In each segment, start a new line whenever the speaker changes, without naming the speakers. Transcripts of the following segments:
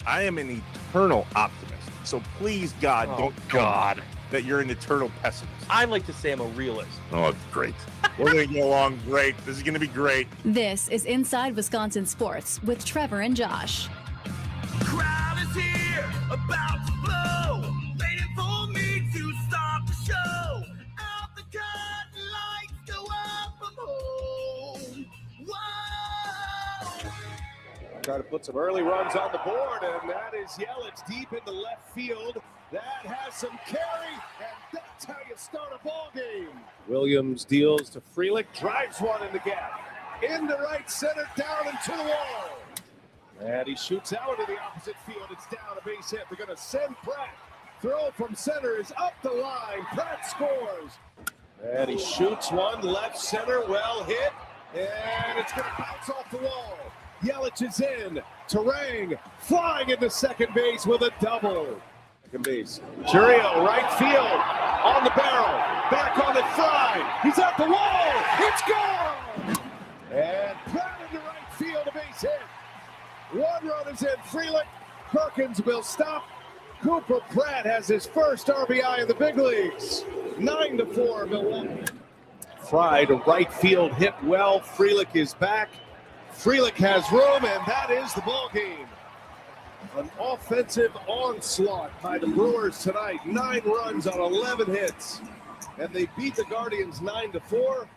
I am an eternal optimist. So please, God, don't tell me that you're an eternal pessimist.
I like to say I'm a realist.
Oh, great. We're going to get along great. This is going to be great.
This is Inside Wisconsin Sports with Trevor and Josh.
Crowd is here, about to blow, waiting for me to start the show. Out the curtain, lights go up, I'm home. Whoa!
Try to put some early runs on the board, and that is Yelich deep into left field. That has some carry, and that's how you start a ball game. Williams deals to Frelick, drives one in the gap. Into right center, down and to the wall. And he shoots out into the opposite field. It's down, a base hit. They're going to send Pratt. Throw from center is up the line. Pratt scores. And he shoots one left center, well hit. And it's going to bounce off the wall. Yelich is in. Terang flying into second base with a double. Second base. Churio, right field. On the barrel. Back on the fly. He's at the wall. It's gone. And Pratt into right field, a base hit. One run is in. Frelick. Perkins will stop. Cooper Pratt has his first RBI in the big leagues. 9-4 Milwaukee. Fry to right field, hit well. Frelick is back. Frelick has room, and that is the ball game. An offensive onslaught by the Brewers tonight. 9 runs on 11 hits, and they beat the Guardians 9-4.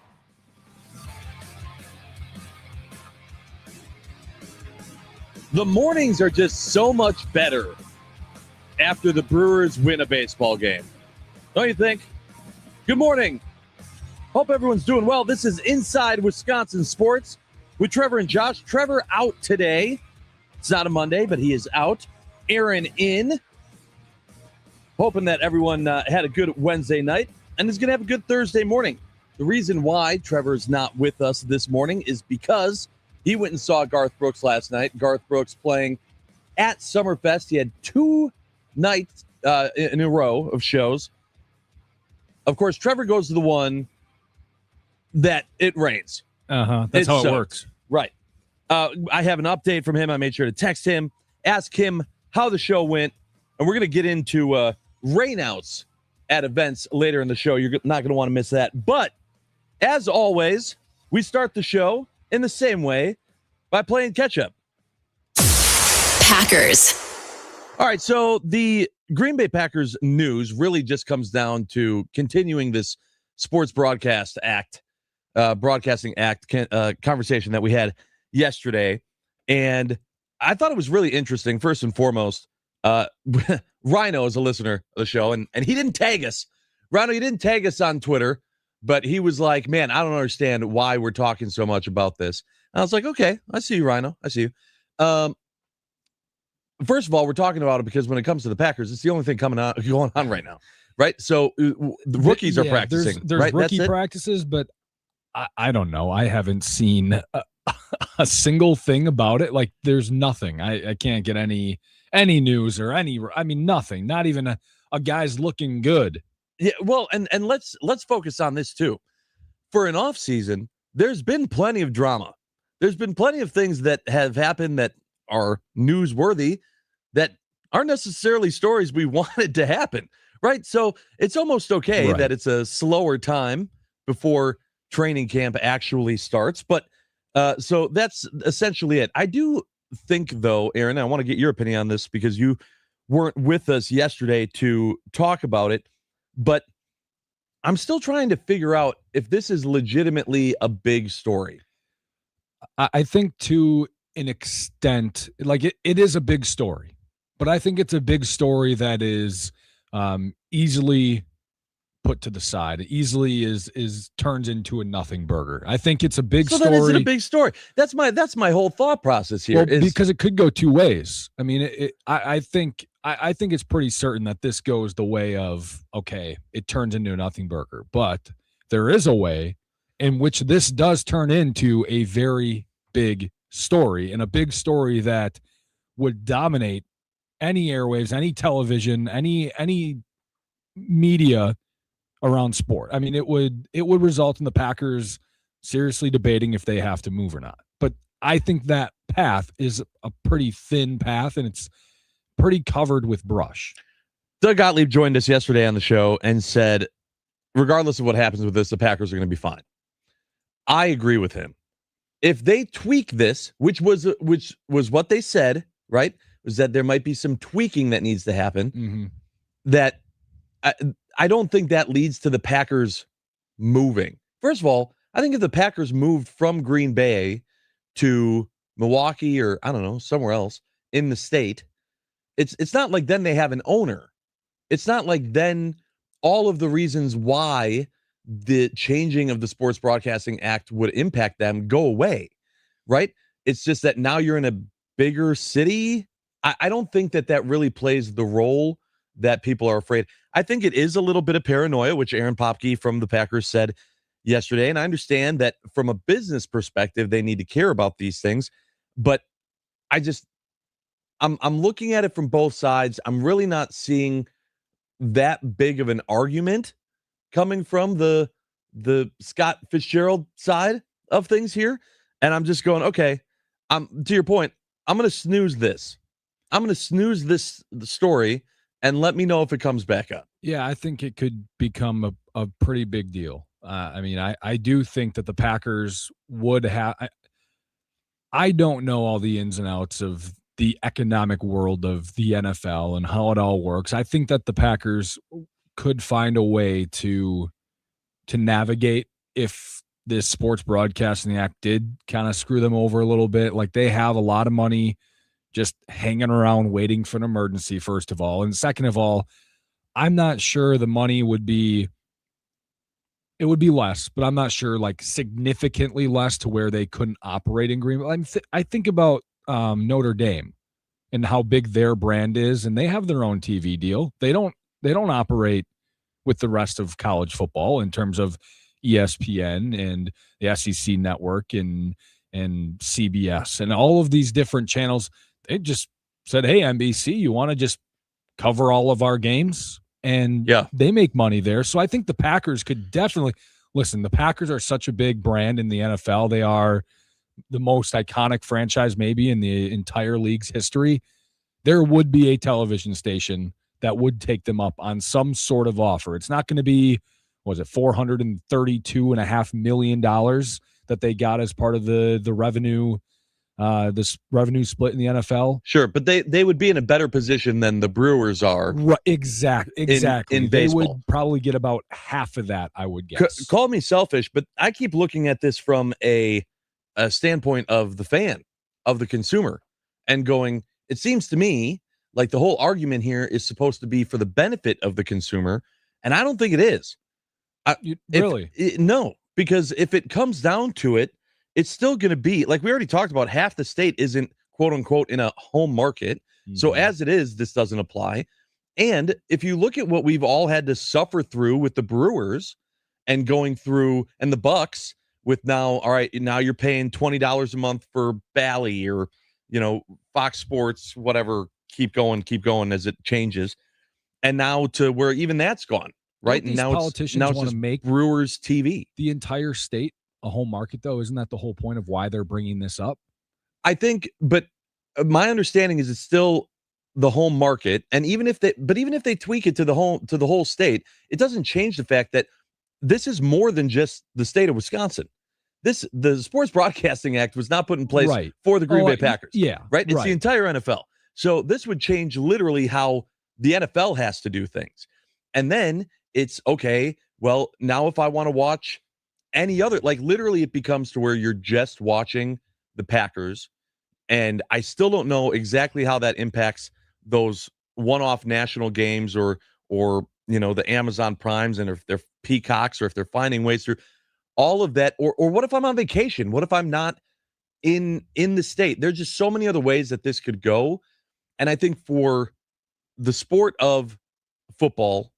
The mornings are just so much better after the Brewers win a baseball game. Don't you think? Good morning. Hope everyone's doing well. This is Inside Wisconsin Sports with Trevor and Josh. Trevor out today. It's not a Monday, but he is out. Aaron in. Hoping that everyone had a good Wednesday night and is going to have a good Thursday morning. The reason why Trevor is not with us this morning is because he went and saw Garth Brooks last night. Garth Brooks playing at Summerfest. He had 2 nights in a row of shows. Of course, Trevor goes to the one that it rains.
That's how it works.
Right. I have an update from him. I made sure to text him, ask him how the show went, and we're going to get into rainouts at events later in the show. You're not going to want to miss that. But as always, we start the show in the same way by playing catch-up.
Packers.
All right, so the Green Bay Packers news really just comes down to continuing this sports broadcasting act conversation that we had yesterday. And I thought it was really interesting. First and foremost, Rhino is a listener of the show, and he didn't tag us. Rhino, he didn't tag us on Twitter, but he was like, man, I don't understand why we're talking so much about this. And I was like, okay, I see you, Rhino. I see you. First of all, we're talking about it because when it comes to the Packers, it's the only thing going on right now, right? So the rookies are practicing.
There's
right?
rookie practices, but I don't know. I haven't seen a single thing about it. Like, there's nothing. I can't get any news or nothing. Not even a guy's looking good.
Yeah, well, and let's focus on this too. For an off season, there's been plenty of drama. There's been plenty of things that have happened that are newsworthy that aren't necessarily stories we wanted to happen, right? So it's almost okay that it's a slower time before training camp actually starts. But so that's essentially it. I do think, though, Aaron, I want to get your opinion on this because you weren't with us yesterday to talk about it, but I'm still trying to figure out if this is legitimately a big story.
I think to an extent, like it is a big story, but I think it's a big story that is easily put to the side. It easily is turns into a nothing burger. I think it's a big story.
So that isn't a big story. That's my whole thought process here.
Well, because it could go two ways. I mean, I think it's pretty certain that this goes the way of, okay, it turns into a nothing burger, but there is a way in which this does turn into a very big story, and a big story that would dominate any airwaves, any television, any media around sport. I mean, it would result in the Packers seriously debating if they have to move or not. But I think that path is a pretty thin path, and pretty covered with brush.
Doug Gottlieb joined us yesterday on the show and said, regardless of what happens with this, the Packers are going to be fine. I agree with him. If they tweak this, which was what they said, right, was that there might be some tweaking that needs to happen, that I don't think that leads to the Packers moving. First of all, I think if the Packers moved from Green Bay to Milwaukee or, I don't know, somewhere else in the state, it's not like then they have an owner. It's not like then all of the reasons why the changing of the Sports Broadcasting Act would impact them go away, right? It's just that now you're in a bigger city. I don't think that really plays the role that people are afraid. I think it is a little bit of paranoia, which Aaron Popke from the Packers said yesterday, and I understand that from a business perspective, they need to care about these things, but I'm looking at it from both sides. I'm really not seeing that big of an argument coming from the Scott Fitzgerald side of things here. And I'm just going, okay, to your point, I'm going to snooze this. I'm going to snooze the story and let me know if it comes back up.
Yeah, I think it could become a pretty big deal. I mean, I do think that the Packers would have. I don't know all the ins and outs of the economic world of the NFL and how it all works. I think that the Packers could find a way to navigate if this Sports Broadcasting Act did kind of screw them over a little bit. Like, they have a lot of money just hanging around waiting for an emergency, first of all. And second of all, I'm not sure the money would be, it would be less, but I'm not sure like significantly less to where they couldn't operate in Green Bay. I think about Notre Dame and how big their brand is, and they have their own TV deal. They don't operate with the rest of college football in terms of ESPN and the SEC network and CBS and all of these different channels. They just said, hey, NBC, you want to just cover all of our games? And they make money there. So I think the Packers could definitely listen. The Packers are such a big brand in the NFL. They are the most iconic franchise maybe in the entire league's history. There would be a television station that would take them up on some sort of offer. It's not going to be, was it $432.5 million that they got as part of the revenue, this revenue split in the NFL?
Sure, but they would be in a better position than the Brewers are.
Right, exactly.
In
they
baseball.
would probably get about half of that, I would guess.
Call me selfish, but I keep looking at this from a standpoint of the fan, of the consumer, and going, it seems to me like the whole argument here is supposed to be for the benefit of the consumer, and I don't think it is.
Really?
No, because if it comes down to it, it's still going to be, like we already talked about, half the state isn't, quote unquote, in a home market. Mm-hmm. So as it is, this doesn't apply. And if you look at what we've all had to suffer through with the Brewers and going through, and the Bucks with now, all right, now you're paying $20 a month for Bally or, Fox Sports, whatever, keep going as it changes. And now to where even that's gone, right? And now
politicians want to make
Brewers TV.
The entire state a home market, though. Isn't that the whole point of why they're bringing this up?
I think, but my understanding is it's still the home market. And even if they tweak it to the whole state, it doesn't change the fact that this is more than just the state of Wisconsin. The Sports Broadcasting Act was not put in place for the Green Bay Packers. Right. It's the entire NFL. So this would change literally how the NFL has to do things. And then it's okay. Well, now if I want to watch any other, like literally it becomes to where you're just watching the Packers. And I still don't know exactly how that impacts those one-off national games or the Amazon Primes, and if they're Peacocks, or if they're finding ways through all of that, or what if I'm on vacation? What if I'm not in the state? There's just so many other ways that this could go. And I think for the sport of football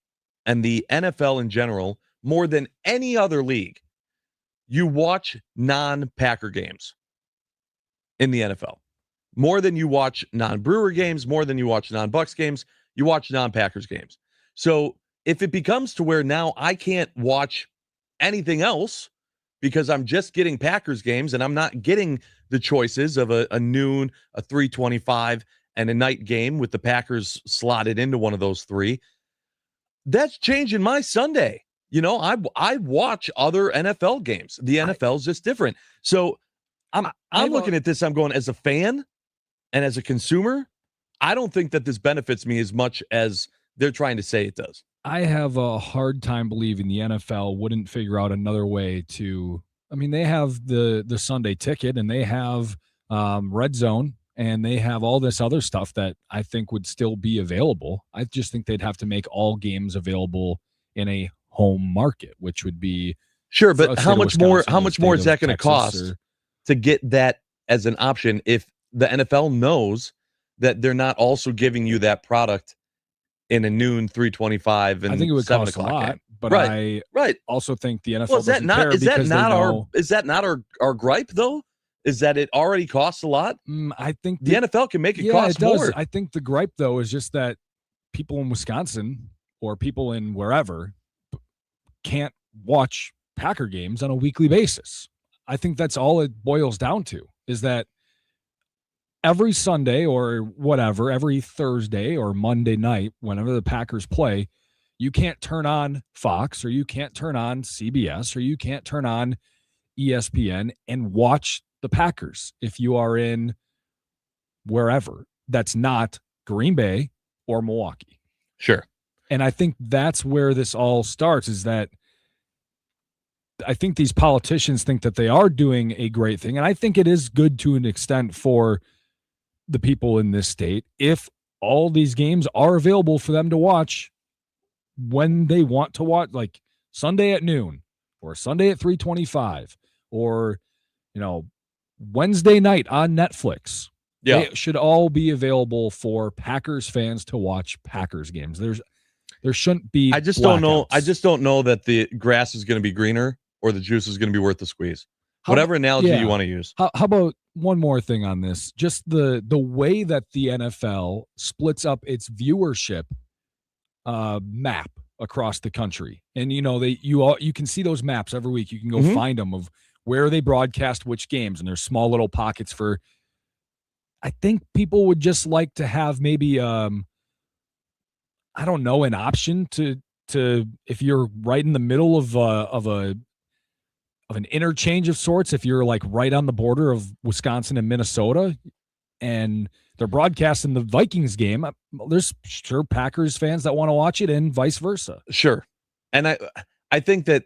and the NFL in general, more than any other league, you watch non-Packer games in the NFL. More than you watch non-Brewer games, more than you watch non-Bucks games, you watch non-Packers games. So if it becomes to where now I can't watch anything else because I'm just getting Packers games and I'm not getting the choices of a noon, a 325, and a night game with the Packers slotted into one of those three, that's changing my Sunday. You know, I watch other NFL games. The NFL's just different. So I'm looking at this, I'm going, as a fan and as a consumer, I don't think that this benefits me as much as they're trying to say it does.
I have a hard time believing the NFL wouldn't figure out another way to. I mean, they have the Sunday ticket, and they have Red Zone, and they have all this other stuff that I think would still be available. I just think they'd have to make all games available in a home market, which would be
sure. But how much more? How much more is that going to cost to get that as an option if the NFL knows that they're not also giving you that product in a noon 3:25 and
I think it would
7
cost a
o'clock
lot,
game.
but I also think the NFL
Well, is that
doesn't
not
care
is that
because
not
they
our
know,
is that not our gripe though? Is that it already costs a lot?
I think
the NFL can make it cost
it does.
more.
I think the gripe though is just that people in Wisconsin or people in wherever can't watch Packer games on a weekly basis. I think that's all it boils down to, is that every Sunday or whatever, every Thursday or Monday night, whenever the Packers play, you can't turn on Fox or you can't turn on CBS or you can't turn on ESPN and watch the Packers if you are in wherever that's not Green Bay or Milwaukee.
Sure.
And I think that's where this all starts, is that I think these politicians think that they are doing a great thing. And I think it is good to an extent for the people in this state if all these games are available for them to watch when they want to watch, like Sunday at noon or Sunday at 3:25 or, Wednesday night on Netflix.
Yeah.
They should all be available for Packers fans to watch Packers games. There shouldn't be.
I just don't know that the grass is going to be greener or the juice is going to be worth the squeeze. Whatever analogy you want to use.
How about one more thing on this? Just the way that the NFL splits up its viewership map across the country, and you can see those maps every week. You can go find them of where they broadcast which games, and there's small little pockets for. I think people would just like to have maybe an option to if you're right in the middle of an interchange of sorts, if you're like right on the border of Wisconsin and Minnesota and they're broadcasting the Vikings game, there's sure Packers fans that want to watch it and vice versa.
Sure. And I think that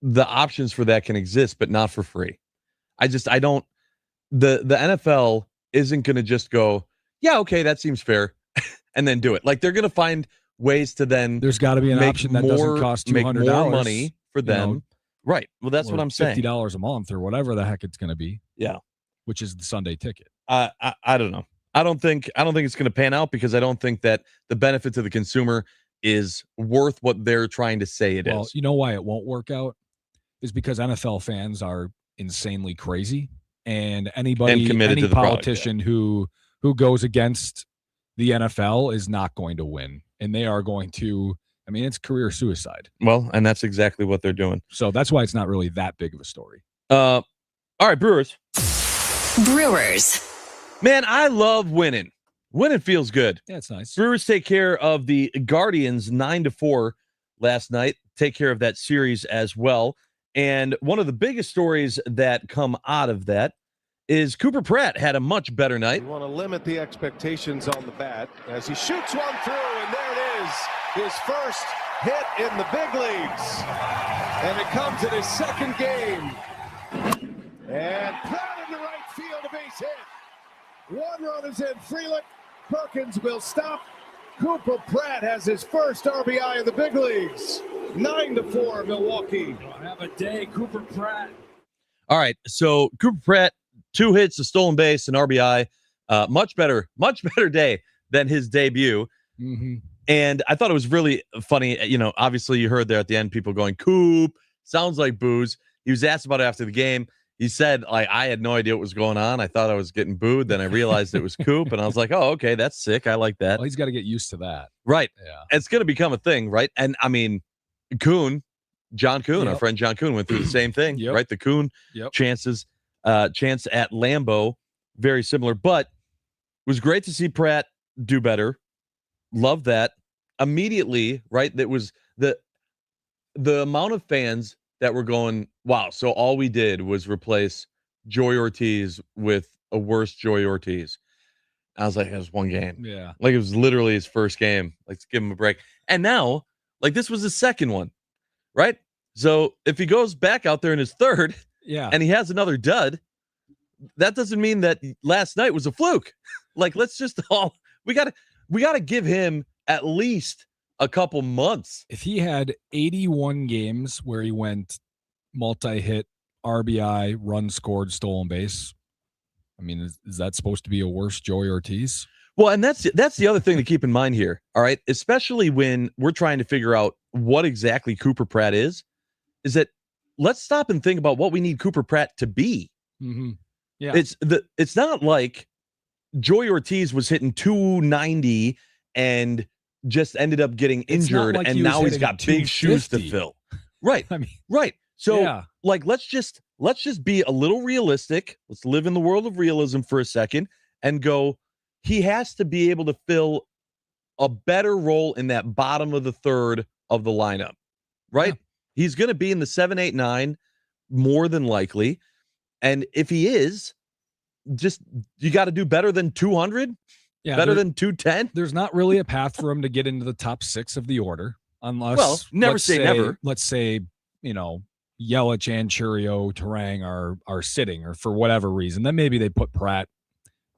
the options for that can exist, but not for free. The NFL isn't going to just go, yeah, okay, that seems fair, and then do it. Like, they're going to find ways to then.
There's got to be an option that doesn't cost $200.
Make more money for them. Right. Well, that's what I'm saying.
$50 a month or whatever the heck it's going to be.
Yeah.
Which is the Sunday ticket.
I don't know. I don't think it's going to pan out because I don't think that the benefit to the consumer is worth what they're trying to say it is.
Well, you know why it won't work out is because NFL fans are insanely crazy, and any politician who goes against the NFL is not going to win, and they are going to. I mean, it's career suicide.
Well, and that's exactly what they're doing.
So that's why it's not really that big of a story.
All right, Brewers. Man, I love winning. Winning feels good.
Yeah, it's nice.
Brewers take care of the Guardians 9-4 last night. Take care of that series as well. And one of the biggest stories that come out of that is Cooper Pratt had a much better night.
You want to limit the expectations on the bat as he shoots one through, and there it is. His first hit in the big leagues. And it comes in his second game. And Pratt in the right field, a base hit. One run is in. Freeland. Perkins will stop. Cooper Pratt has his first RBI in the big leagues. 9-4 Milwaukee.
Have a day, Cooper Pratt.
All right, so Cooper Pratt, 2 hits, a stolen base, an RBI. Much better day than his debut.
Mm-hmm.
And I thought it was really funny. Obviously you heard there at the end people going, Coop, sounds like booze. He was asked about it after the game. He said, I had no idea what was going on. I thought I was getting booed. Then I realized it was Coop. And I was like, oh, okay, that's sick. I like that.
Well, he's got to get used to that.
Right.
Yeah.
It's going to become a thing, right? And I mean, John Kuhn, our friend John Kuhn went through the same thing, right? The Kuhn chance at Lambeau, very similar. But was great to see Pratt do better. Love that. Immediately, right? That was the amount of fans that were going, wow, so all we did was replace Joey Ortiz with a worse Joey Ortiz. I was like, it was one game.
Yeah.
Like, it was literally his first game. Like, let's give him a break. And now, like, this was his second one, right? So if he goes back out there in his third and he has another dud, that doesn't mean that last night was a fluke. Like, let's just all we gotta give him at least a couple months.
If he had 81 games where he went multi-hit, RBI, run scored, stolen base, I mean, is that supposed to be a worse Joey Ortiz?
Well, and that's the other thing to keep in mind here, all right? Especially when we're trying to figure out what exactly Cooper Pratt is that let's stop and think about what we need Cooper Pratt to be.
Mm-hmm. Yeah.
It's not like Joey Ortiz was hitting 290 and just ended up getting injured,
like
and now he's got big shoes to fill. Right.
I mean,
right. So
yeah.
like, let's just be a little realistic. Let's live in the world of realism for a second and go, he has to be able to fill a better role in that bottom of the third of the lineup, right? Yeah. He's going to be in the 7, 8, 9 more than likely. And if he is, just you got to do better than 200, better than 210.
There's not really a path for him to get into the top 6 of the order unless,
well, never say never.
Let's say, Yelich and Churio, Terang are sitting, or for whatever reason, then maybe they put Pratt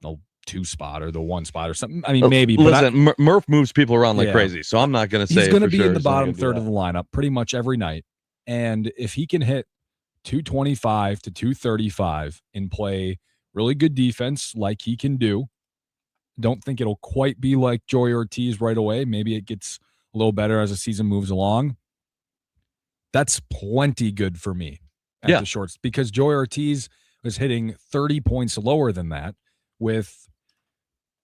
the 2 spot or the 1 spot or something. I mean, maybe.
Listen, Murph moves people around like crazy, so I'm not going to say
he's going to be
sure
in the bottom third of the lineup pretty much every night. And if he can hit 225 to 235 and play really good defense like he can do, don't think it'll quite be like Joey Ortiz right away. Maybe it gets a little better as the season moves along. That's plenty good for me at the shorts, because Joey Ortiz was hitting 30 points lower than that with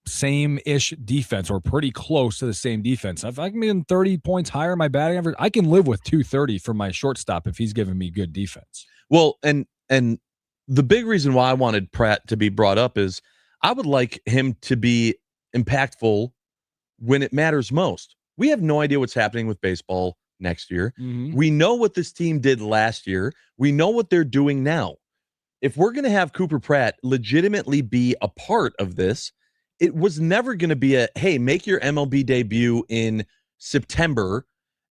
same-ish defense, or pretty close to the same defense. If I can be in 30 points higher my batting average, I can live with 230 for my shortstop if he's giving me good defense.
Well, and the big reason why I wanted Pratt to be brought up is I would like him to be impactful when it matters most. We have no idea what's happening with baseball next year.
Mm-hmm.
We know what this team did last year. We know what they're doing now. If we're going to have Cooper Pratt legitimately be a part of this, it was never going to be a, hey, make your MLB debut in September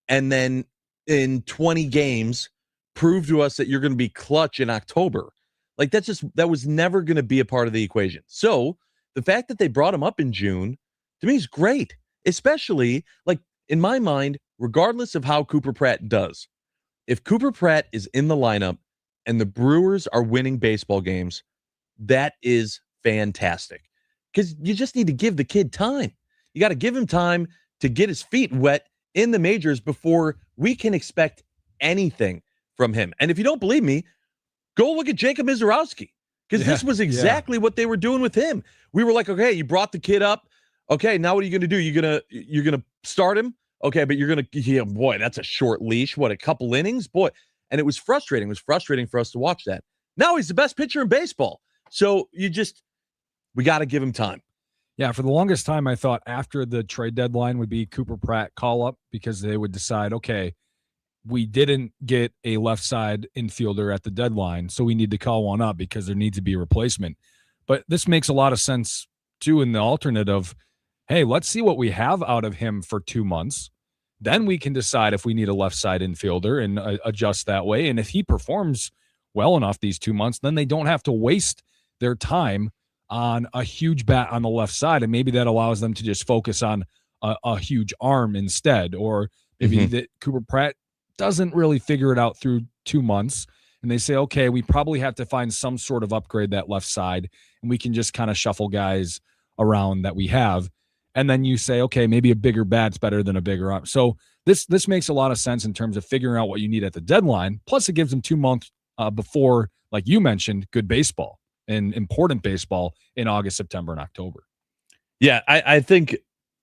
and then in 20 games prove to us that you're going to be clutch in October. Like, that was never going to be a part of the equation. So the fact that they brought him up in June, to me, is great. Especially, like, in my mind, regardless of how Cooper Pratt does, if Cooper Pratt is in the lineup and the Brewers are winning baseball games, that is fantastic. Because you just need to give the kid time. You got to give him time to get his feet wet in the majors before we can expect anything from him. And if you don't believe me, go look at Jacob Mizorowski, because this was exactly what they were doing with him. We were like, okay, you brought the kid up. Okay, now what are you going to do? You're gonna start him? Okay, but you're going to, boy, that's a short leash. What, a couple innings? Boy. And it was frustrating. It was frustrating for us to watch that. Now he's the best pitcher in baseball. So we got to give him time.
Yeah, for the longest time, I thought after the trade deadline would be Cooper Pratt call up, because they would decide, okay, we didn't get a left side infielder at the deadline, so we need to call one up because there needs to be a replacement. But this makes a lot of sense, too, in the alternate of, hey, let's see what we have out of him for 2 months. Then we can decide if we need a left side infielder and adjust that way. And if he performs well enough these 2 months, then they don't have to waste their time on a huge bat on the left side. And maybe that allows them to just focus on a huge arm instead. Or maybe that Cooper Pratt doesn't really figure it out through 2 months. And they say, okay, we probably have to find some sort of upgrade that left side. And we can just kind of shuffle guys around that we have. And then you say, okay, maybe a bigger bat's better than a bigger arm. So this makes a lot of sense in terms of figuring out what you need at the deadline. Plus, it gives them 2 months before, like you mentioned, good baseball and important baseball in August, September, and October.
Yeah, I think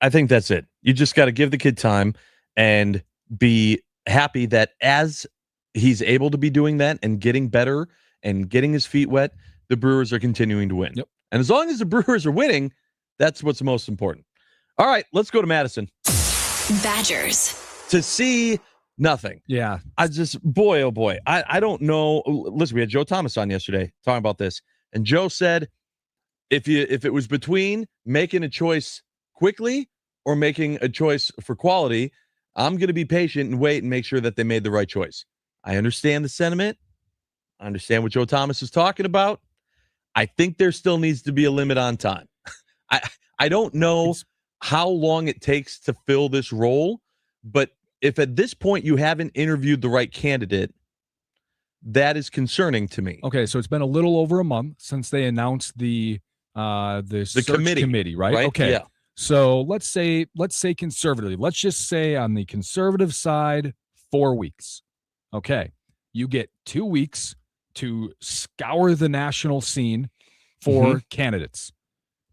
that's it. You just got to give the kid time and be happy that as he's able to be doing that and getting better and getting his feet wet, the Brewers are continuing to win.
Yep.
And as long as the Brewers are winning, That's what's most important. All right, let's go to Madison.
Badgers.
To see nothing.
Yeah.
I just, boy, oh boy. I don't know. Listen, we had Joe Thomas on yesterday talking about this. And Joe said, if it was between making a choice quickly or making a choice for quality, I'm going to be patient and wait and make sure that they made the right choice. I understand the sentiment. I understand what Joe Thomas is talking about. I think there still needs to be a limit on time. I don't know how long it takes to fill this role, but if at this point you haven't interviewed the right candidate, that is concerning to me.
Okay, so it's been a little over a month since they announced the search committee, right? Okay.
Yeah.
So let's say conservatively. Let's just say on the conservative side, 4 weeks. Okay. You get 2 weeks to scour the national scene for candidates.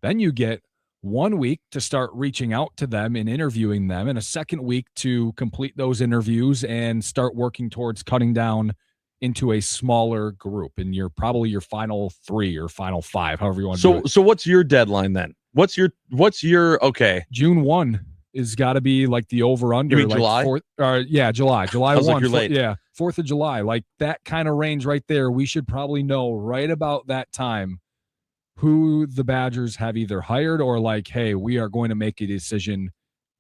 Then you get 1 week to start reaching out to them and interviewing them, and a second week to complete those interviews and start working towards cutting down into a smaller group. And you're probably your final 3 or final 5, however you want to do it.
So what's your deadline then? What's your okay?
June 1 is got to be like the over under.
You mean
like
July?
July. July 1.
Like you're late.
Yeah, 4th of July. Like that kind of range right there. We should probably know right about that time who the Badgers have either hired or like, hey, we are going to make a decision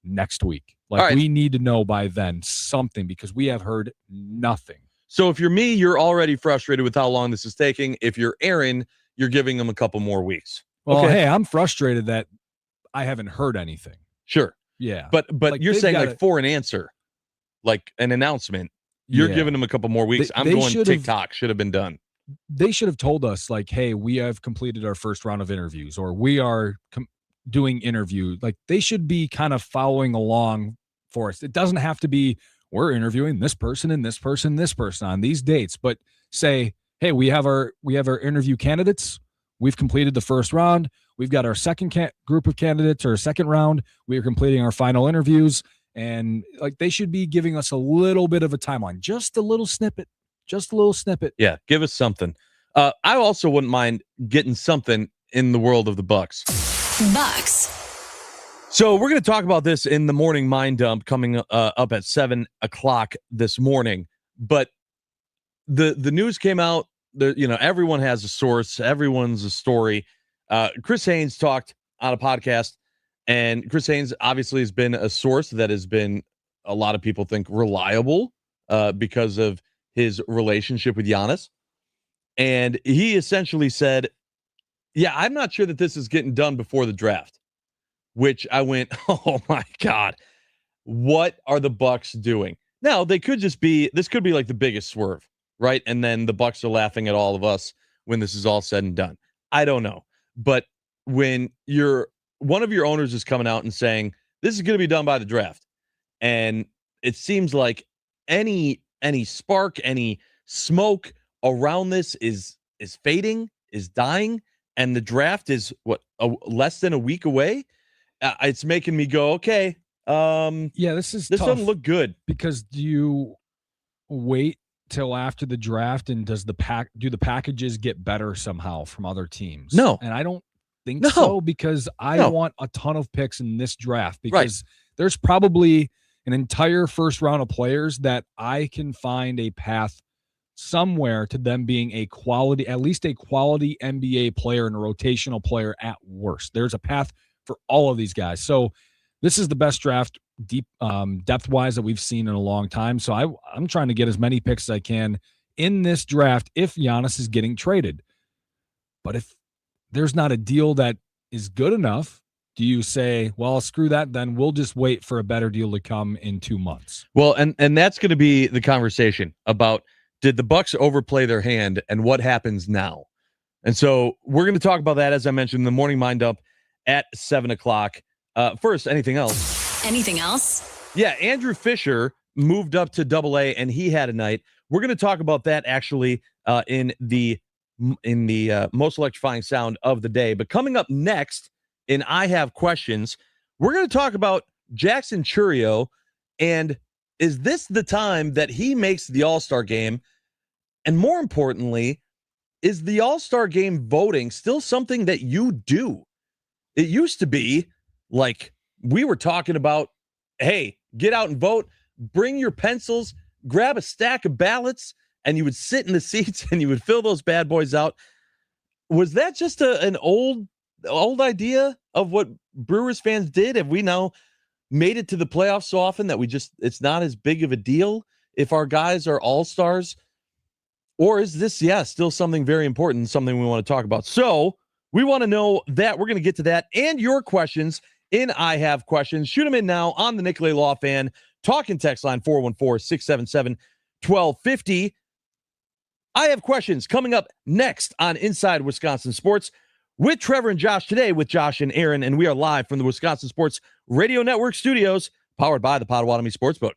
next week. Like we need to know by then something because we have heard nothing.
So if you're me, you're already frustrated with how long this is taking. If you're Aaron, you're giving them a couple more weeks.
Well, hey, I'm frustrated that I haven't heard anything.
Sure.
Yeah.
But
like,
you're saying like for an answer, like an announcement, you're giving them a couple more weeks. I'm going TikTok should have been done.
They should have told us like, hey, we have completed our first round of interviews or we are doing interview. Like they should be kind of following along for us. It doesn't have to be we're interviewing this person and this person, on these dates, but say, hey, we have our interview candidates. We've completed the first round. We've got our second group of candidates or second round. We are completing our final interviews. And like they should be giving us a little bit of a timeline, just a little snippet.
Yeah, give us something. I also wouldn't mind getting something in the world of the Bucks. So we're going to talk about this in the morning mind dump coming up at 7 o'clock this morning. But the news came out. Everyone has a source. Everyone's a story. Chris Haynes talked on a podcast, and Chris Haynes obviously has been a source that has been, a lot of people think, reliable because of his relationship with Giannis. And he essentially said, yeah, I'm not sure that this is getting done before the draft, which I went, oh my God, what are the Bucks doing? Now, this could be like the biggest swerve, right? And then the Bucks are laughing at all of us when this is all said and done. I don't know. But when one of your owners is coming out and saying, this is going to be done by the draft, and it seems like any spark, any smoke around this is fading, is dying, and the draft is less than a week away. It's making me go, okay.
This
tough. Doesn't look good.
Because do you wait till after the draft and do the packages get better somehow from other teams?
No,
and I don't think so because I want a ton of picks in this draft because there's probably an entire first round of players that I can find a path somewhere to them being at least a quality NBA player and a rotational player at worst. There's a path for all of these guys. So this is the best draft deep depth wise that we've seen in a long time. So I'm trying to get as many picks as I can in this draft if Giannis is getting traded. But if there's not a deal that is good enough, do you say, well, screw that, then we'll just wait for a better deal to come in 2 months? Well,
and that's going to be the conversation about, did the Bucks overplay their hand and what happens now? And so we're going to talk about that, as I mentioned, in the morning mind up at 7 o'clock. First, anything else?
Anything else?
Yeah, Andrew Fisher moved up to AA, and he had a night. We're going to talk about that actually in the most electrifying sound of the day. But coming up next in I Have Questions, we're going to talk about Jackson Churio, and is this the time that he makes the All-Star game? And more importantly, is the All-Star game voting still something that you do? It used to be like we were talking about, hey, get out and vote, bring your pencils, grab a stack of ballots, and you would sit in the seats and you would fill those bad boys out. Was that just an old idea of what Brewers fans did? Have we now made it to the playoffs so often that it's not as big of a deal if our guys are all-stars? Or is this, still something very important, something we want to talk about? So we want to know that. We're going to get to that and your questions in I Have Questions. Shoot them in now on the Nicolay Law Fan talking text line 414-677-1250. I Have Questions coming up next on Inside Wisconsin Sports with Trevor and Josh today with Josh and Aaron, and we are live from the Wisconsin Sports Radio Network studios powered by the Potawatomi Sportsbook.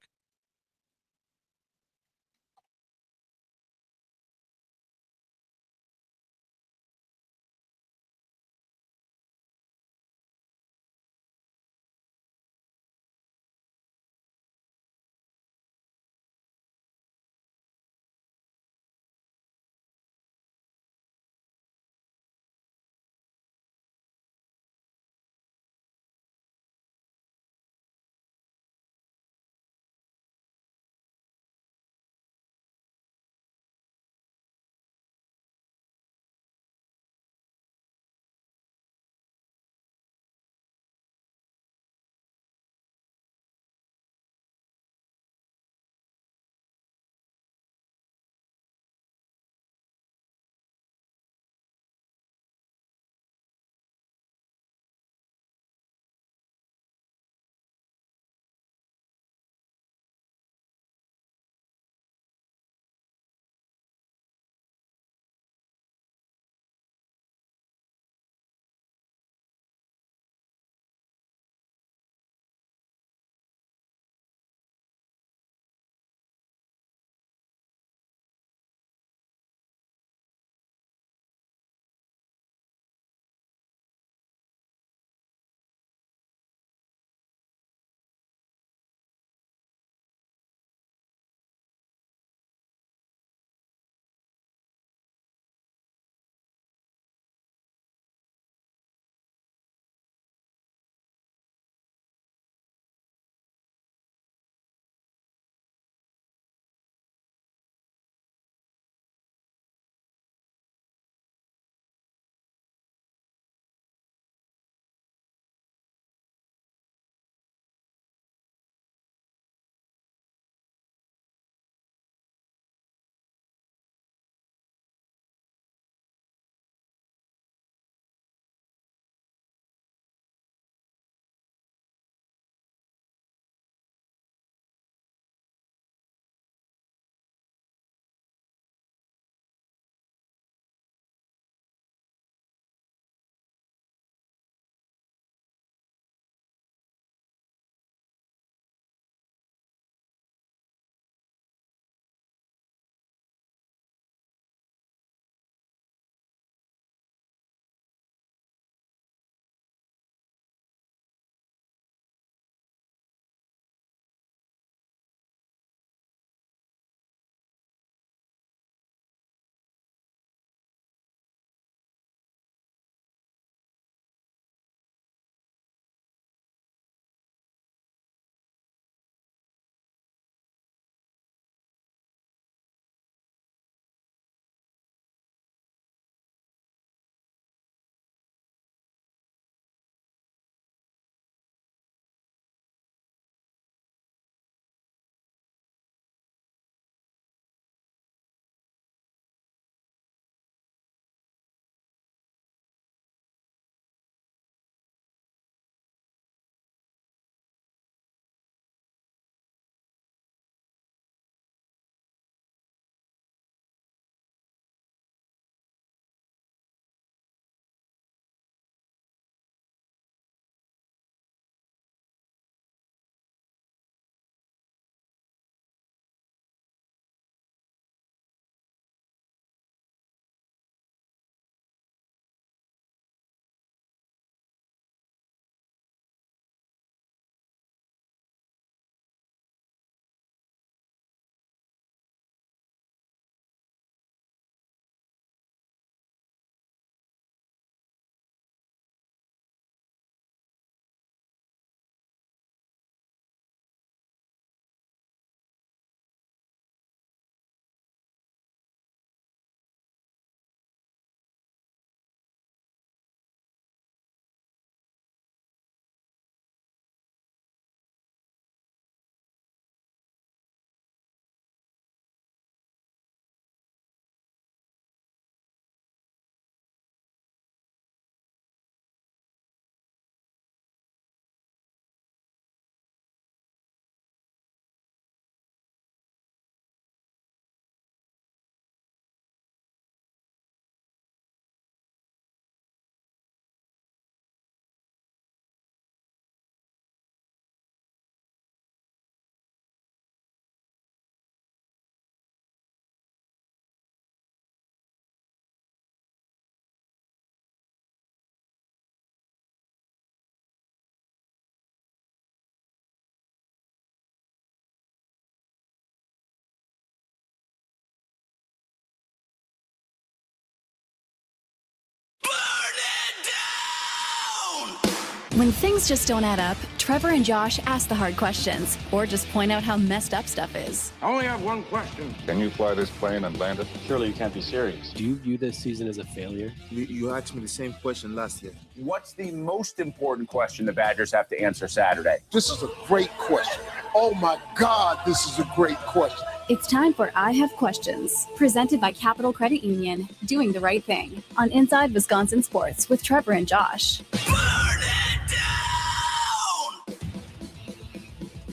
When things just don't add up, Trevor and Josh ask the hard questions or just point out how messed up stuff is.
I only have one question.
Can you fly this plane and land it?
Surely you can't be serious.
Do you view this season as a failure?
You asked me the same question last year.
What's the most important question the Badgers have to answer Saturday?
This is a great question. Oh my God, this is a great question.
It's time for I Have Questions, presented by Capital Credit Union, doing the right thing on Inside Wisconsin Sports with Trevor and Josh.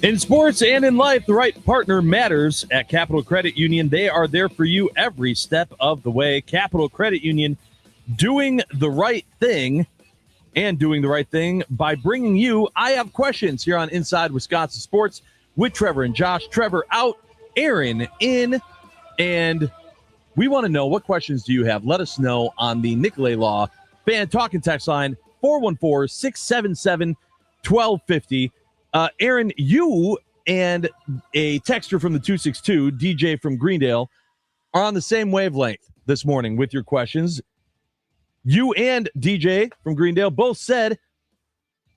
In sports and in life, the right partner matters. At Capital Credit Union, they are there for you every step of the way. Capital Credit Union, doing the right thing, and doing the right thing by bringing you I Have Questions here on Inside Wisconsin Sports with Trevor and Josh. Trevor out, Aaron in, and we want to know, what questions do you have? Let us know on the Nicolay Law Fan Talk and Text line, 414-677-1250. Aaron, you and a texter from the 262, DJ from Greendale, are on the same wavelength this morning with your questions. You and DJ from Greendale both said,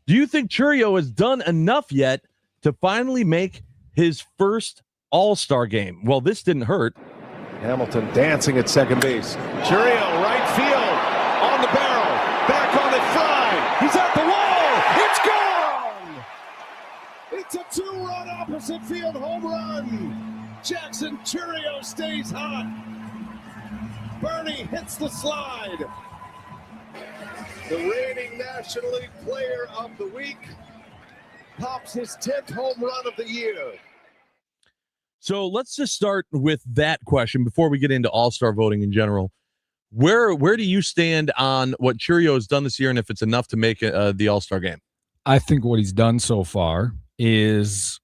do you think Churio has done enough yet to finally make his first All-Star game? Well, this didn't hurt.
Hamilton dancing at second base. Churio, right field, on the barrel, back on the fly. He's at the wall. It's gone. It's a two-run opposite field home run. Jackson Churio stays hot. Bernie hits the slide. The reigning National League Player of the Week pops his 10th home run of the year.
So let's just start with that question before we get into all-star voting in general. Where do you stand on what Churio has done this year and if it's enough to make the all-star game?
I think what he's done so far is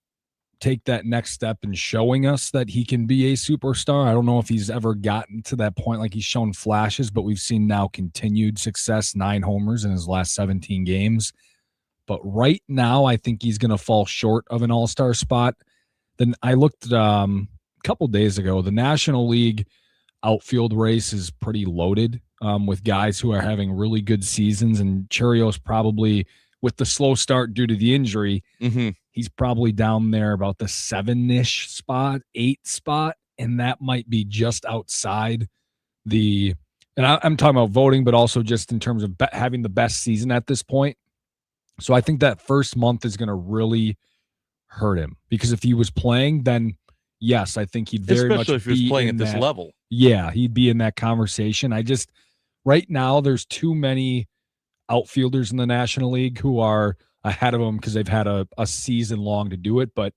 take that next step in showing us that he can be a superstar. I don't know if he's ever gotten to that point, like he's shown flashes, but we've seen now continued success, 9 homers in his last 17 games. But right now, I think he's going to fall short of an all-star spot. Then I looked a couple days ago, the National League outfield race is pretty loaded with guys who are having really good seasons, and Churio's probably, with the slow start due to the injury, he's probably down there about the 7-ish spot, 8 spot, and that might be just outside the, and I'm talking about voting, but also just in terms of having the best season at this point. So I think that first month is going to really hurt him, because if he was playing, then yes, I think he'd very much,
especially if he was playing at this level.
Yeah, he'd be in that conversation. Right now, there's too many outfielders in the National League who are ahead of him because they've had a season long to do it. But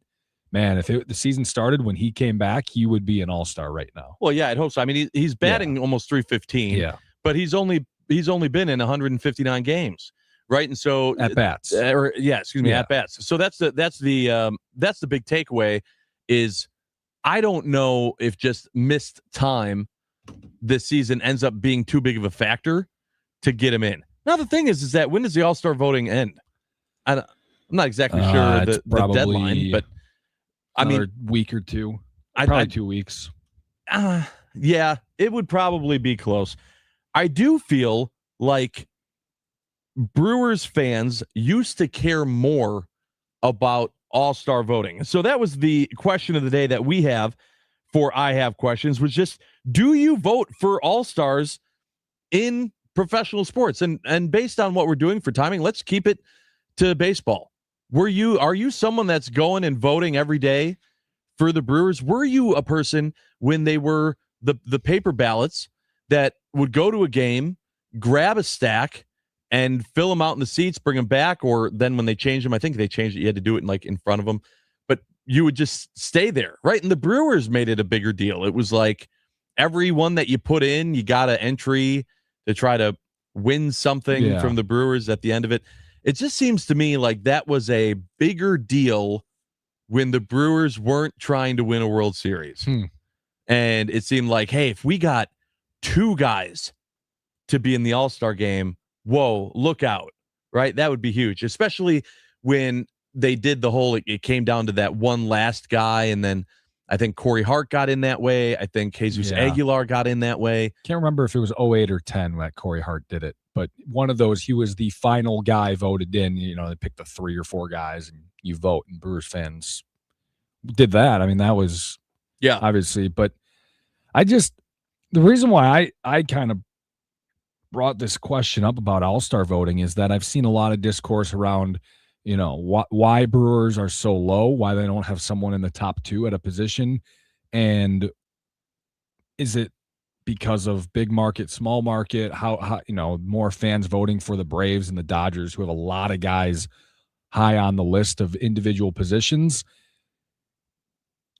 man, if the season started when he came back, he would be an all-star right now.
Well, yeah, I'd hope so. I mean, he's batting almost 315.
Yeah,
but he's only been in 159 games, right? And so
at bats,
at bats. So that's the big takeaway is I don't know if just missed time this season ends up being too big of a factor to get him in. Now, the thing is that when does the All-Star voting end? I'm not exactly sure the deadline, but I mean,
week or two, probably 2 weeks.
Yeah, it would probably be close. I do feel like Brewers fans used to care more about all-star voting. So that was the question of the day that we have for I Have Questions, was just, do you vote for all-stars in professional sports? And based on what we're doing for timing, let's keep it to baseball. Are you someone that's going and voting every day for the Brewers? Were you a person when they were the paper ballots that would go to a game, grab a stack, and fill them out in the seats, bring them back, or then when they changed them, I think they changed it, you had to do it in front of them, but you would just stay there, right? And the Brewers made it a bigger deal. It was like every one that you put in, you got an entry to try to win something from the Brewers at the end of it. It just seems to me like that was a bigger deal when the Brewers weren't trying to win a World Series. And it seemed like, hey, if we got 2 guys to be in the All-Star game, whoa, look out, right? That would be huge, especially when they did the whole, it came down to that one last guy, and then I think Corey Hart got in that way. I think Jesus Aguilar got in that way.
Can't remember if it was 08 or 10 that Corey Hart did it, but one of those, he was the final guy voted in. They picked the 3 or 4 guys and you vote, and Brewers fans did that. I mean, that was obviously, but the reason why I kind of brought this question up about all-star voting is that I've seen a lot of discourse around, why Brewers are so low, why they don't have someone in the top 2 at a position. And is it because of big market, small market, how more fans voting for the Braves and the Dodgers, who have a lot of guys high on the list of individual positions.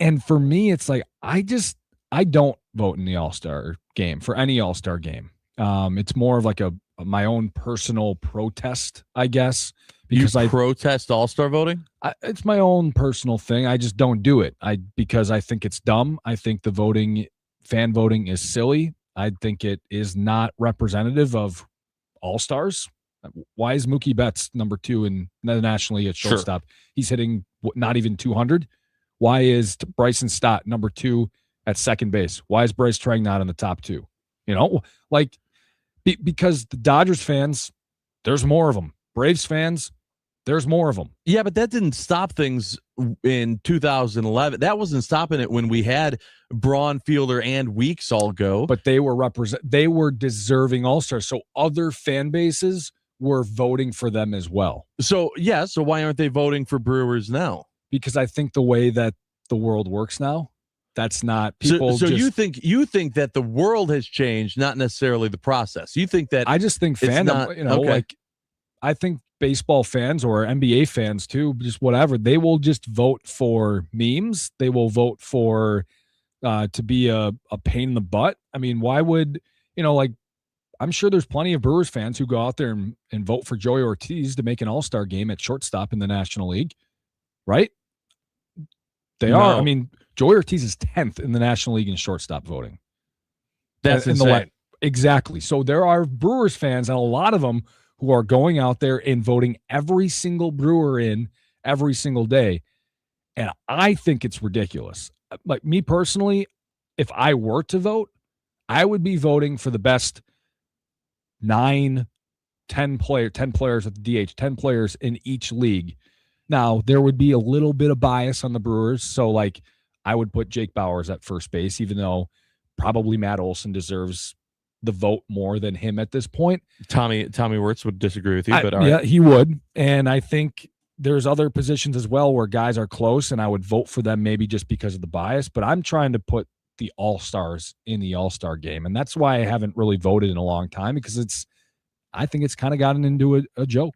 And for me, it's like, I don't vote in the all-star game, for any all-star game. It's more of like my own personal protest, I guess, because I
protest all-star voting.
It's my own personal thing. I just don't do it. Because I think it's dumb. I think the fan voting is silly. I think it is not representative of all-stars. Why is Mookie Betts number 2 in the National League at shortstop? Sure. He's hitting not even 200. Why is Bryson Stott number 2 at second base? Why is Bryce Trang not in the top 2? Because the Dodgers fans, there's more of them. Braves fans, there's more of them.
Yeah, but that didn't stop things in 2011. That wasn't stopping it when we had Braun, Fielder, and Weeks all go.
But they were deserving all-stars. So other fan bases were voting for them as well.
So why aren't they voting for Brewers now?
Because I think the way that the world works now, that's not people.
So you think that the world has changed, not necessarily the process. You think that
I just think fandom, I think baseball fans or NBA fans too, just whatever, they will just vote for memes. They will vote for to be a pain in the butt. I mean, why would I'm sure there's plenty of Brewers fans who go out there and vote for Joey Ortiz to make an all-star game at shortstop in the National League, right? They are. I mean, Joey Ortiz is 10th in the National League in shortstop voting.
That's insane.
Exactly. So there are Brewers fans, and a lot of them, who are going out there and voting every single Brewer in every single day. And I think it's ridiculous. Like me personally, if I were to vote, I would be voting for the best 10 players at the DH, 10 players in each league. Now, there would be a little bit of bias on the Brewers. So, I would put Jake Bauers at first base, even though probably Matt Olson deserves the vote more than him at this point.
Tommy Wirtz would disagree with you, but
yeah, he would. And I think there's other positions as well where guys are close, and I would vote for them maybe just because of the bias. But I'm trying to put the all-stars in the all-star game, and that's why I haven't really voted in a long time, because I think it's kind of gotten into a joke.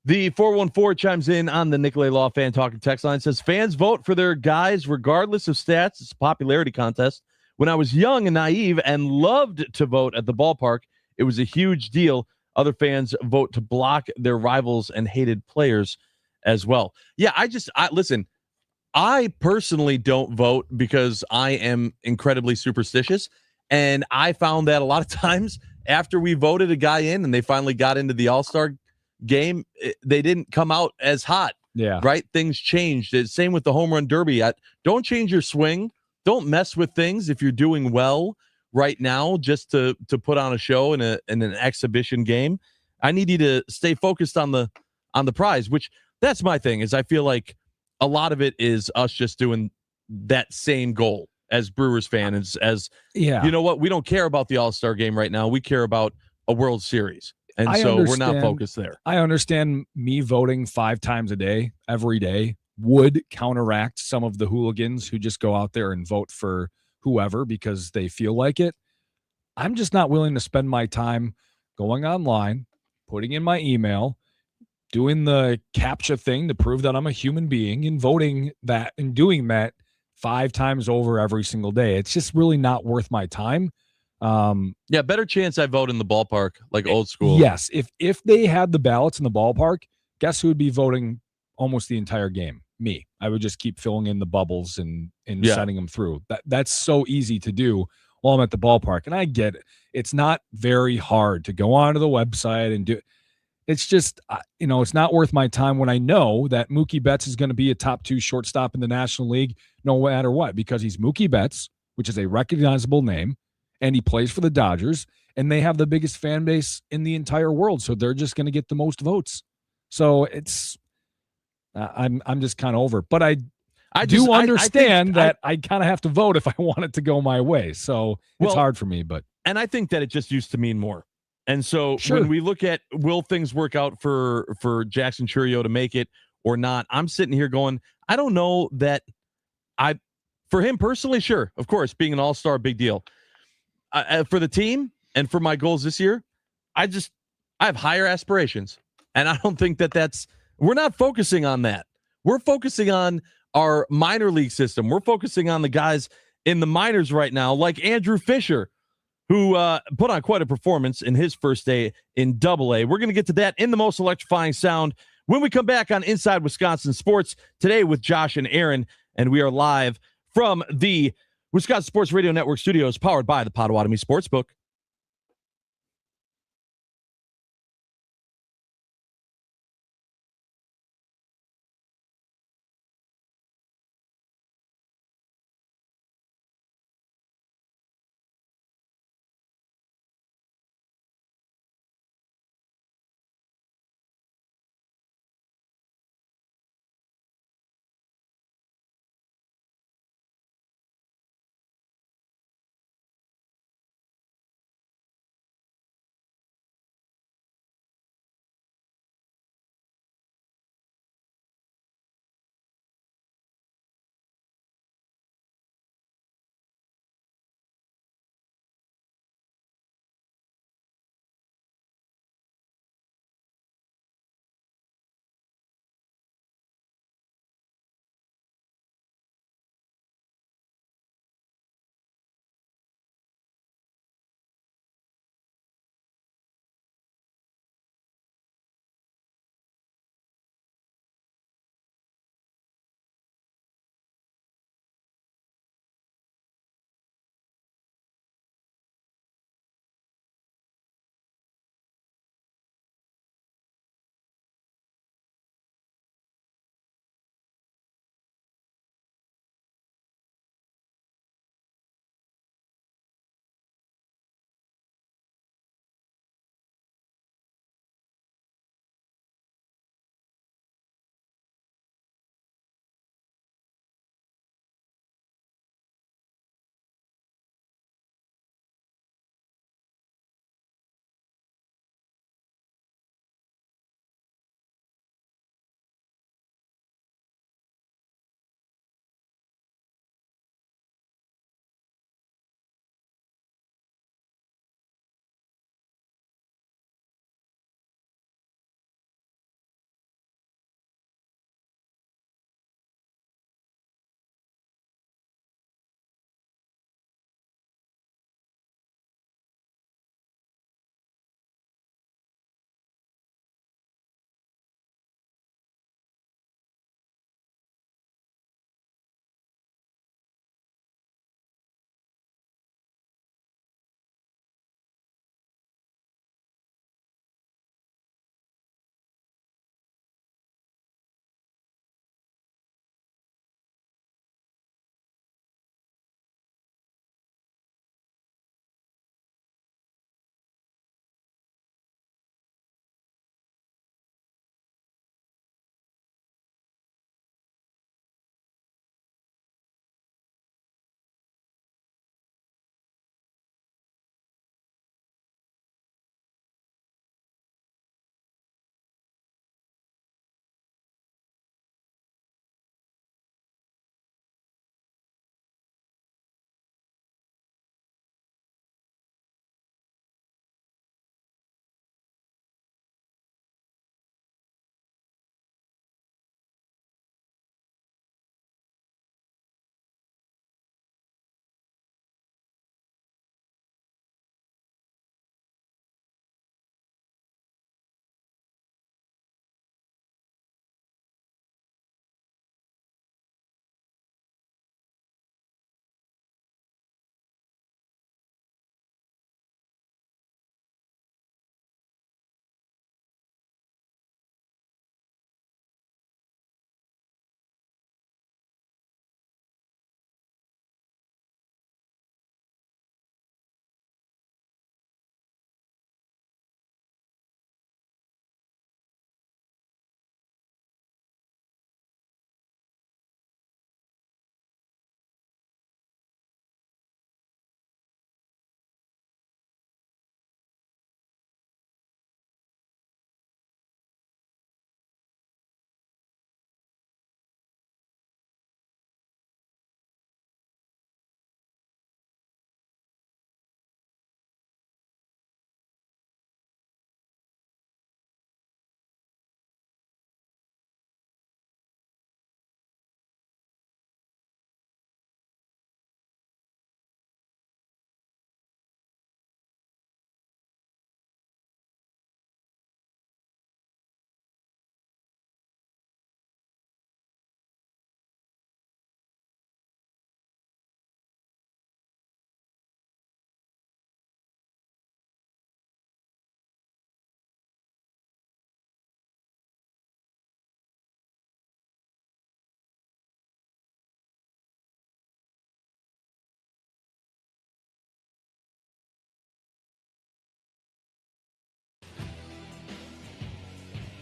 The 414 chimes in on the Nicolay Law Fan Talking text line, says, fans vote for their guys regardless of stats. It's a popularity contest. When I was young and naive and loved to vote at the ballpark, it was a huge deal. Other fans vote to block their rivals and hated players as well. Yeah, listen, I personally don't vote because I am incredibly superstitious. And I found that a lot of times after we voted a guy in and they finally got into the All-Star game, they didn't come out as hot.
Yeah.
Right? Things changed. Same with the home run derby. Don't change your swing. Don't mess with things if you're doing well right now just to put on a show in an exhibition game. I need you to stay focused on the prize, which that's my thing, is I feel like a lot of it is us just doing that same goal as Brewers fans, you know what? We don't care about the All-Star game right now. We care about a World Series. And we're not focused there.
I understand me voting 5 times a day, every day, would counteract some of the hooligans who just go out there and vote for whoever because they feel like it. I'm just not willing to spend my time going online, putting in my email, doing the CAPTCHA thing to prove that I'm a human being, and voting that and doing that 5 times over every single day. It's just really not worth my time.
Better chance I vote in the ballpark, like old school.
Yes, if they had the ballots in the ballpark, guess who would be voting almost the entire game? Me. I would just keep filling in the bubbles and sending them through. That's so easy to do while I'm at the ballpark, and I get it. It's not very hard to go onto the website and do. It's just it's not worth my time when I know that Mookie Betts is going to be a top 2 shortstop in the National League, no matter what, because he's Mookie Betts, which is a recognizable name, and he plays for the Dodgers, and they have the biggest fan base in the entire world, so they're just going to get the most votes. So it's I'm just kind of over it. But I do understand that I kind of have to vote if I want it to go my way. So it's hard for me, but
and I think that it just used to mean more. And so
sure.
When we look at will things work out for Jackson Chourio to make it or not, I'm sitting here going, I don't know that for him personally, sure, of course, being an all-star, big deal. For the team and for my goals this year, I have higher aspirations. And I don't think we're not focusing on that. We're focusing on our minor league system. We're focusing on the guys in the minors right now, like Andrew Fisher, who put on quite a performance in his first day in Double-A. We're going to get to that in the most electrifying sound when we come back on Inside Wisconsin Sports today with Josh and Aaron. And we are live from the Wisconsin Sports Radio Network studios, powered by the Potawatomi Sportsbook.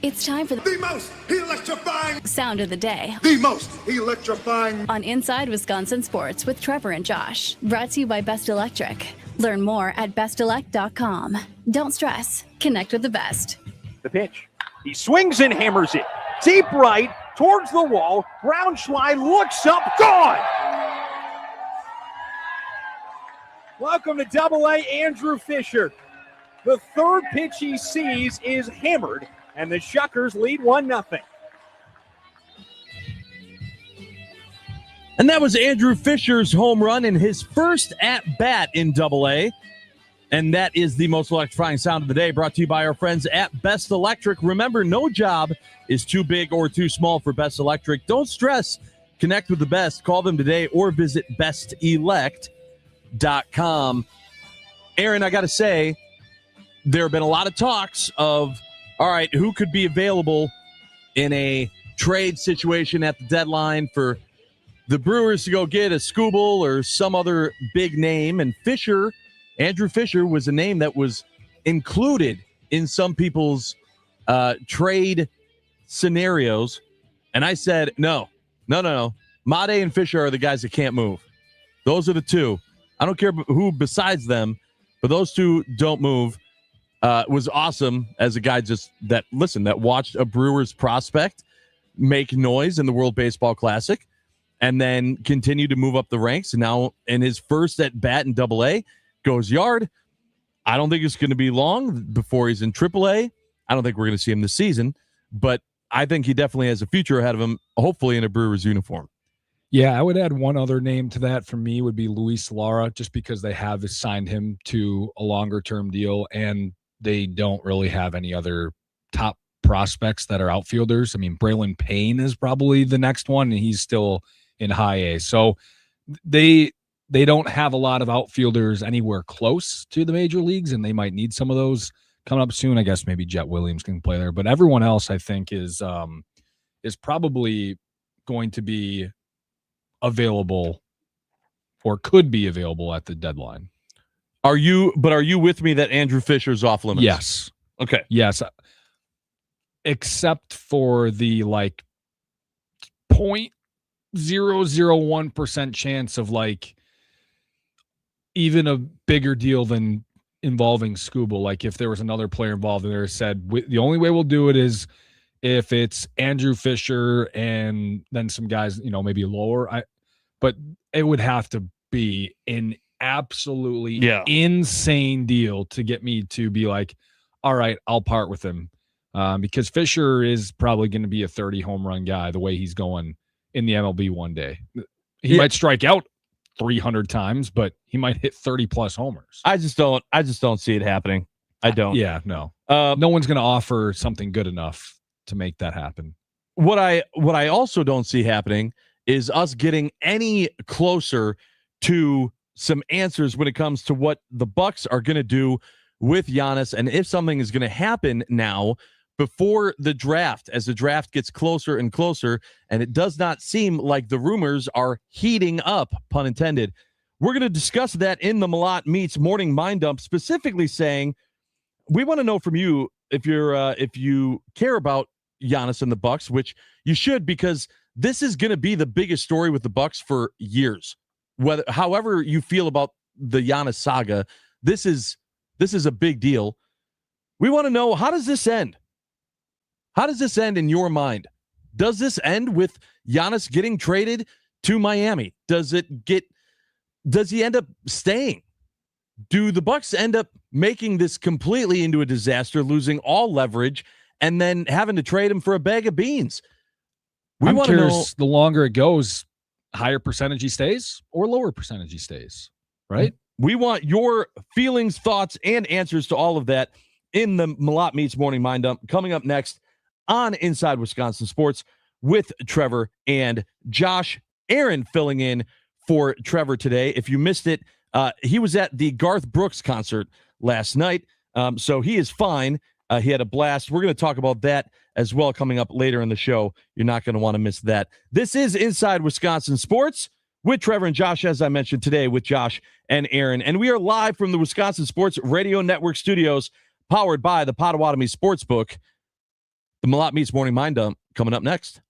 It's time for
The most electrifying.
sound of the day
The most electrifying.
on Inside Wisconsin Sports with Trevor and Josh. Brought to you by Best Electric. Learn more at bestelect.com. Don't stress. Connect with the best.
The pitch. He swings and hammers it. Deep right, towards the wall. Braunschweig looks up. Gone! Welcome to Double-A, Andrew Fisher. The third pitch he sees is hammered, and the Shuckers lead 1-0.
And that was Andrew Fisher's home run in his first at-bat in Double-A. And that is the most electrifying sound of the day, brought to you by our friends at Best Electric. Remember, no job is too big or too small for Best Electric. Don't stress. Connect with the best. Call them today or visit bestelect.com. Aaron, I got to say, there have been a lot of talks of, all right, who could be available in a trade situation at the deadline for the Brewers to go get a Skubal or some other big name. And Andrew Fisher was a name that was included in some people's trade scenarios. And I said, no. Made and Fisher are the guys that can't move. Those are the two. I don't care who besides them, but those two don't move. It was awesome as a guy that watched a Brewers prospect make noise in the World Baseball Classic and then continue to move up the ranks. And now in his first at bat in Double-A, goes yard. I don't think it's going to be long before he's in AAA. I don't think we're going to see him this season, but I think he definitely has a future ahead of him, hopefully in a Brewers uniform.
Yeah, I would add one other name to that for me would be Luis Lara, just because they have assigned him to a longer-term deal, and they don't really have any other top prospects that are outfielders. I mean, Braylon Payne is probably the next one, and he's still in high A. So they don't have a lot of outfielders anywhere close to the major leagues, and they might need some of those coming up soon. I guess maybe Jet Williams can play there, but everyone else I think is probably going to be available or could be available at the deadline.
Are you with me that Andrew Fisher's off limits?
Yes.
Okay.
Yes. Except for the 0.001% chance of even a bigger deal than involving Skubal. Like if there was another player involved and there said the only way we'll do it is if it's Andrew Fisher and then some guys, maybe lower. But it would have to be an absolutely insane deal to get me to be like, all right, I'll part with him. Because Fisher is probably going to be a 30 home run guy the way he's going in the MLB one day. He might strike out 300 times, but he might hit 30 plus homers.
I just don't see it happening. I don't.
Yeah, no. No one's going to offer something good enough to make that happen.
What I also don't see happening is us getting any closer to some answers when it comes to what the Bucks are going to do with Giannis, and if something is going to happen now before the draft, as the draft gets closer and closer, and it does not seem like the rumors are heating up, pun intended. We're going to discuss that in the Malott Meets Morning Mind Dump, specifically saying we want to know from you if you care about Giannis and the Bucks, which you should, because this is going to be the biggest story with the Bucks for years. However you feel about the Giannis saga, this is a big deal. We want to know, how does this end? How does this end in your mind? Does this end with Giannis getting traded to Miami? Does he end up staying? Do the Bucks end up making this completely into a disaster, losing all leverage, and then having to trade him for a bag of beans?
I'm curious, the longer it goes, higher percentage he stays or lower percentage he stays, right?
We want your feelings, thoughts, and answers to all of that in the Malott Meets Morning Mind Dump coming up next on Inside Wisconsin Sports with Trevor and Josh. Aaron filling in for Trevor today. If you missed it, he was at the Garth Brooks concert last night, so he is fine. He had a blast. We're going to talk about that as well coming up later in the show. You're not going to want to miss that. This is Inside Wisconsin Sports with Trevor and Josh, as I mentioned today, with Josh and Aaron. And we are live from the Wisconsin Sports Radio Network studios, powered by the Potawatomi Sportsbook. The Malott Meets Morning Mind Dump coming up next.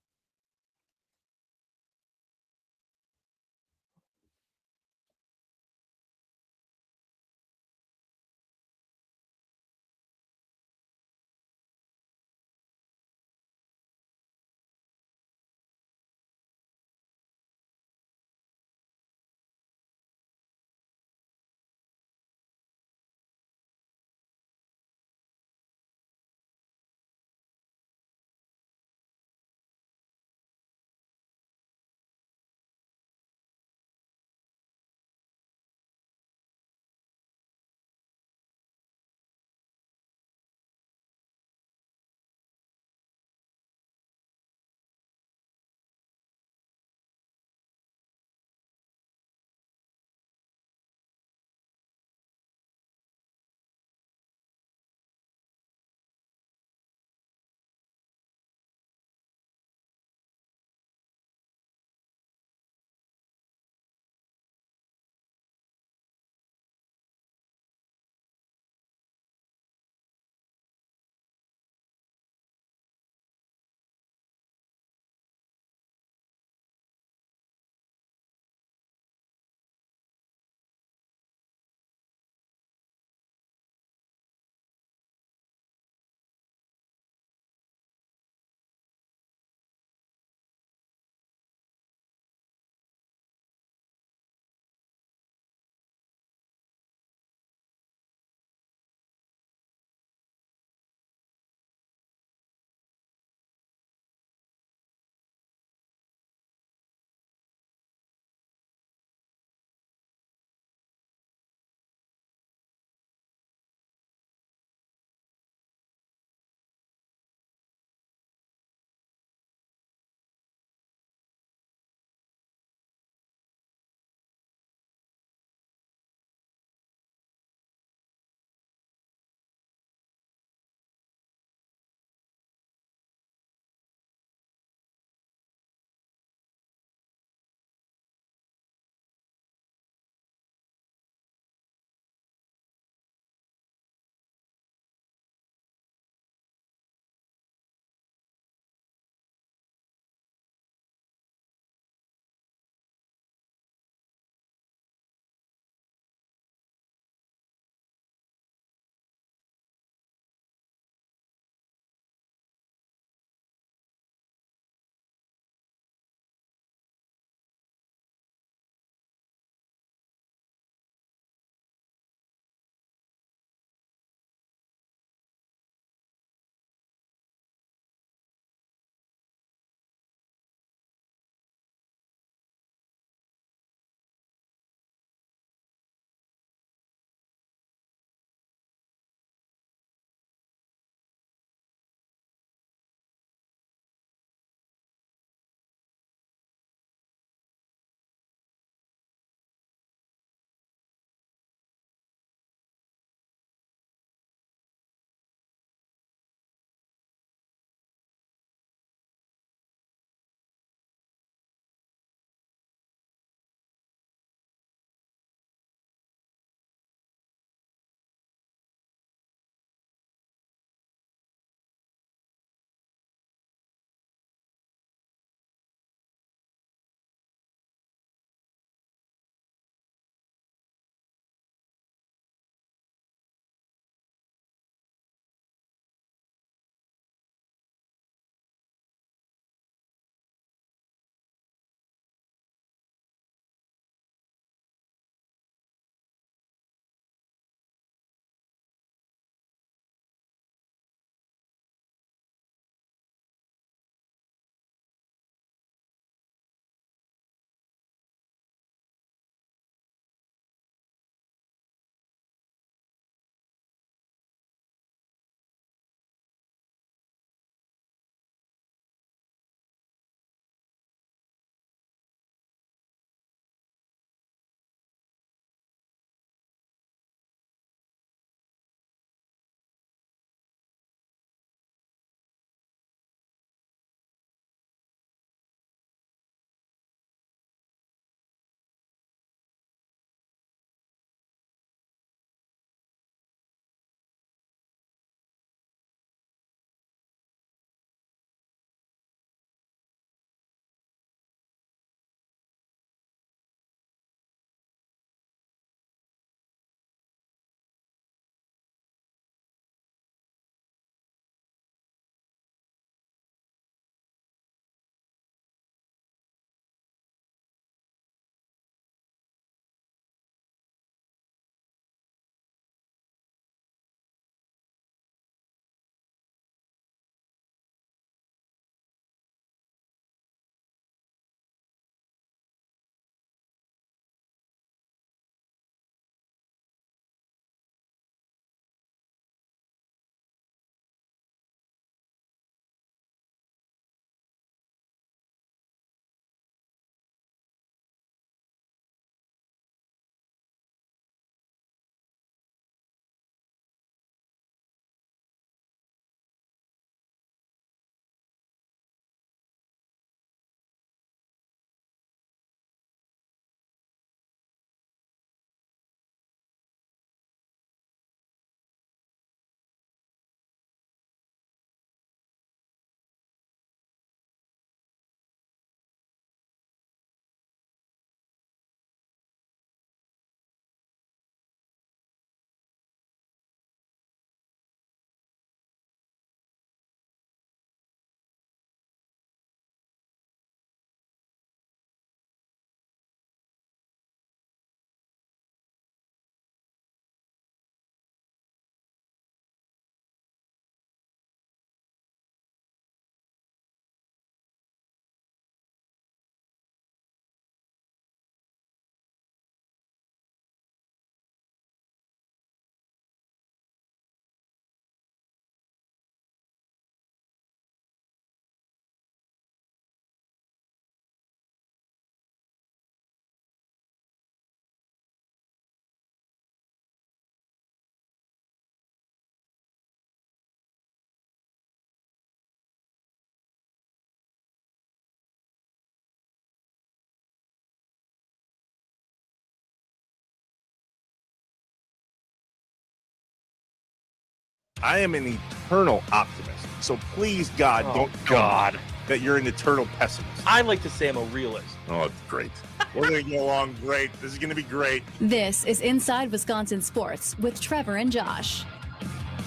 I am an eternal optimist. So please, God, don't tell me that you're an eternal pessimist.
I like to say I'm a realist.
Oh, great. We're going to get along great. This is going to be great.
This is Inside Wisconsin Sports with Trevor and Josh.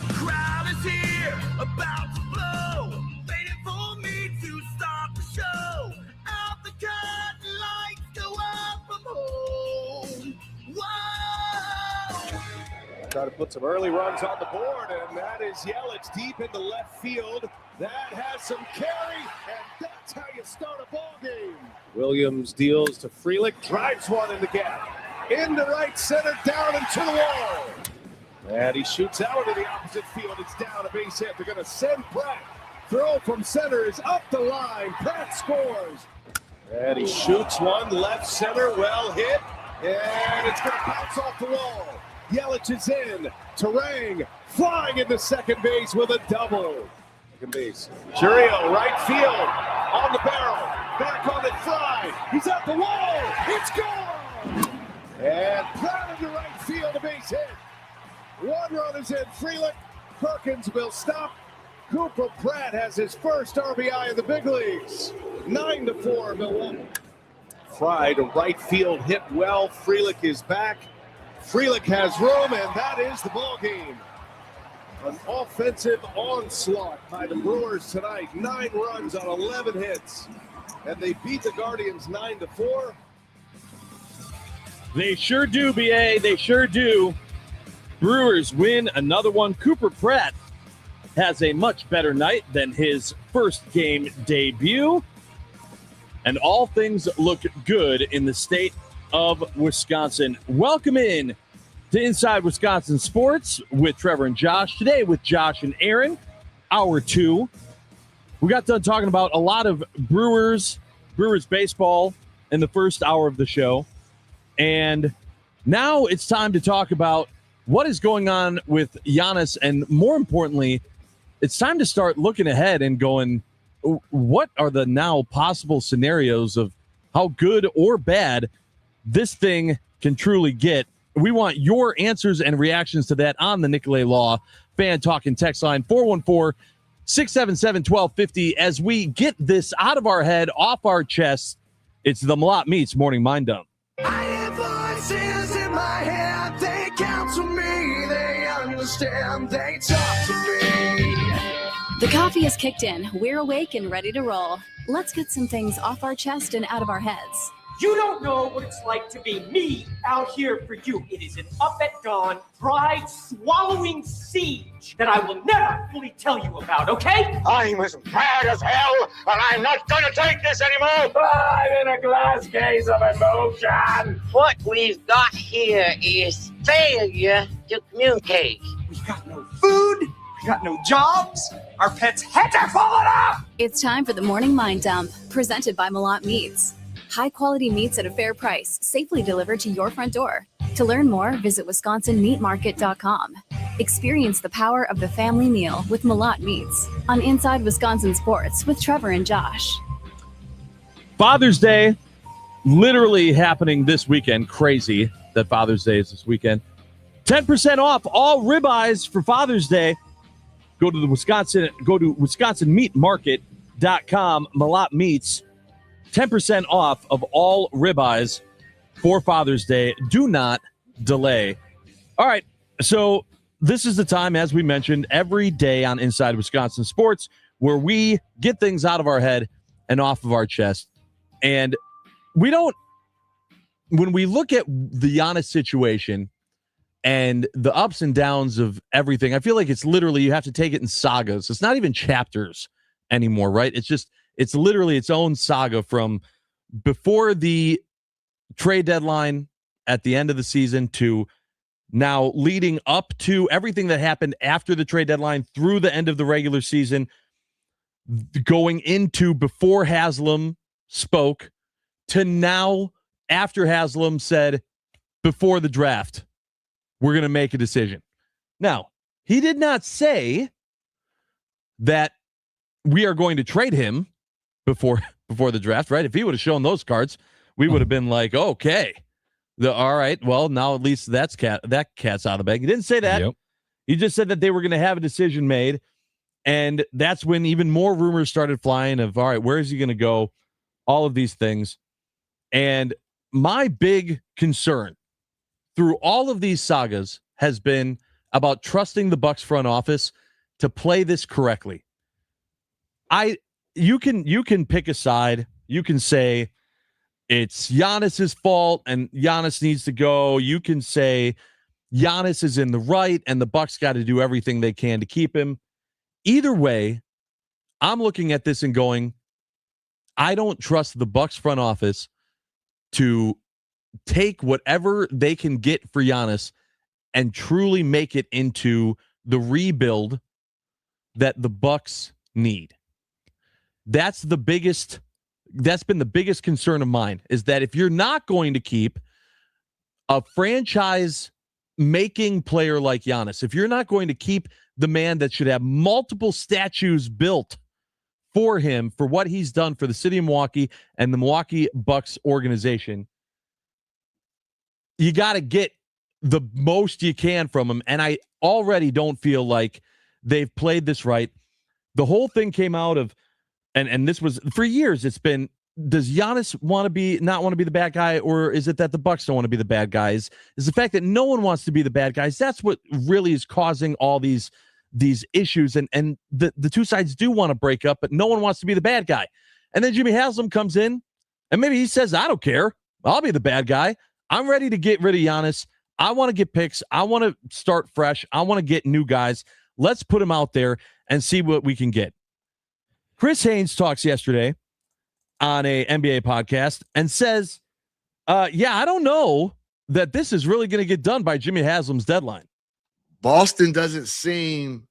Crowd is here, about to blow, waiting for me to start the show. Out the curtain, lights go up, I'm home. Whoa!
Try to put some early runs on the board, and that is Yelich deep into left field. That has some carry, and that's how you start a ball game. Williams deals to Frelick, drives one in the gap. Into right center, down and to the wall. And he shoots out into the opposite field. It's down a base hit. They're going to send Pratt. Throw from center is up the line. Pratt scores. And he shoots one left center, well hit. And it's going to bounce off the wall. Yelich is in. Terang flying into second base with a double. Second base. Churio, right field. On the barrel. Back on it, fly. He's at the wall. It's gone. And Pratt into right field, a base hit. One run is in. Frelick. Perkins will stop. Cooper Pratt has his first RBI in the big leagues. 9-4 Milwaukee. Fry to right field, hit well. Frelick is back. Frelick has room, and that is the ball game. An offensive onslaught by the Brewers tonight. 9 runs on 11 hits, and they beat the Guardians 9-4.
They sure do, BA. They sure do. Brewers win another one. Cooper Pratt has a much better night than his first game debut. And all things look good in the state of Wisconsin. Welcome in to Inside Wisconsin Sports with Trevor and Josh. Today with Josh and Aaron, hour 2. We got done talking about a lot of Brewers baseball in the first hour of the show. And now it's time to talk about what is going on with Giannis. And more importantly, it's time to start looking ahead and going, what are the now possible scenarios of how good or bad this thing can truly get? We want your answers and reactions to that on the Nicolay Law Fan Talking text line 414-677-1250. As we get this out of our head, off our chest, it's the Malott Meats Morning Mind Dump.
I hear voices in my head, they counsel me, they understand, they talk to me.
The coffee is kicked in. We're awake and ready to roll. Let's get some things off our chest and out of our heads.
You don't know what it's like to be me out here for you. It is an up at dawn, pride-swallowing siege that I will never fully tell you about, okay?
I'm as mad as hell, and I'm not going to take this anymore.
I'm in a glass case of emotion.
What we've got here is failure to communicate.
We've got no food. We got no jobs. Our pets' heads are falling off.
It's time for the Morning Mind Dump, presented by Malott Meats. High-quality meats at a fair price, safely delivered to your front door. To learn more, visit WisconsinMeatMarket.com. Experience the power of the family meal with Malott Meats on Inside Wisconsin Sports with Trevor and Josh.
Father's Day literally happening this weekend. Crazy that Father's Day is this weekend. 10% off all ribeyes for Father's Day. Go to WisconsinMeatMarket.com. Malott Meats. 10% off of all ribeyes for Father's Day. Do not delay. All right, so this is the time, as we mentioned, every day on Inside Wisconsin Sports, where we get things out of our head and off of our chest. And we don't, when we look at the Giannis situation and the ups and downs of everything, I feel like it's literally, you have to take it in sagas. It's not even chapters anymore, right? It's literally its own saga from before the trade deadline at the end of the season to now leading up to everything that happened after the trade deadline through the end of the regular season, going into before Haslam spoke to now after Haslam said before the draft, we're going to make a decision. Now, he did not say that we are going to trade him before the draft, right? If he would have shown those cards, we would have been like, okay, all right, well, now at least that cat's out of the bag. He didn't say that. Yep. He just said that they were going to have a decision made, and that's when even more rumors started flying of, all right, where is he going to go? All of these things. And my big concern through all of these sagas has been about trusting the Bucs front office to play this correctly. You can pick a side. You can say it's Giannis's fault and Giannis needs to go. You can say Giannis is in the right and the Bucs got to do everything they can to keep him. Either way, I'm looking at this and going, I don't trust the Bucs front office to take whatever they can get for Giannis and truly make it into the rebuild that the Bucs need. That's been the biggest concern of mine, is that if you're not going to keep a franchise making player like Giannis, if you're not going to keep the man that should have multiple statues built for him for what he's done for the city of Milwaukee and the Milwaukee Bucks organization, you got to get the most you can from him. And I already don't feel like they've played this right. The whole thing came out of, and this was for years, it's been, does Giannis not want to be the bad guy, or is it that the Bucs don't want to be the bad guys? Is the fact that no one wants to be the bad guys. That's what really is causing all these issues. And the two sides do want to break up, but no one wants to be the bad guy. And then Jimmy Haslam comes in and maybe he says, I don't care. I'll be the bad guy. I'm ready to get rid of Giannis. I want to get picks. I want to start fresh. I want to get new guys. Let's put them out there and see what we can get. Chris Haynes talks yesterday on a NBA podcast and says, I don't know that this is really going to get done by Jimmy Haslam's deadline.
Boston doesn't seem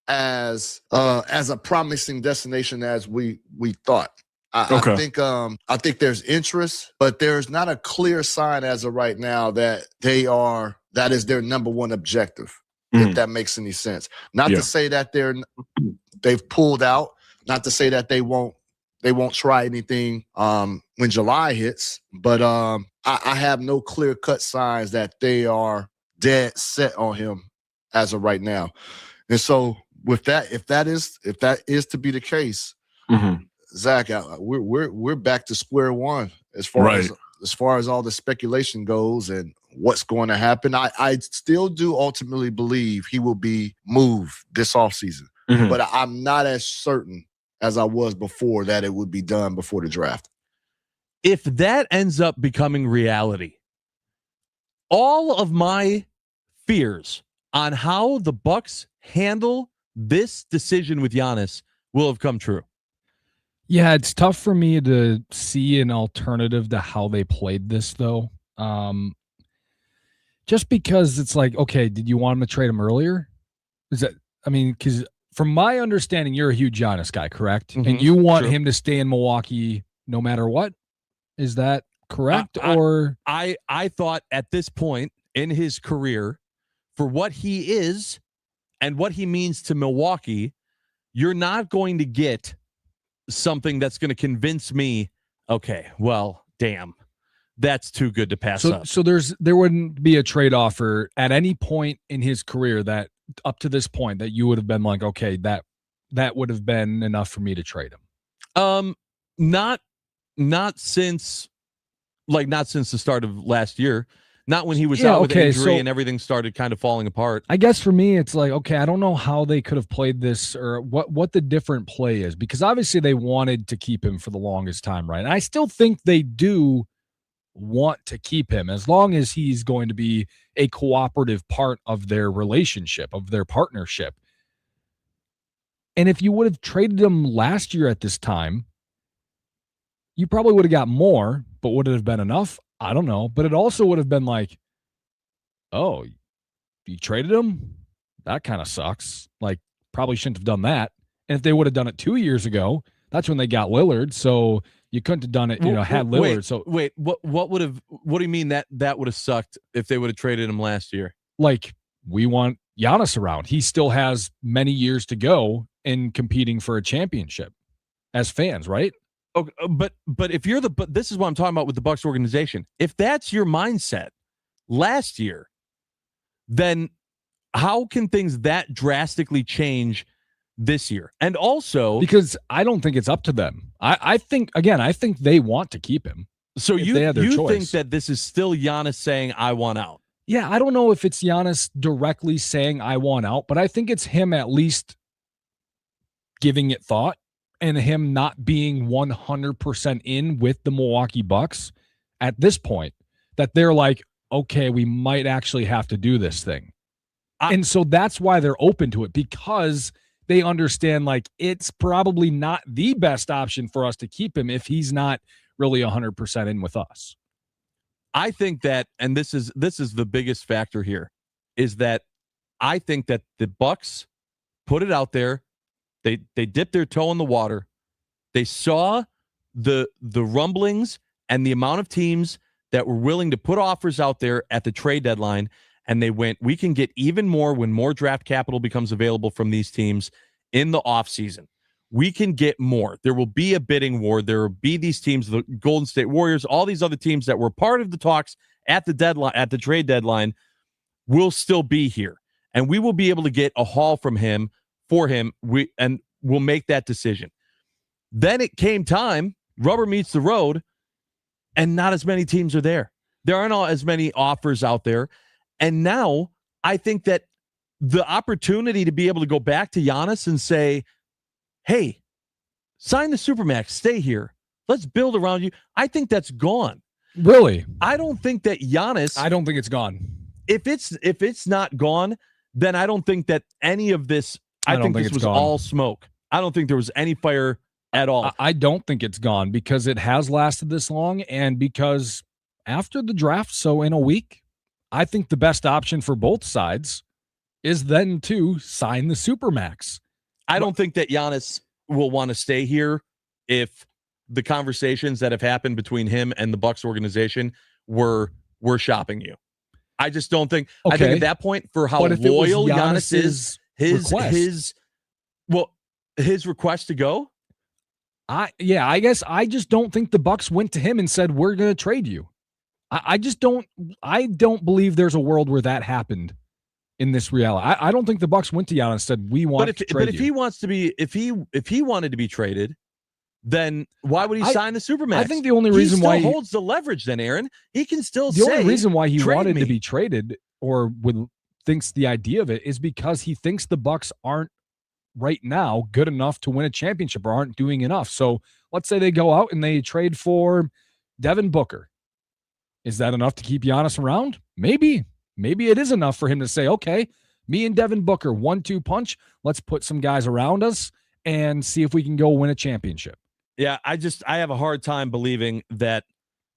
as a promising destination as we thought. I think there's interest, but there's not a clear sign as of right now that that is their number one objective. If that makes any sense. Not to say that they've pulled out, not to say that they won't try anything when July hits, but I have no clear-cut signs that they are dead set on him as of right now. And so with that, if that is to be the case, Zach, we're back to square one as far as all the speculation goes and what's going to happen. I still do ultimately believe he will be moved this offseason, but I'm not as certain as I was before that it would be done before the draft.
If that ends up becoming reality, all of my fears on how the Bucs handle this decision with Giannis will have come true.
Yeah, it's tough for me to see an alternative to how they played this, though. Just because it's like, okay, did you want him to trade him earlier? Because from my understanding, you're a huge Giannis guy, correct? And you want him to stay in Milwaukee no matter what? Is that correct?
I thought at this point in his career, for what he is and what he means to Milwaukee, you're not going to get something that's going to convince me, okay, well, damn, that's too good to pass up.
So there wouldn't be a trade offer at any point in his career that up to this point that you would have been like, okay, that would have been enough for me to trade him.
Not since the start of last year. Not when he was out with injury and everything started kind of falling apart.
I guess for me, it's like, okay, I don't know how they could have played this or what the different play is, because obviously they wanted to keep him for the longest time, right? And I still think they do want to keep him as long as he's going to be a cooperative part of their relationship, of their partnership. And if you would have traded him last year at this time, you probably would have got more, but would it have been enough? I don't know. But it also would have been like, oh, you traded him? That kind of sucks. Like, probably shouldn't have done that. And if they would have done it 2 years ago, that's when they got Lillard. So you couldn't have done it, had Lillard.
What do you mean that would have sucked if they would have traded him last year?
Like, we want Giannis around. He still has many years to go in competing for a championship as fans, right?
Okay, but this is what I'm talking about with the Bucs organization. If that's your mindset last year, then how can things that drastically change this year? And also,
because I don't think it's up to them. I think they want to keep him.
So you think that this is still Giannis saying, I want out?
Yeah, I don't know if it's Giannis directly saying I want out, but I think it's him at least giving it thought and him not being 100% in with the Milwaukee Bucks at this point, that they're like, okay, we might actually have to do this thing. And so that's why they're open to it, because they understand like it's probably not the best option for us to keep him if he's not really 100% in with us.
I think that, and this is the biggest factor here, is that I think that the Bucks put it out there. They dipped their toe in the water. They saw the rumblings and the amount of teams that were willing to put offers out there at the trade deadline, and they went, we can get even more when more draft capital becomes available from these teams in the offseason. We can get more. There will be a bidding war. There will be these teams, the Golden State Warriors, all these other teams that were part of the talks at the deadline, at the trade deadline, will still be here. And we will be able to get a haul from him for him. And we'll make that decision. Then it came time, rubber meets the road, and not as many teams are there. There aren't as many offers out there. And now I think that the opportunity to be able to go back to Giannis and say, hey, sign the Supermax, stay here. Let's build around you. I think that's gone.
Really?
I don't think that Giannis.
I don't think it's gone.
If it's not gone, then I don't think that any of this. I think this was all smoke. I don't think there was any fire at all.
I don't think it's gone because it has lasted this long, and because after the draft, so in a week, I think the best option for both sides is then to sign the Supermax.
I don't think that Giannis will want to stay here if the conversations that have happened between him and the Bucks organization were shopping you. I just don't think. Okay. I think at that point, for how loyal Giannis is, his request to go.
I guess I just don't think the Bucks went to him and said, we're going to trade you. I don't believe there's a world where that happened in this reality. I don't think the Bucks went to Giannis and said, we want to trade you.
But if he wants to be, if he wanted to be traded, then why would he sign the Supermax?
I think the only reason why
he holds the leverage, then Aaron, he can still
the only reason why he wanted
to
be traded or thinks the idea of it is because he thinks the Bucks aren't right now good enough to win a championship or aren't doing enough. So let's say they go out and they trade for Devin Booker. Is that enough to keep Giannis around? Maybe it is enough for him to say, okay, me and Devin Booker, 1-2 punch. Let's put some guys around us and see if we can go win a championship.
Yeah, I have a hard time believing that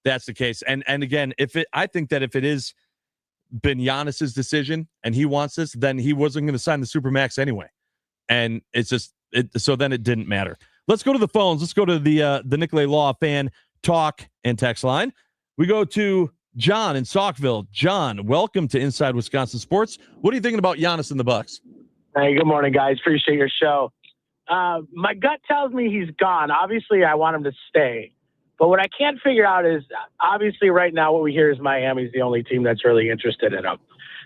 that's the case. And again, I think that if it is been Giannis's decision and he wants this, then he wasn't going to sign the Supermax anyway. And so then it didn't matter. Let's go to the phones. Let's go to the Nicolay Law fan talk and text line. We go to John in Saukville. John, welcome to Inside Wisconsin Sports. What are you thinking about Giannis and the Bucks?
Hey, good morning, guys. Appreciate your show. My gut tells me he's gone. Obviously, I want him to stay. But what I can't figure out is, obviously, right now what we hear is Miami's the only team that's really interested in him.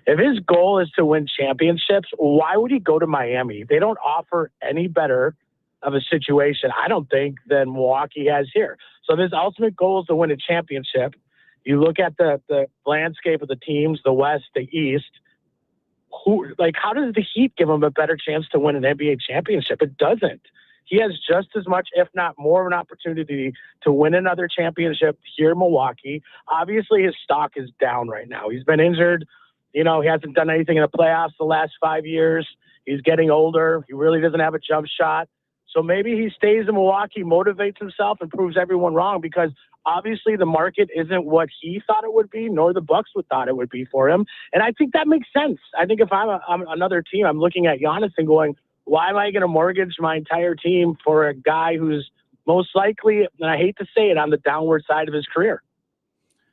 If his goal is to win championships, why would he go to Miami? They don't offer any better of a situation, I don't think, than Milwaukee has here. So if his ultimate goal is to win a championship, you look at the landscape of the teams, the West, the East, how does the Heat give him a better chance to win an NBA championship? It doesn't. He has just as much, if not more, of an opportunity to win another championship here in Milwaukee. Obviously, his stock is down right now. He's been injured. He hasn't done anything in the playoffs the last 5 years. He's getting older. He really doesn't have a jump shot. So maybe he stays in Milwaukee, motivates himself, and proves everyone wrong, because obviously the market isn't what he thought it would be, nor the Bucks would thought it would be for him. And I think that makes sense. I think if I'm another team, I'm looking at Giannis and going, why am I going to mortgage my entire team for a guy who's most likely, and I hate to say it, on the downward side of his career?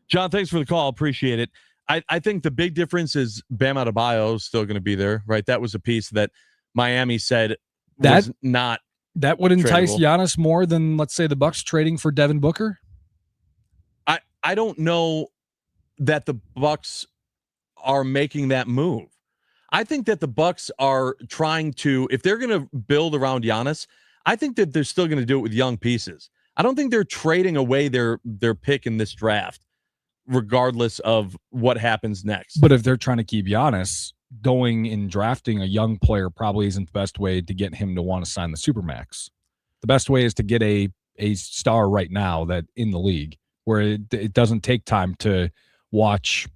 John, thanks for the call. Appreciate it. I think the big difference is Bam Adebayo is still going to be there, right? That was a piece that Miami said was not.
That would entice
tradable.
Giannis more than, let's say, the Bucks trading for Devin Booker?
I don't know that the Bucks are making that move. I think that the Bucks are trying to, if they're going to build around Giannis, I think that they're still going to do it with young pieces. I don't think they're trading away their pick in this draft, regardless of what happens next.
But if they're trying to keep Giannis, going and drafting a young player probably isn't the best way to get him to want to sign the Supermax. The best way is to get a star right now that in the league where it doesn't take time to watch,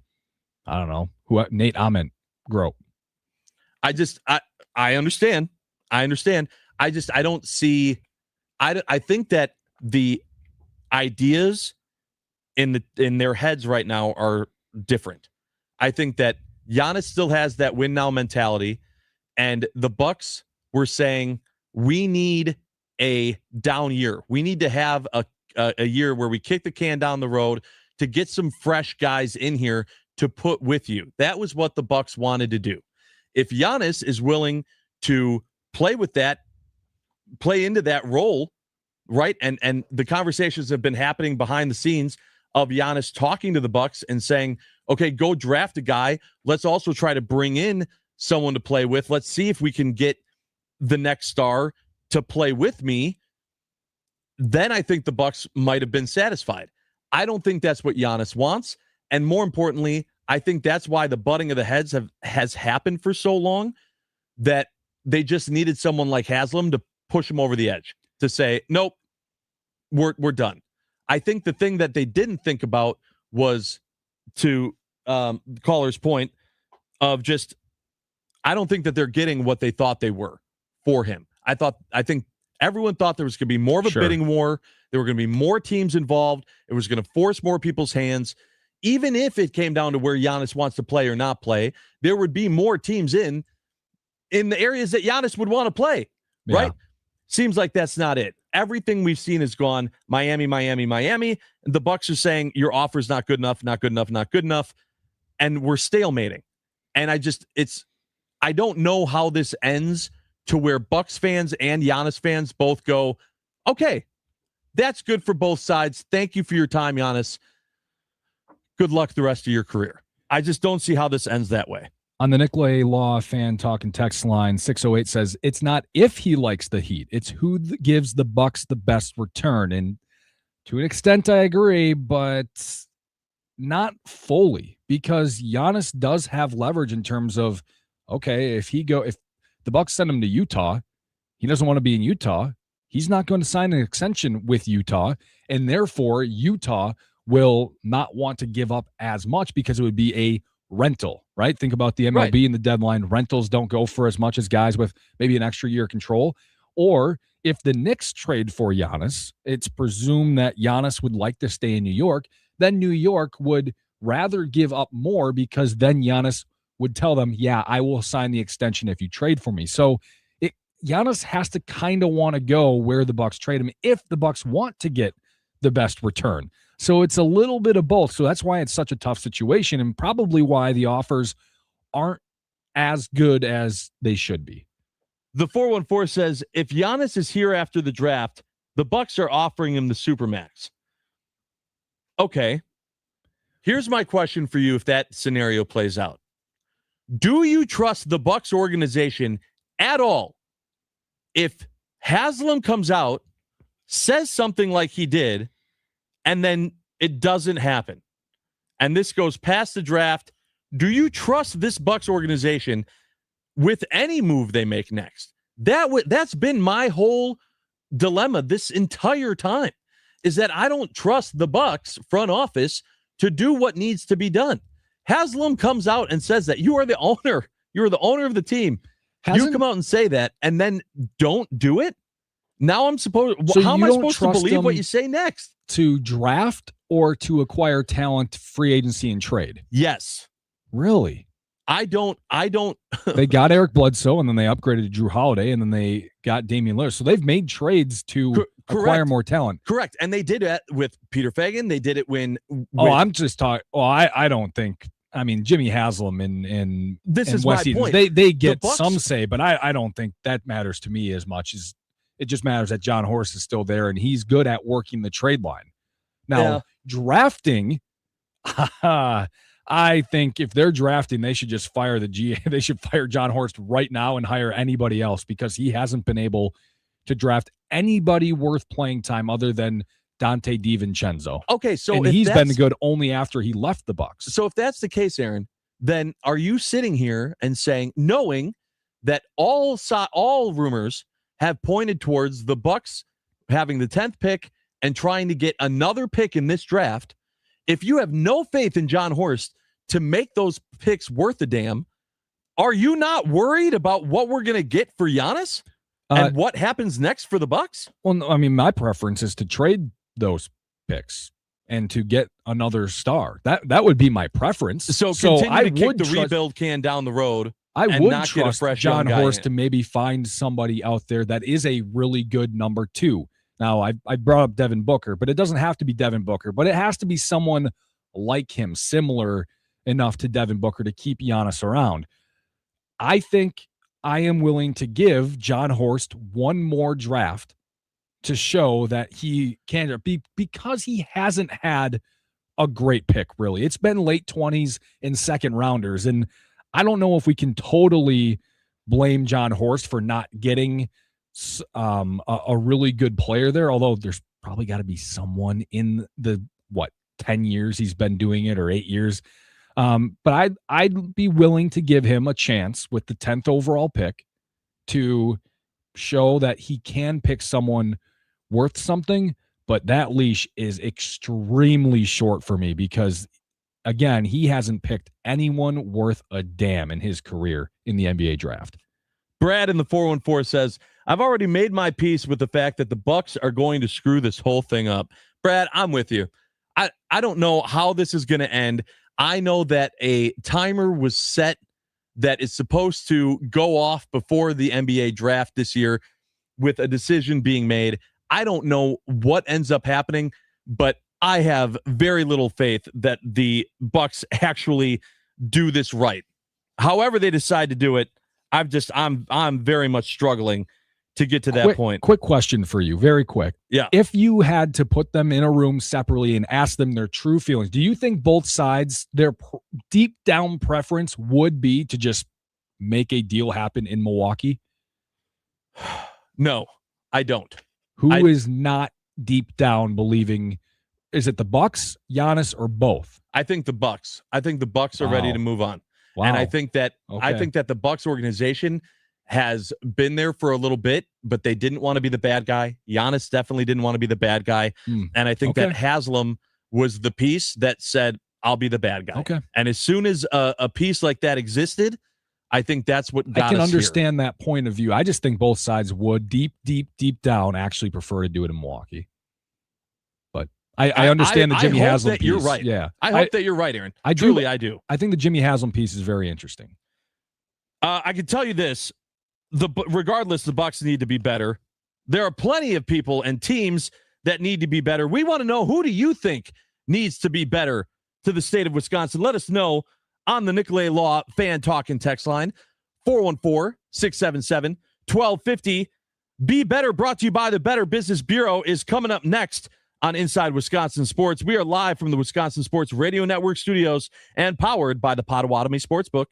I don't know, Nate Ament grow.
I understand. I don't see. I think that the ideas in their heads right now are different. I think that Giannis still has that win now mentality, and the Bucks were saying we need a down year. We need to have a year where we kick the can down the road to get some fresh guys in here to put with you. That was what the Bucks wanted to do. If Giannis is willing to play with that, play into that role, right? And the conversations have been happening behind the scenes of Giannis talking to the Bucks and saying, okay, go draft a guy. Let's also try to bring in someone to play with. Let's see if we can get the next star to play with me. Then I think the Bucks might have been satisfied. I don't think that's what Giannis wants. And more importantly, I think that's why the butting of the heads has happened for so long, that they just needed someone like Haslam to push him over the edge, to say, nope, we're done. I think the thing that they didn't think about was, to the caller's point, of just, I don't think that they're getting what they thought they were for him. I think everyone thought there was going to be more of a bidding war. There were going to be more teams involved. It was going to force more people's hands. Even if it came down to where Giannis wants to play or not play, there would be more teams in the areas that Giannis would want to play, right? Seems like that's not it. Everything we've seen has gone Miami, Miami, Miami. And the Bucks are saying your offer's not good enough, not good enough, not good enough. And we're stalemating. And I don't know how this ends to where Bucks fans and Giannis fans both go, okay, that's good for both sides. Thank you for your time, Giannis. Good luck the rest of your career. I just don't see how this ends that way.
On the Nicolay Law fan talking text line, 608 says, it's not if he likes the Heat, it's who gives the Bucks the best return. And to an extent, I agree, but not fully, because Giannis does have leverage in terms of, okay, if the Bucks send him to Utah, he doesn't want to be in Utah. He's not going to sign an extension with Utah, and therefore Utah will not want to give up as much because it would be a rental, right? Think about the MLB and the deadline. Rentals don't go for as much as guys with maybe an extra year control. Or if the Knicks trade for Giannis, it's presumed that Giannis would like to stay in New York. Then New York would rather give up more, because then Giannis would tell them, yeah, I will sign the extension if you trade for me. So Giannis has to kind of want to go where the Bucks trade him if the Bucks want to get the best return. So it's a little bit of both. So that's why it's such a tough situation, and probably why the offers aren't as good as they should be.
The 414 says, if Giannis is here after the draft, the Bucks are offering him the Supermax. Okay. Here's my question for you if that scenario plays out. Do you trust the Bucks organization at all if Haslam comes out, says something like he did, and then it doesn't happen, and this goes past the draft? Do you trust this Bucks organization with any move they make next? That's been my whole dilemma this entire time, is that I don't trust the Bucks front office to do what needs to be done. Haslam comes out and says that you are the owner. You're the owner of the team. You come out and say that and then don't do it? Now I'm supposed to, how am I supposed to believe what you say next?
To draft or to acquire talent, free agency, and trade?
Yes.
Really?
I don't.
They got Eric Bledsoe, and then they upgraded to Drew Holiday, and then they got Damian Lillard. So they've made trades to acquire more talent.
Correct. And they did it with Peter Fagan. They did it
I'm just talking. Oh, I don't think. I mean, Jimmy Haslam and
this is
Wes
my
Edens,
point.
They get
Bucks,
some say, but I don't think that matters to me as much as it just matters that John Horst is still there, and he's good at working the trade line. Now, drafting, I think if they're drafting, they should just fire the GA. They should fire John Horst right now and hire anybody else because he hasn't been able to draft anybody worth playing time other than Dante DiVincenzo.
Okay, so
and he's been good only after he left the Bucks.
So if that's the case, Aaron, then are you sitting here and saying, knowing that all rumors have pointed towards the Bucks having the 10th pick and trying to get another pick in this draft, if you have no faith in John Horst to make those picks worth a damn, are you not worried about what we're going to get for Giannis and what happens next for the Bucks?
Well, no, I mean, my preference is to trade those picks and to get another star. That would be my preference.
So I would kick the rebuild can down the road.
I
and
would
not
trust
get a fresh
John
young guy
Horst
in.
to maybe find somebody out there that is a really good number 2. Now, I brought up Devin Booker, but it doesn't have to be Devin Booker, but it has to be someone like him, similar enough to Devin Booker to keep Giannis around. I think I am willing to give John Horst one more draft to show that he can be, because he hasn't had a great pick, really. It's been late 20s and second rounders, and I don't know if we can totally blame John Horst for not getting a really good player there, although there's probably got to be someone in the 10 years he's been doing it, or 8 years. But I'd be willing to give him a chance with the 10th overall pick to show that he can pick someone worth something, but that leash is extremely short for me because, again, he hasn't picked anyone worth a damn in his career in the NBA draft.
Brad in the 414 says, I've already made my peace with the fact that the Bucks are going to screw this whole thing up. Brad, I'm with you. I don't know how this is going to end. I know that a timer was set that is supposed to go off before the NBA draft this year with a decision being made. I don't know what ends up happening, but I have very little faith that the Bucks actually do this right. However they decide to do it, I'm very much struggling to get to that point.
Quick question for you, very quick.
Yeah.
If you had to put them in a room separately and ask them their true feelings, do you think both sides, their deep down preference would be to just make a deal happen in Milwaukee?
No, I don't.
Who is not deep down believing? Is it the Bucks, Giannis, or both?
I think the Bucks. I think the Bucks are ready to move on.
Wow.
And I think that the Bucks organization has been there for a little bit, but they didn't want to be the bad guy. Giannis definitely didn't want to be the bad guy. And I think that Haslam was the piece that said, I'll be the bad guy.
Okay.
And as soon as a piece like that existed, I think that's what got us
I can
here.
understand that point of view. I just think both sides would deep down actually prefer to do it in Milwaukee. But I understand the Jimmy Haslam piece.
You're right.
Yeah.
I hope that you're right, Aaron. I do.
I think the Jimmy Haslam piece is very interesting.
I can tell you this. Regardless, the Bucks need to be better. There are plenty of people and teams that need to be better. We want to know, who do you think needs to be better to the state of Wisconsin? Let us know on the Nicolay Law Fan Talk and Text line, 414-677-1250. Be Better, brought to you by the Better Business Bureau, is coming up next on Inside Wisconsin Sports. We are live from the Wisconsin Sports Radio Network studios and powered by the Potawatomi Sportsbook.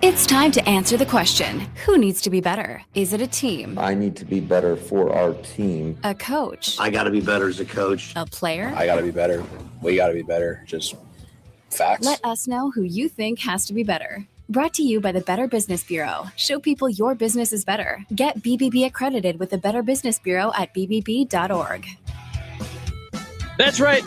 It's time to answer the question, who needs to be better? Is it a team?
I need to be better for our team.
A coach?
I got to be better as a coach.
A player?
I got to be better. We got to be better. Just facts.
Let us know who you think has to be better. Brought to you by the Better Business Bureau. Show people your business is better. Get BBB accredited with the Better Business Bureau at bbb.org.
That's right.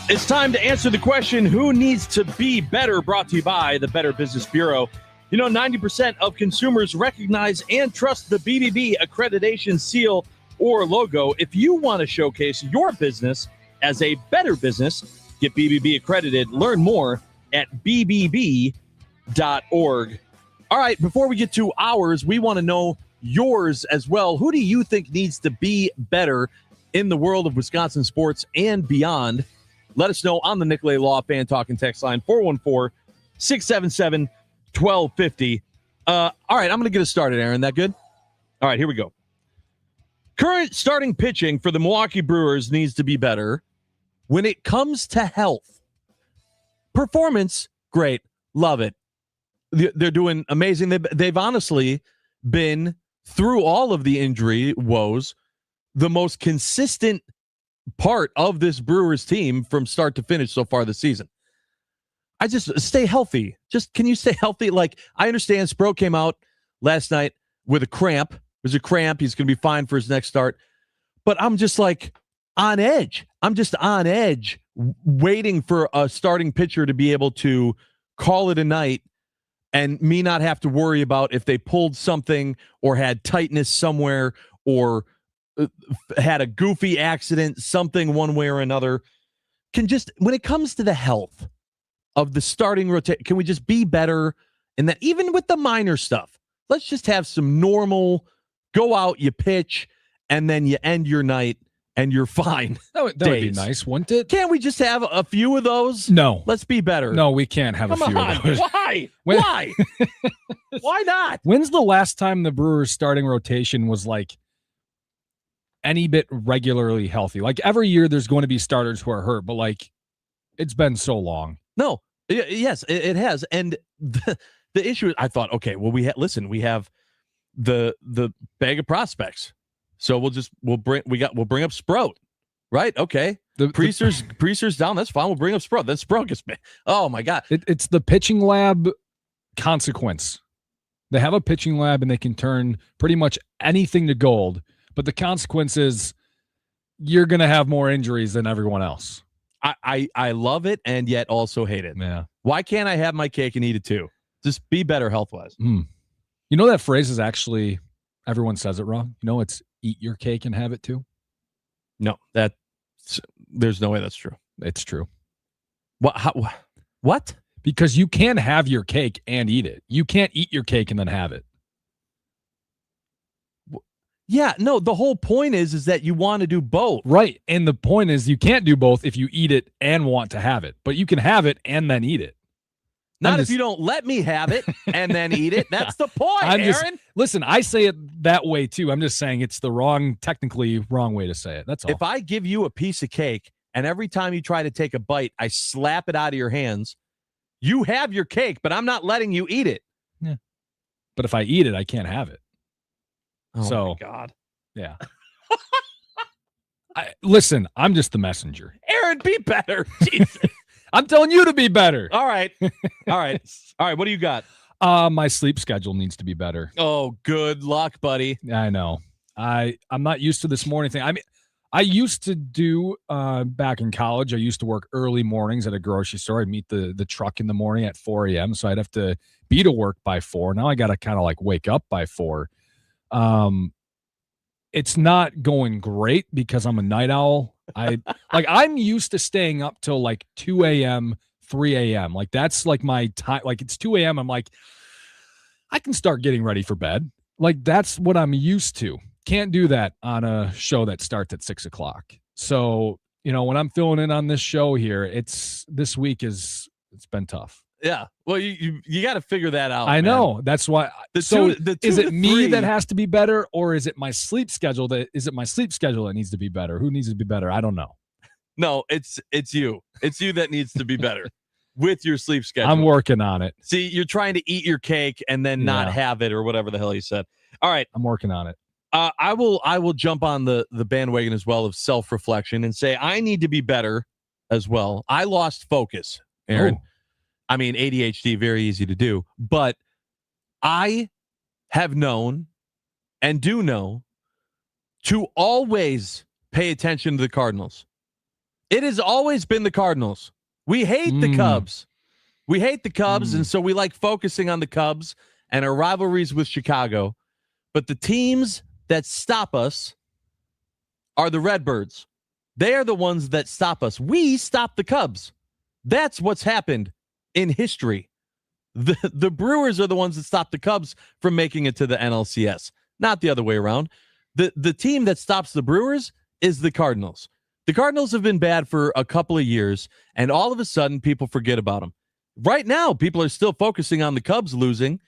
It's time to answer the question, who needs to be better? Brought to you by the Better Business Bureau. 90% of consumers recognize and trust the BBB accreditation seal or logo. If you want to showcase your business as a better business, get BBB accredited. Learn more at bbb.org. All right, before we get to ours, we want to know yours as well. Who do you think needs to be better in the world of Wisconsin sports and beyond? Let us know on the Nicolay Law Fan Talking text line, 414-677-1250. All right, I'm going to get us started, Aaron. That good? All right, here we go. Current starting pitching for the Milwaukee Brewers needs to be better when it comes to health. Performance, great. Love it. They're doing amazing. They've honestly been, through all of the injury woes, the most consistent part of this Brewers team from start to finish so far this season. I just stay healthy. Can you stay healthy? Like, I understand Sproat came out last night with a cramp. It was a cramp. He's going to be fine for his next start. But I'm just like on edge. I'm just on edge waiting for a starting pitcher to be able to call it a night and me not have to worry about if they pulled something or had tightness somewhere or had a goofy accident, something one way or another. When it comes to the health of the starting rotation, can we just be better in that? Even with the minor stuff, let's just have some normal, go out, you pitch, and then you end your night and you're fine.
That would be nice, wouldn't it?
Can't we just have a few of those?
No.
Let's be better.
No, we can't have a few of those.
Why? Why? Why not?
When's the last time the Brewers starting rotation was like any bit regularly healthy? Like, every year there's going to be starters who are hurt, but like, it's been so long.
No. Yes, it has. And the issue is, I thought, okay, well, we have the bag of prospects. So we'll bring up Sproat, right? Okay. Priester's down. That's fine. We'll bring up Sproat. Then Sproat gets, oh my God.
It's the pitching lab consequence. They have a pitching lab and they can turn pretty much anything to gold. But the consequence is you're going to have more injuries than everyone else.
I love it and yet also hate it.
Yeah.
Why can't I have my cake and eat it too? Just be better health-wise.
You know, that phrase is actually, everyone says it wrong. You know, it's eat your cake and have it too.
No, there's no way that's true.
It's true.
What?
Because you can have your cake and eat it. You can't eat your cake and then have it.
Yeah, no, the whole point is that you want to do both.
Right. And the point is you can't do both if you eat it and want to have it. But you can have it and then eat it.
Not if you don't let me have it and then eat it. That's the point, Aaron.
Listen, I say it that way too. I'm just saying it's the technically wrong way to say it. That's all.
If I give you a piece of cake and every time you try to take a bite, I slap it out of your hands, you have your cake, but I'm not letting you eat it.
Yeah. But if I eat it, I can't have it.
Oh, my God.
Yeah. Listen, I'm just the messenger.
Aaron, be better. Jesus.
I'm telling you to be better.
All right. What do you got?
My sleep schedule needs to be better.
Oh, good luck, buddy.
I know. I'm not used to this morning thing. I mean, I used to do back in college. I used to work early mornings at a grocery store. I'd meet the truck in the morning at 4 a.m. So I'd have to be to work by 4. Now I got to kind of like wake up by 4. It's not going great because I'm a night owl. I'm used to staying up till like 2 a.m., 3 a.m. Like that's like my time. Like it's 2 a.m. I'm like, I can start getting ready for bed. Like that's what I'm used to. Can't do that on a show that starts at 6 o'clock. So, when I'm filling in on this show here, it's been tough.
Yeah. Well, you got to figure that out.
I know. That's why. Is it me
3
that has to be better, or is it my sleep schedule that needs to be better? Who needs to be better? I don't know.
No, it's you. It's you that needs to be better with your sleep schedule.
I'm working on it.
See, you're trying to eat your cake and then not have it or whatever the hell you said. All right.
I'm working on it.
I will jump on the bandwagon as well of self-reflection and say I need to be better as well. I lost focus, Aaron.
Oh.
I mean, ADHD, very easy to do. But I have known and do know to always pay attention to the Cardinals. It has always been the Cardinals. We hate the Cubs. We hate the Cubs, and so we like focusing on the Cubs and our rivalries with Chicago. But the teams that stop us are the Redbirds. They are the ones that stop us. We stop the Cubs. That's what's happened in history. The Brewers are the ones that stop the Cubs from making it to the NLCS, not the other way around. The team that stops the Brewers is the Cardinals. The Cardinals have been bad for a couple of years, and all of a sudden, people forget about them. Right now, people are still focusing on the Cubs losing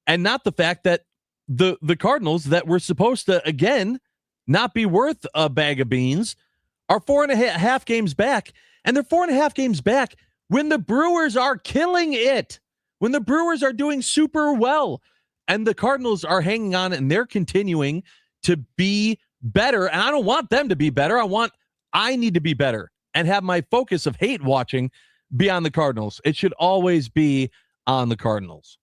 and not the fact that the Cardinals that were supposed to, again, not be worth a bag of beans are 4.5 games back, and they're 4.5 games back when the Brewers are killing it, when the Brewers are doing super well, and the Cardinals are hanging on, and they're continuing to be better, and I don't want them to be better. I need to be better and have my focus of hate watching be on the Cardinals. It should always be on the Cardinals.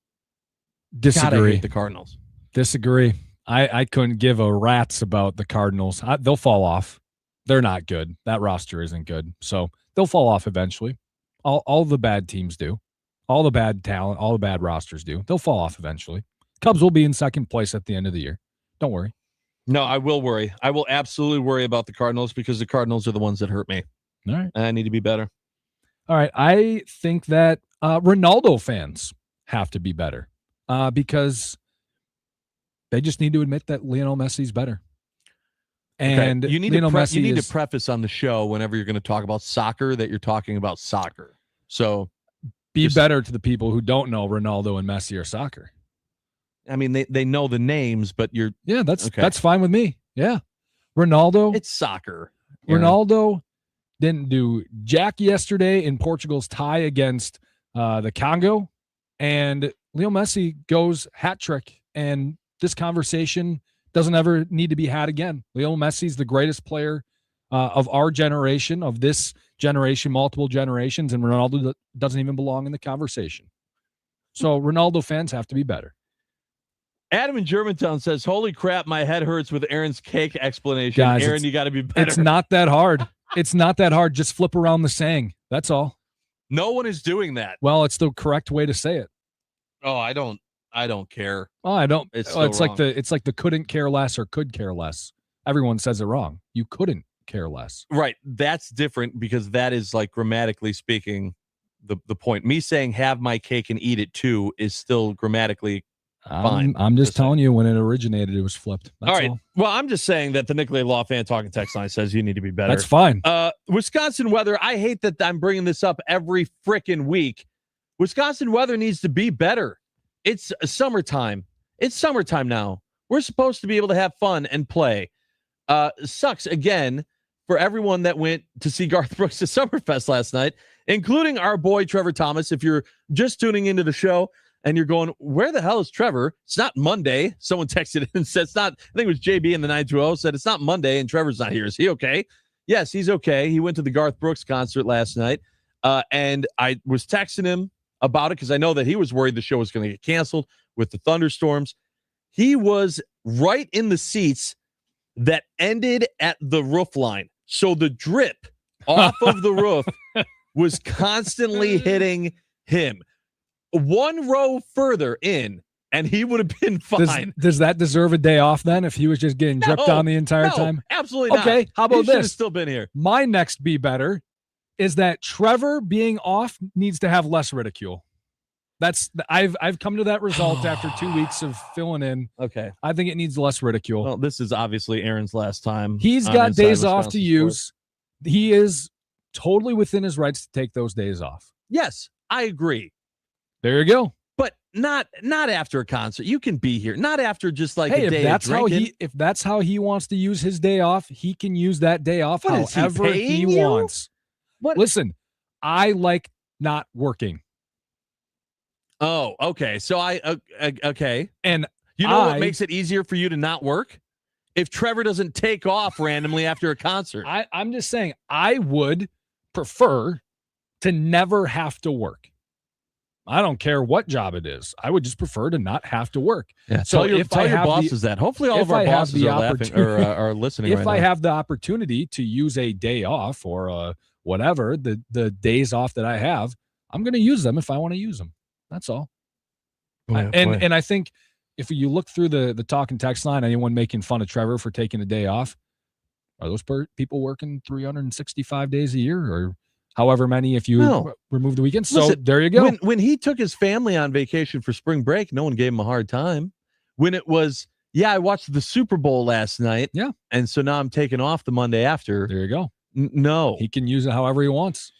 Disagree.
God, I hate the Cardinals.
Disagree. I couldn't give a rat's about the Cardinals. They'll fall off. They're not good. That roster isn't good. So they'll fall off eventually. All the bad teams do. All the bad talent, all the bad rosters do. They'll fall off eventually. Cubs will be in second place at the end of the year. Don't worry.
No, I will worry. I will absolutely worry about the Cardinals because the Cardinals are the ones that hurt me.
All right.
And I need to be better.
All right. I think that Ronaldo fans have to be better because they just need to admit that Lionel Messi's better. And
you need
Lionel
you need
is,
to preface on the show whenever you're going to talk about soccer that you're talking about soccer. So
be better to the people who don't know Ronaldo and Messi are soccer.
I mean, they know the names, but
that's fine with me. Yeah. Ronaldo.
It's soccer.
Ronaldo didn't do jack yesterday in Portugal's tie against the Congo. And Lionel Messi goes hat trick. And this conversation doesn't ever need to be had again. Lionel Messi's the greatest player of our generation, of this generation, multiple generations, and Ronaldo doesn't even belong in the conversation. So Ronaldo fans have to be better.
Adam in Germantown says, holy crap, my head hurts with Aaron's cake explanation.
Guys,
Aaron, you got to be better.
It's not that hard. It's not that hard. Just flip around the saying. That's all.
No one is doing that.
Well, it's the correct way to say it.
Oh, I don't care.
Oh, I don't.
It's
like the couldn't care less or could care less. Everyone says it wrong. You couldn't care less.
Right. That's different because that is like grammatically speaking the point. Me saying have my cake and eat it too is still grammatically fine.
I'm just telling you when it originated, it was flipped. That's
all right. Well, I'm just saying that the Nicolay Law Fan Talking text line says you need to be better.
That's fine.
Wisconsin weather. I hate that I'm bringing this up every freaking week. Wisconsin weather needs to be better. It's summertime. It's summertime now. We're supposed to be able to have fun and play. Sucks again for everyone that went to see Garth Brooks at Summerfest last night, including our boy Trevor Thomas. If you're just tuning into the show and you're going, where the hell is Trevor? It's not Monday. Someone texted and said it's not. I think it was JB in the 920 said it's not Monday and Trevor's not here. Is he okay? Yes, he's okay. He went to the Garth Brooks concert last night, and I was texting him about it because I know that he was worried the show was going to get canceled with the thunderstorms. He was right in the seats that ended at the roof line. So the drip off of the roof was constantly hitting him. One row further in, and he would have been fine.
Does that deserve a day off then if he was just getting dripped on the entire time?
Absolutely not.
Okay, how about
he should have
this?
Still been here.
My next be better is that Trevor being off needs to have less ridicule. I've come to that result after 2 weeks of filling in.
Okay.
I think it needs less ridicule.
Well, this is obviously Aaron's last time.
He's got days off to use. He is totally within his rights to take those days off.
Yes, I agree.
There you go.
But not after a concert. You can be here. Not after just like
hey,
a day of drinking.
if that's how he wants to use his day off, he can use that day off
What, is he
however he
paying you?
wants.
What?
Listen, I like not working.
Oh, okay. So okay.
And
you know what makes it easier for you to not work? If Trevor doesn't take off randomly after a concert.
I'm just saying, I would prefer to never have to work. I don't care what job it is. I would just prefer to not have to work.
Yeah,
so
tell your bosses that. Hopefully all of our bosses are laughing or are listening
if
right
I
now.
have the opportunity to use a day off or whatever, the days off that I have, I'm going to use them if I want to use them. That's all. And I think if you look through the talk and text line, anyone making fun of Trevor for taking a day off, are those people working 365 days a year or however many if you remove the weekend? So
listen,
there you go.
When he took his family on vacation for spring break, no one gave him a hard time. When it was, I watched the Super Bowl last night.
Yeah.
And so now I'm taking off the Monday after.
There you go.
No.
He can use it however he wants.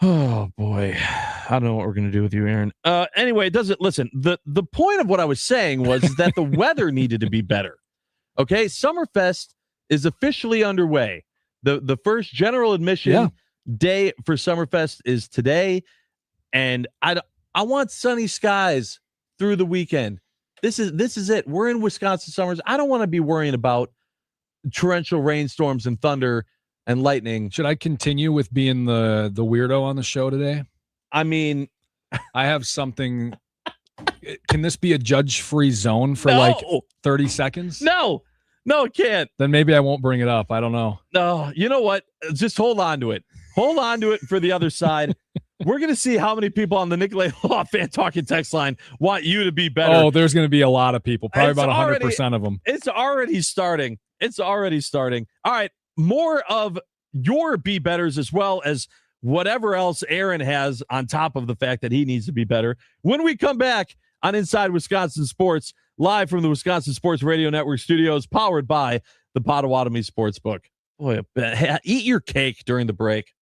Oh, boy. I don't know what we're going to do with you, Aaron. Anyway, it doesn't. Listen, the point of what I was saying was that the weather needed to be better. Okay? Summerfest is officially underway. The first general admission day for Summerfest is today. And I want sunny skies through the weekend. This is it. We're in Wisconsin summers. I don't want to be worrying about torrential rainstorms and thunder and lightning.
Should I continue with being the weirdo on the show today?
I mean,
I have something. Can this be a judge-free zone for like 30 seconds?
No, it can't.
Then maybe I won't bring it up. I don't know.
No, you know what? Just hold on to it. Hold on to it for the other side. We're going to see how many people on the Nicolay Law Fan Talking text line want you to be better.
Oh, there's going to be a lot of people. Probably about 100% of them.
It's already starting. All right. More of your be betters as well as whatever else Aaron has on top of the fact that he needs to be better. When we come back on Inside Wisconsin Sports, live from the Wisconsin Sports Radio Network studios, powered by the Potawatomi Sportsbook. Boy, eat your cake during the break.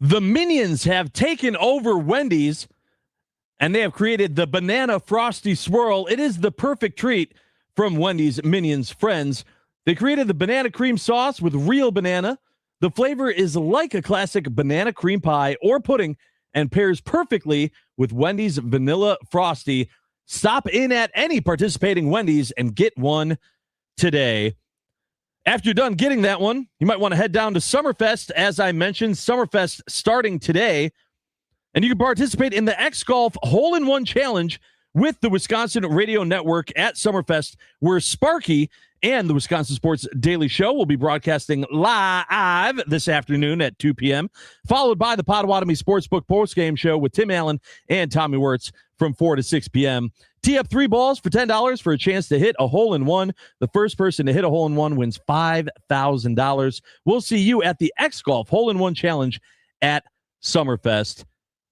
The Minions have taken over Wendy's, and they have created the Banana Frosty Swirl. It is the perfect treat from Wendy's Minions friends. They created the banana cream sauce with real banana. The flavor is like a classic banana cream pie or pudding and pairs perfectly with Wendy's Vanilla Frosty. Stop in at any participating Wendy's and get one today. After you're done getting that one, you might want to head down to Summerfest. As I mentioned, Summerfest starting today. And you can participate in the X Golf Hole-in-One Challenge with the Wisconsin Radio Network at Summerfest, where Sparky and the Wisconsin Sports Daily Show will be broadcasting live this afternoon at 2 p.m., followed by the Potawatomi Sportsbook postgame show with Tim Allen and Tommy Wirtz from 4 to 6 p.m. Tee up 3 balls for $10 for a chance to hit a hole-in-one. The first person to hit a hole-in-one wins $5,000. We'll see you at the X Golf Hole-in-One Challenge at Summerfest.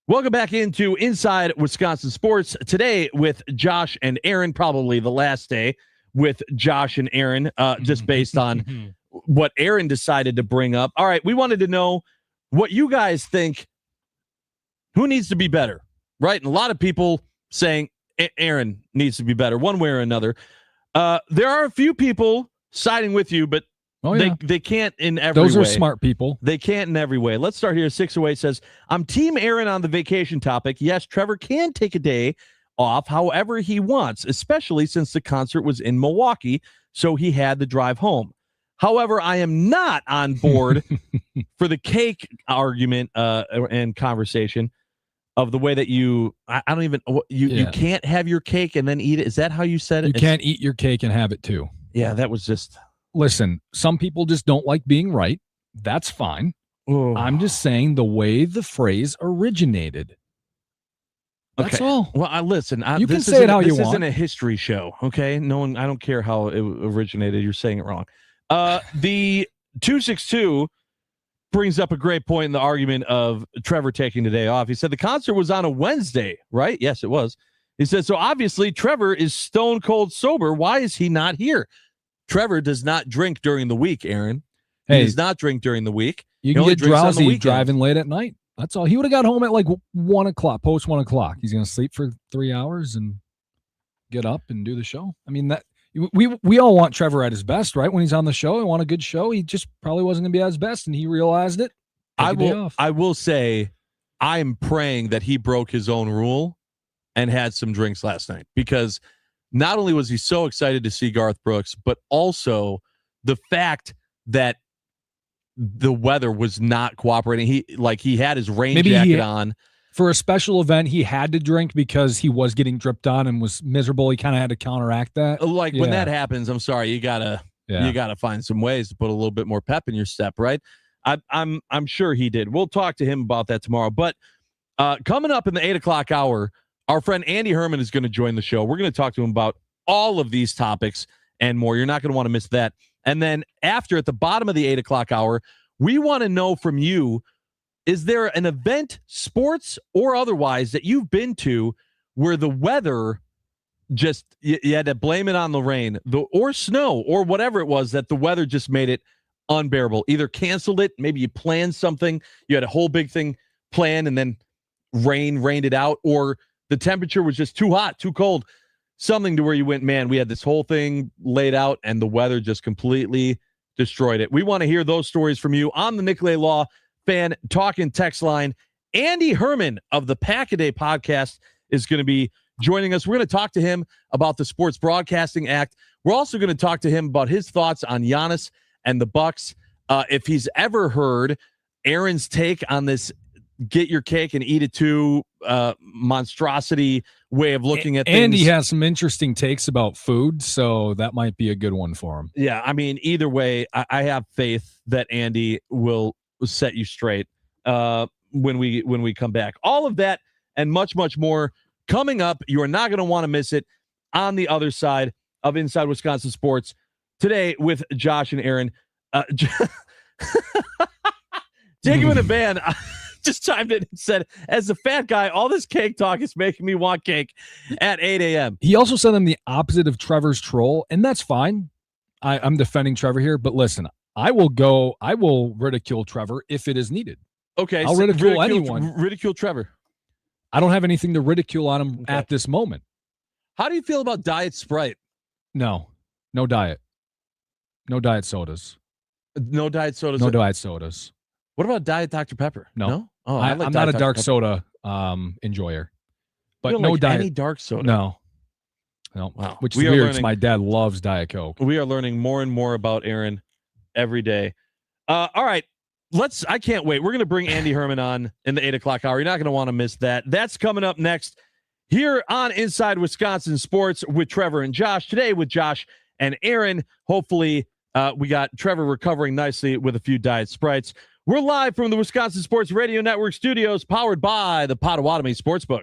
Welcome back into Inside Wisconsin Sports today with Josh and Aaron, probably the last day with Josh and Aaron, just based on what Aaron decided to bring up. All right, we wanted to know what you guys think. Who needs to be better, right? And a lot of people saying Aaron needs to be better one way or another. There are a few people siding with you, but they can't in every way.
Those are smart people.
They can't in every way. Let's start here. 608 says, I'm Team Aaron on the vacation topic. Yes, Trevor can take a day off however he wants, especially since the concert was in Milwaukee, so he had to drive home. However, I am not on board for the cake argument and conversation of the way that you can't have your cake and then eat it. Is that how you said it?
You can't eat your cake and have it too.
Yeah, that was just...
Listen, some people just don't like being right. That's fine. I'm just saying the way the phrase originated. That's all.
Well, listen.
You can say it how you want.
This isn't a history show, okay? No one. I don't care how it originated. You're saying it wrong. The 262 brings up a great point in the argument of Trevor taking the day off. He said the concert was on a Wednesday, right? Yes, it was. He said, so obviously Trevor is stone cold sober. Why is he not here? Trevor does not drink during the week, Aaron. He does not drink during the week.
You can get drowsy driving late at night. That's all. He would have got home at like 1 o'clock, post 1 o'clock. He's going to sleep for 3 hours and get up and do the show. I mean, that we all want Trevor at his best, right? When he's on the show, we want a good show. He just probably wasn't going to be at his best, and he realized it.
I will say, I'm praying that he broke his own rule and had some drinks last night, because not only was he so excited to see Garth Brooks, but also the fact that the weather was not cooperating. He had his rain jacket on.
For a special event, he had to drink because he was getting dripped on and was miserable. He kind of had to counteract that.
When that happens, I'm sorry, you gotta find some ways to put a little bit more pep in your step, right? I'm sure he did. We'll talk to him about that tomorrow. But coming up in the 8 o'clock hour, our friend Andy Herman is going to join the show. We're going to talk to him about all of these topics and more. You're not going to want to miss that. And then after, at the bottom of the 8 o'clock hour, we want to know from you, is there an event, sports or otherwise, that you've been to where the weather just, you had to blame it on the rain or snow or whatever it was, that the weather just made it unbearable? Either canceled it, maybe you planned something, you had a whole big thing planned and then rained it out, or the temperature was just too hot, too cold, something to where you went, man, we had this whole thing laid out and the weather just completely destroyed it. We want to hear those stories from you on the Nicolay Law Fan Talking text line. Andy Herman of the Pack-A-Day podcast is going to be joining us. We're going to talk to him about the Sports Broadcasting Act. We're also going to talk to him about his thoughts on Giannis and the Bucks. If he's ever heard Aaron's take on this get your cake and eat it too monstrosity way of looking at things.
And he has some interesting takes about food, so that might be a good one for him.
Yeah, I mean, either way, I have faith that Andy will set you straight when we come back. All of that and much, much more coming up. You are not going to want to miss it on the other side of Inside Wisconsin Sports today with Josh and Aaron. Jacob in a van just chimed in and said, as a fat guy, all this cake talk is making me want cake at 8 a.m.
He also said I'm the opposite of Trevor's troll, and that's fine. I'm defending Trevor here, but listen, I will ridicule Trevor if it is needed.
Okay,
I'll ridicule anyone.
Ridicule Trevor.
I don't have anything to ridicule on him at this moment.
How do you feel about Diet Sprite?
No diet. No diet sodas.
No diet sodas.
No diet sodas.
What about Diet Dr. Pepper?
No.
Oh,
I'm not a dark soda enjoyer. But no
like
diet.
Any dark soda?
No.
Wow.
Which is weird because my dad loves Diet Coke.
We are learning more and more about Aaron every day. All right. I can't wait. We're going to bring Andy Herman on in the 8 o'clock hour. You're not going to want to miss that. That's coming up next here on Inside Wisconsin Sports with Trevor and Josh. Today with Josh and Aaron. Hopefully we got Trevor recovering nicely with a few Diet Sprites. We're live from the Wisconsin Sports Radio Network studios, powered by the Potawatomi Sportsbook.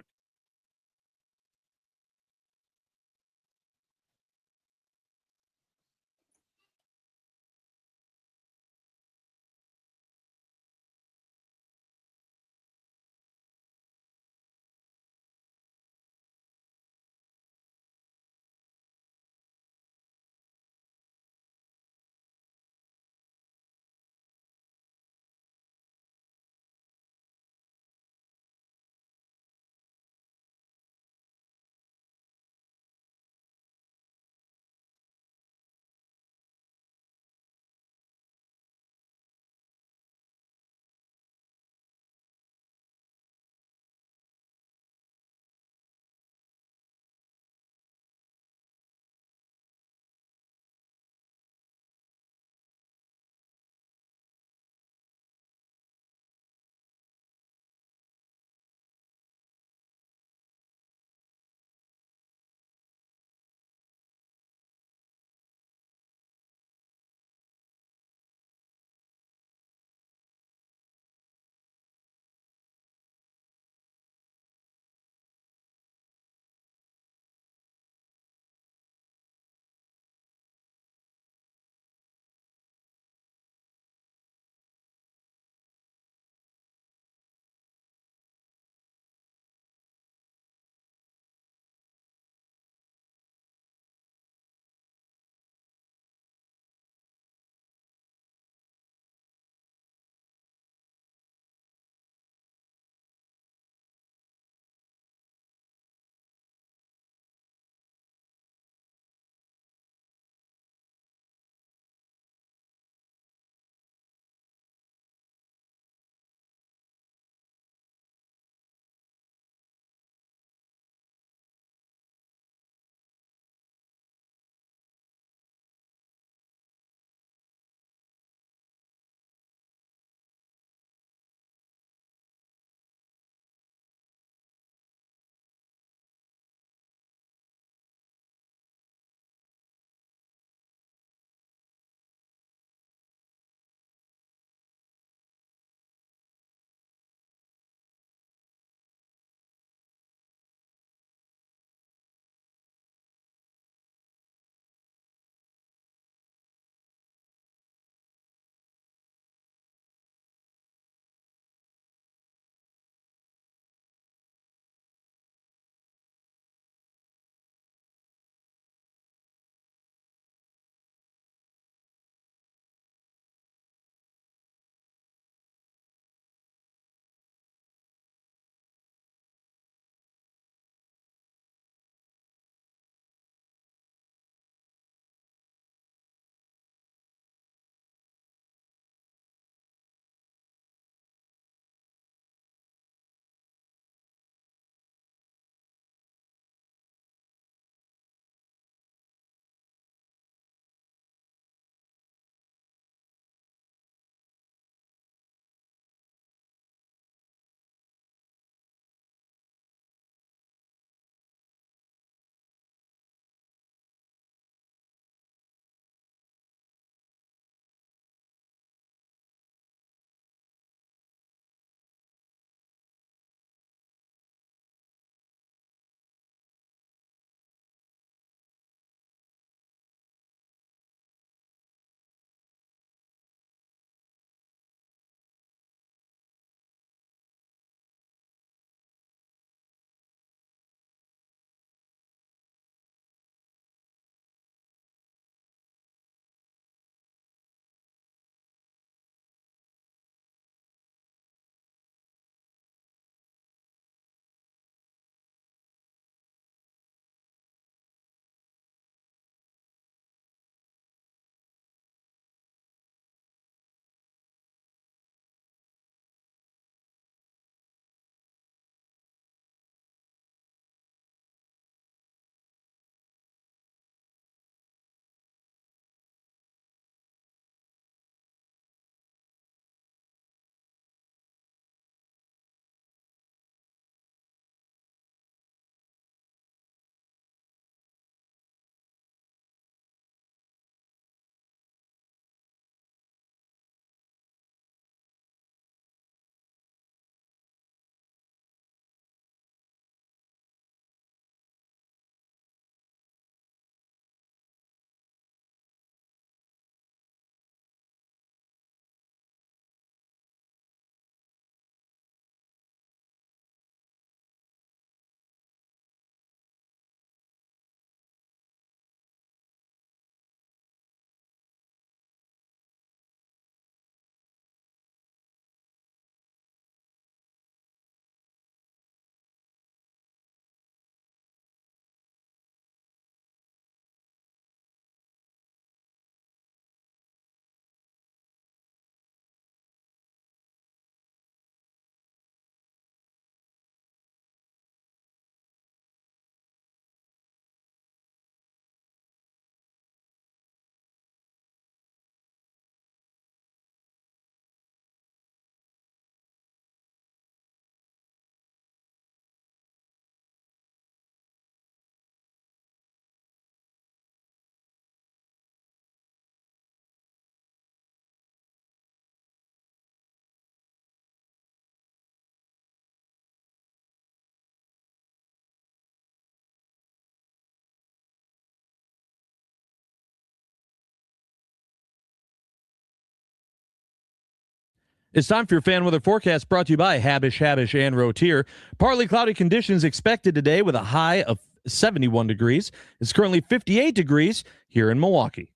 It's time for your fan weather forecast brought to you by Habish, and Rotier. Partly cloudy conditions expected today with a high of 71 degrees. It's currently 58 degrees here in Milwaukee.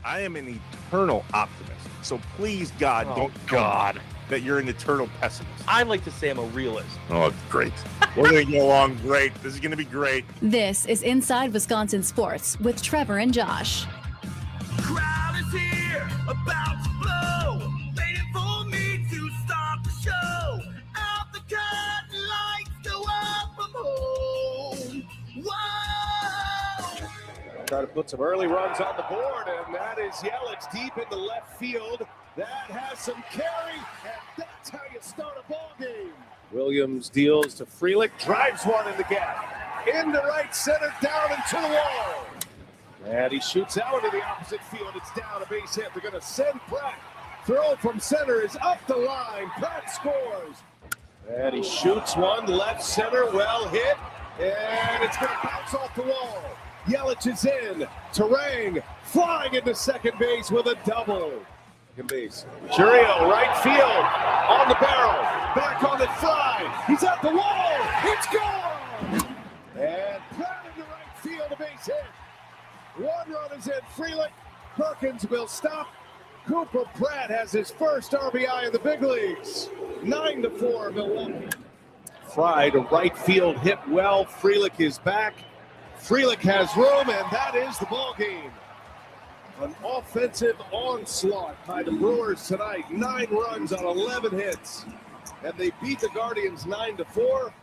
I am an eternal optimist. So please, God, don't tell me that you're an eternal pessimist.
I like to say I'm a realist.
Oh, great. We're going to get along great. This is going to be great.
This is Inside Wisconsin Sports with Trevor and Josh.
Crowd is here, about to blow, waiting for me to start the show. Out the curtain, lights go up, I'm home. Whoa!
Try to put some early runs on the board, and that is Yelich deep into left field. That has some carry, and that's how you start a ball game. Williams deals to Frelick, drives one in the gap. Into right center, down into the wall. And he shoots out into the opposite field. It's down, a base hit. They're going to send Pratt. Throw from center is up the line. Pratt scores. And he shoots one left center, well hit. And it's going to bounce off the wall. Yelich is in. Terang flying into second base with a double. Second base. Churio, right field. On the barrel. Back on the fly. He's at the wall. It's gone. And Pratt into right field, a base hit. One run is in. Frelick. Perkins will stop. Cooper Pratt has his first RBI in the big leagues. 9-4 Milwaukee. Fry to right field, hit well. Frelick is back. Frelick has room, and that is the ball game. An offensive onslaught by the Brewers tonight. 9 runs on 11 hits. And they beat the Guardians 9-4.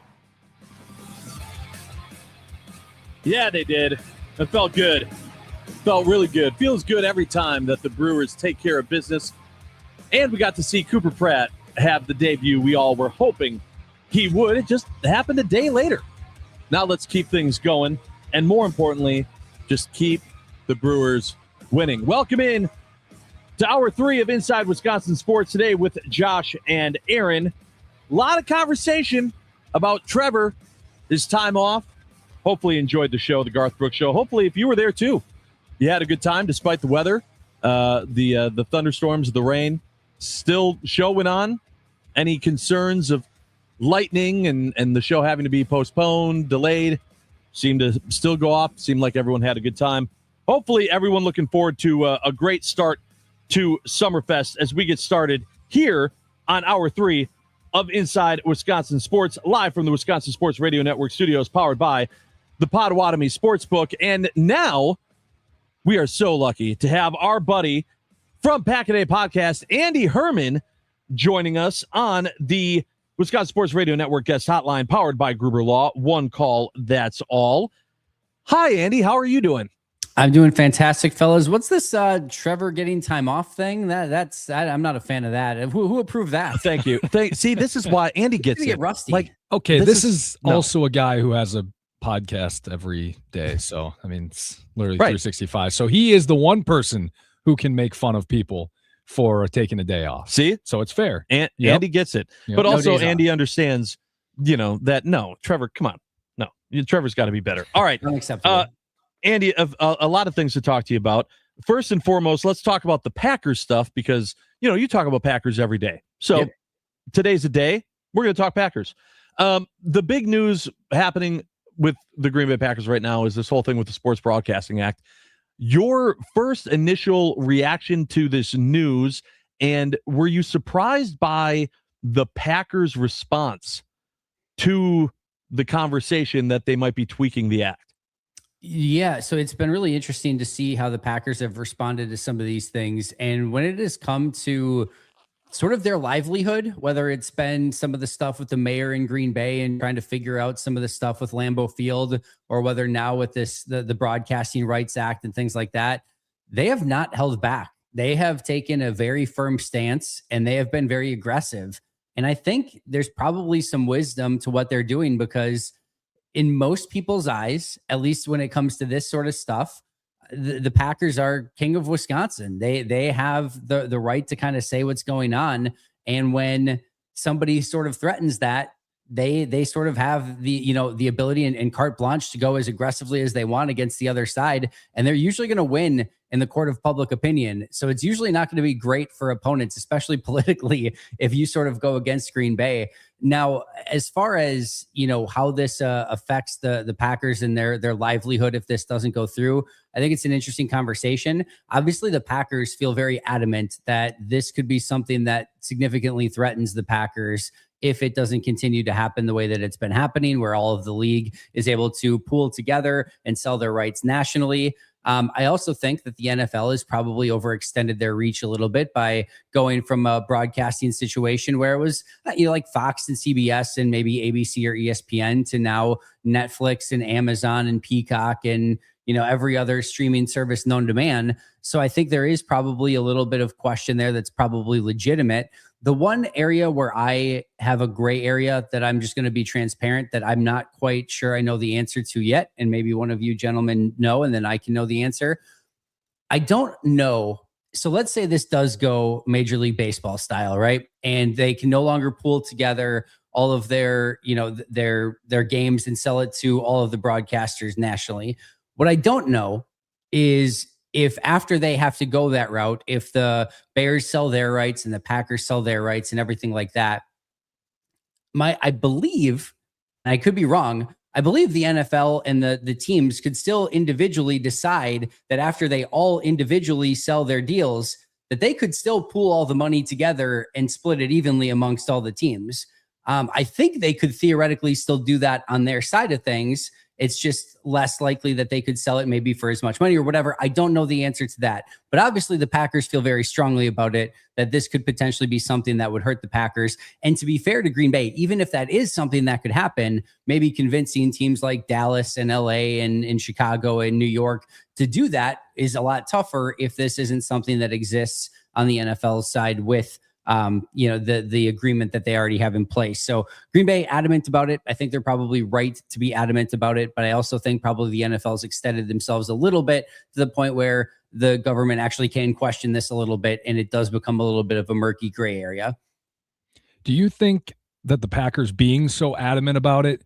Yeah, they did. It felt good. Felt really good. Feels good every time that the Brewers take care of business. And we got to see Cooper Pratt have the debut we all were hoping he would. It just happened a day later. Now let's keep things going. And more importantly, just keep the Brewers winning. Welcome in to Hour 3 of Inside Wisconsin Sports today with Josh and Aaron. A lot of conversation about Trevor, his time off. Hopefully you enjoyed the show, the Garth Brooks Show. Hopefully if you were there too, you had a good time despite the weather, the thunderstorms, the rain. Still showing on. Any concerns of lightning and the show having to be postponed, delayed? Seemed to still go off. Seemed like everyone had a good time. Hopefully everyone looking forward to a great start to Summerfest as we get started here on Hour 3 of Inside Wisconsin Sports, live from the Wisconsin Sports Radio Network studios, powered by the Potawatomi Sportsbook. And now we are so lucky to have our buddy from Pack-A-Day Podcast, Andy Herman, joining us on the Wisconsin Sports Radio Network guest hotline, powered by Gruber Law. One call, that's all. Hi, Andy. How are you doing?
I'm doing fantastic, fellas. What's this Trevor getting time off thing? I'm not a fan of that. Who approved that?
Thank you. See, this is why Andy gets it.
Get rusty.
Like,
okay, this is also a guy who has a podcast every day. So, I mean, it's literally 365. So he is the one person who can make fun of people for taking a day off.
See?
So it's fair.
Andy gets it. Yep. But also Andy understands, that no, Trevor, come on. No, Trevor's got to be better. All right.
Unacceptable.
Andy, a lot of things to talk to you about. First and foremost, let's talk about the Packers stuff because, you talk about Packers every day. So today's the day. We're going to talk Packers. The big news happening with the Green Bay Packers right now is this whole thing with the Sports Broadcasting Act. Your first initial reaction to this news, and were you surprised by the Packers' response to the conversation that they might be tweaking the act?
Yeah, so it's been really interesting to see how the Packers have responded to some of these things. And when it has come to sort of their livelihood, whether it's been some of the stuff with the mayor in Green Bay and trying to figure out some of the stuff with Lambeau Field, or whether now with this the Broadcasting Rights Act and things like that, they have not held back. They have taken a very firm stance and they have been very aggressive. And I think there's probably some wisdom to what they're doing, because in most people's eyes, at least when it comes to this sort of stuff, the Packers are king of Wisconsin. They have the right to kind of say what's going on. And when somebody sort of threatens that, they sort of have the ability and carte blanche to go as aggressively as they want against the other side. And they're usually going to win in the court of public opinion. So it's usually not going to be great for opponents, especially politically, if you sort of go against Green Bay. Now, as far as, how this affects the Packers and their livelihood if this doesn't go through, I think it's an interesting conversation. Obviously, the Packers feel very adamant that this could be something that significantly threatens the Packers if it doesn't continue to happen the way that it's been happening, where all of the league is able to pool together and sell their rights nationally. I also think that the NFL has probably overextended their reach a little bit by going from a broadcasting situation where it was, like Fox and CBS and maybe ABC or ESPN to now Netflix and Amazon and Peacock and, every other streaming service known to man. So I think there is probably a little bit of question there that's probably legitimate. The one area where I have a gray area that I'm just going to be transparent that I'm not quite sure I know the answer to yet, and maybe one of you gentlemen know, and then I can know the answer. I don't know. So let's say this does go Major League Baseball style, right? And they can no longer pool together all of their, their games and sell it to all of the broadcasters nationally. What I don't know is if after they have to go that route, if the Bears sell their rights and the Packers sell their rights and everything like that, I believe, and I could be wrong, I believe the NFL and the teams could still individually decide that after they all individually sell their deals, that they could still pool all the money together and split it evenly amongst all the teams. I think they could theoretically still do that on their side of things. It's just less likely that they could sell it maybe for as much money or whatever. I don't know the answer to that. But obviously the Packers feel very strongly about it, that this could potentially be something that would hurt the Packers. And to be fair to Green Bay, even if that is something that could happen, maybe convincing teams like Dallas and LA and Chicago and New York to do that is a lot tougher if this isn't something that exists on the NFL side with the agreement that they already have in place. So Green Bay adamant about it. I think they're probably right to be adamant about it, but I also think probably the NFL's extended themselves a little bit to the point where the government actually can question this a little bit, and it does become a little bit of a murky gray area.
Do you think that the Packers being so adamant about it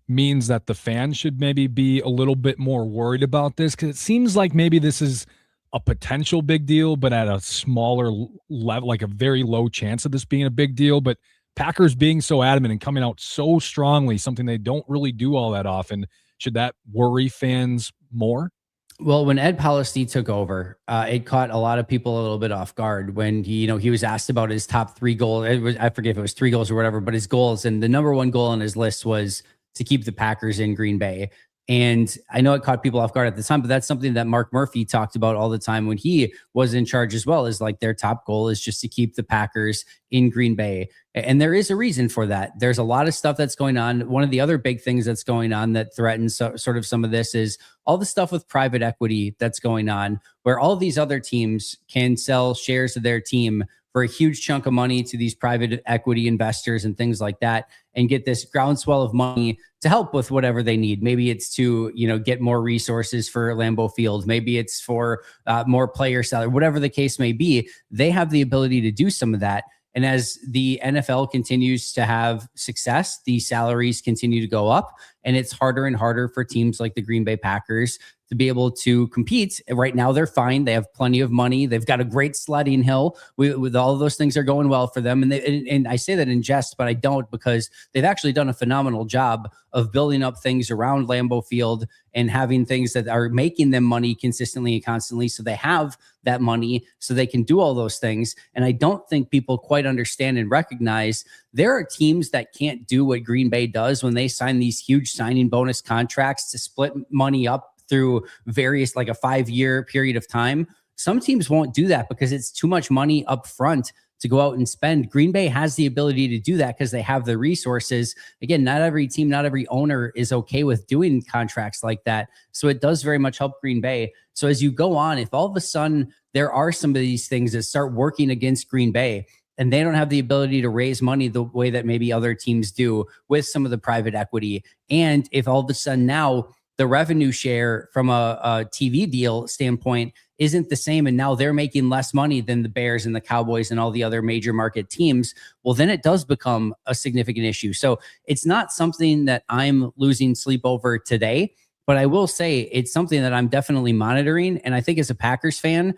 means that the fans should maybe be a little bit more worried about this? Because it seems like maybe this is a potential big deal, but at a smaller level, like a very low chance of this being a big deal. But Packers being so adamant and coming out so strongly, something they don't really do all that often, should that worry fans more?
Well, when Ed Policy took over, it caught a lot of people a little bit off guard when he was asked about his top 3 goals. I forget if it was 3 goals or whatever, but his goals, and the number 1 goal on his list was to keep the Packers in Green Bay. And I know it caught people off guard at the time, but that's something that Mark Murphy talked about all the time when he was in charge as well, is like their top goal is just to keep the Packers in Green Bay. And there is a reason for that. There's a lot of stuff that's going on. One of the other big things that's going on that threatens sort of some of this is all the stuff with private equity that's going on, where all these other teams can sell shares of their team for a huge chunk of money to these private equity investors and things like that, and get this groundswell of money to help with whatever they need. Maybe it's to, get more resources for Lambeau Field. Maybe it's for more player salary, whatever the case may be. They have the ability to do some of that. And as the NFL continues to have success, the salaries continue to go up, and it's harder and harder for teams like the Green Bay Packers to be able to compete. Right now, they're fine. They have plenty of money. They've got a great sledding hill. With all of those things are going well for them. And I say that in jest, but I don't, because they've actually done a phenomenal job of building up things around Lambeau Field and having things that are making them money consistently and constantly. So they have that money so they can do all those things. And I don't think people quite understand and recognize there are teams that can't do what Green Bay does when they sign these huge signing bonus contracts to split money up through various, like a 5-year period of time. Some teams won't do that because it's too much money up front to go out and spend. Green Bay has the ability to do that because they have the resources. Again, not every team, not every owner is okay with doing contracts like that. So it does very much help Green Bay. So as you go on, if all of a sudden there are some of these things that start working against Green Bay and they don't have the ability to raise money the way that maybe other teams do with some of the private equity, and if all of a sudden now the revenue share from a TV deal standpoint isn't the same, and now they're making less money than the Bears and the Cowboys and all the other major market teams, well, then it does become a significant issue. So it's not something that I'm losing sleep over today, but I will say it's something that I'm definitely monitoring. And I think as a Packers fan,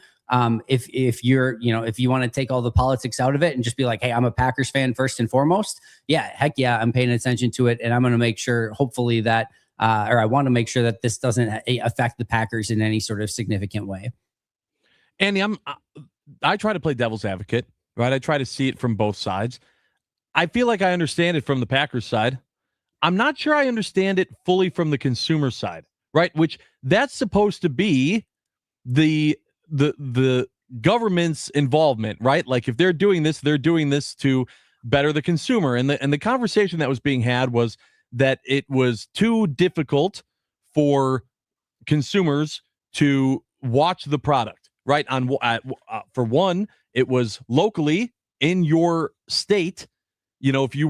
if you're, if you want to take all the politics out of it and just be like, hey, I'm a Packers fan first and foremost, yeah, heck yeah, I'm paying attention to it. And I'm going to make sure, hopefully that, or I want to make sure that this doesn't affect the Packers in any sort of significant way.
Andy, I try to play devil's advocate, right? I try to see it from both sides. I feel like I understand it from the Packers side. I'm not sure I understand it fully from the consumer side, right? Which that's supposed to be the government's involvement, right? Like if they're doing this to better the consumer. And the conversation that was being had was that it was too difficult for consumers to watch the product. Right. For one, it was locally in your state. If you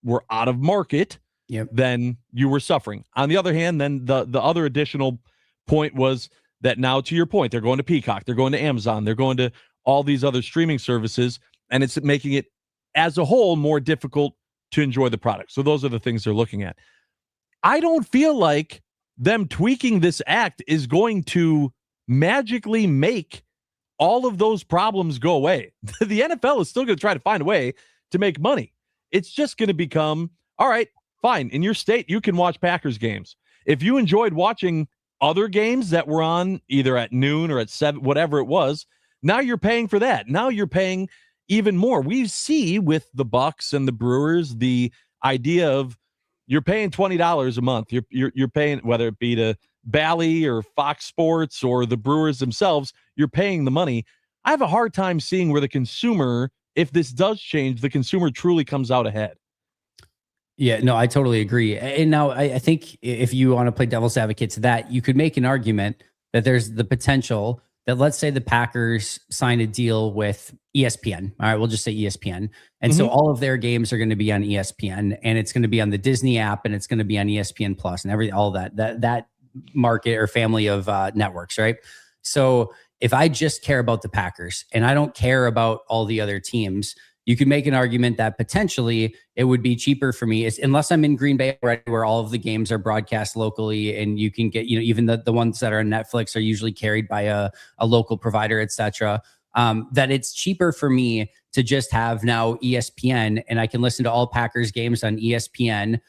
were out of market, then you were suffering. On the other hand, then the other additional point was that now, to your point, they're going to Peacock, they're going to Amazon, they're going to all these other streaming services, and it's making it as a whole more difficult to enjoy the product. So those are the things they're looking at. I don't feel like them tweaking this act is going to magically make all of those problems go away. The NFL is still going to try to find a way to make money. It's just going to become, all right, fine. In your state, you can watch Packers games. If you enjoyed watching other games that were on either at noon or at 7, whatever it was, now you're paying for that. Now you're paying even more. We see with the Bucks and the Brewers the idea of you're paying $20 a month. You're paying, whether it be to Bally or Fox Sports or the Brewers themselves, you're paying the money. I have a hard time seeing where the consumer, if this does change, the consumer truly comes out ahead.
Yeah, no, I totally agree. And now I think if you want to play devil's advocate to that, you could make an argument that there's the potential that, let's say the Packers sign a deal with ESPN. All right, we'll just say ESPN. And so all of their games are going to be on ESPN, and it's going to be on the Disney app, and it's going to be on ESPN Plus and all that market or family of networks, right? So if I just care about the Packers and I don't care about all the other teams, you could make an argument that potentially it would be cheaper for me, unless I'm in Green Bay already, where all of the games are broadcast locally, and you can get, even the ones that are on Netflix are usually carried by a local provider, etc. That it's cheaper for me to just have now ESPN, and I can listen to all Packers games on ESPN.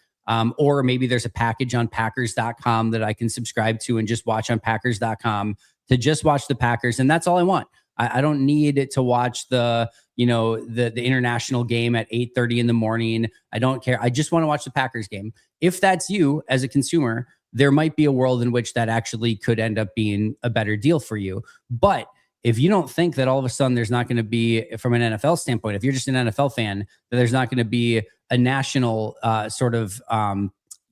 Or maybe there's a package on Packers.com that I can subscribe to and just watch on Packers.com to just watch the Packers. And that's all I want. I don't need to watch the international game at 8:30 in the morning. I don't care. I just want to watch the Packers game. If that's you as a consumer, there might be a world in which that actually could end up being a better deal for you. But if you don't think that all of a sudden there's not going to be, from an NFL standpoint, if you're just an NFL fan, that there's not going to be a national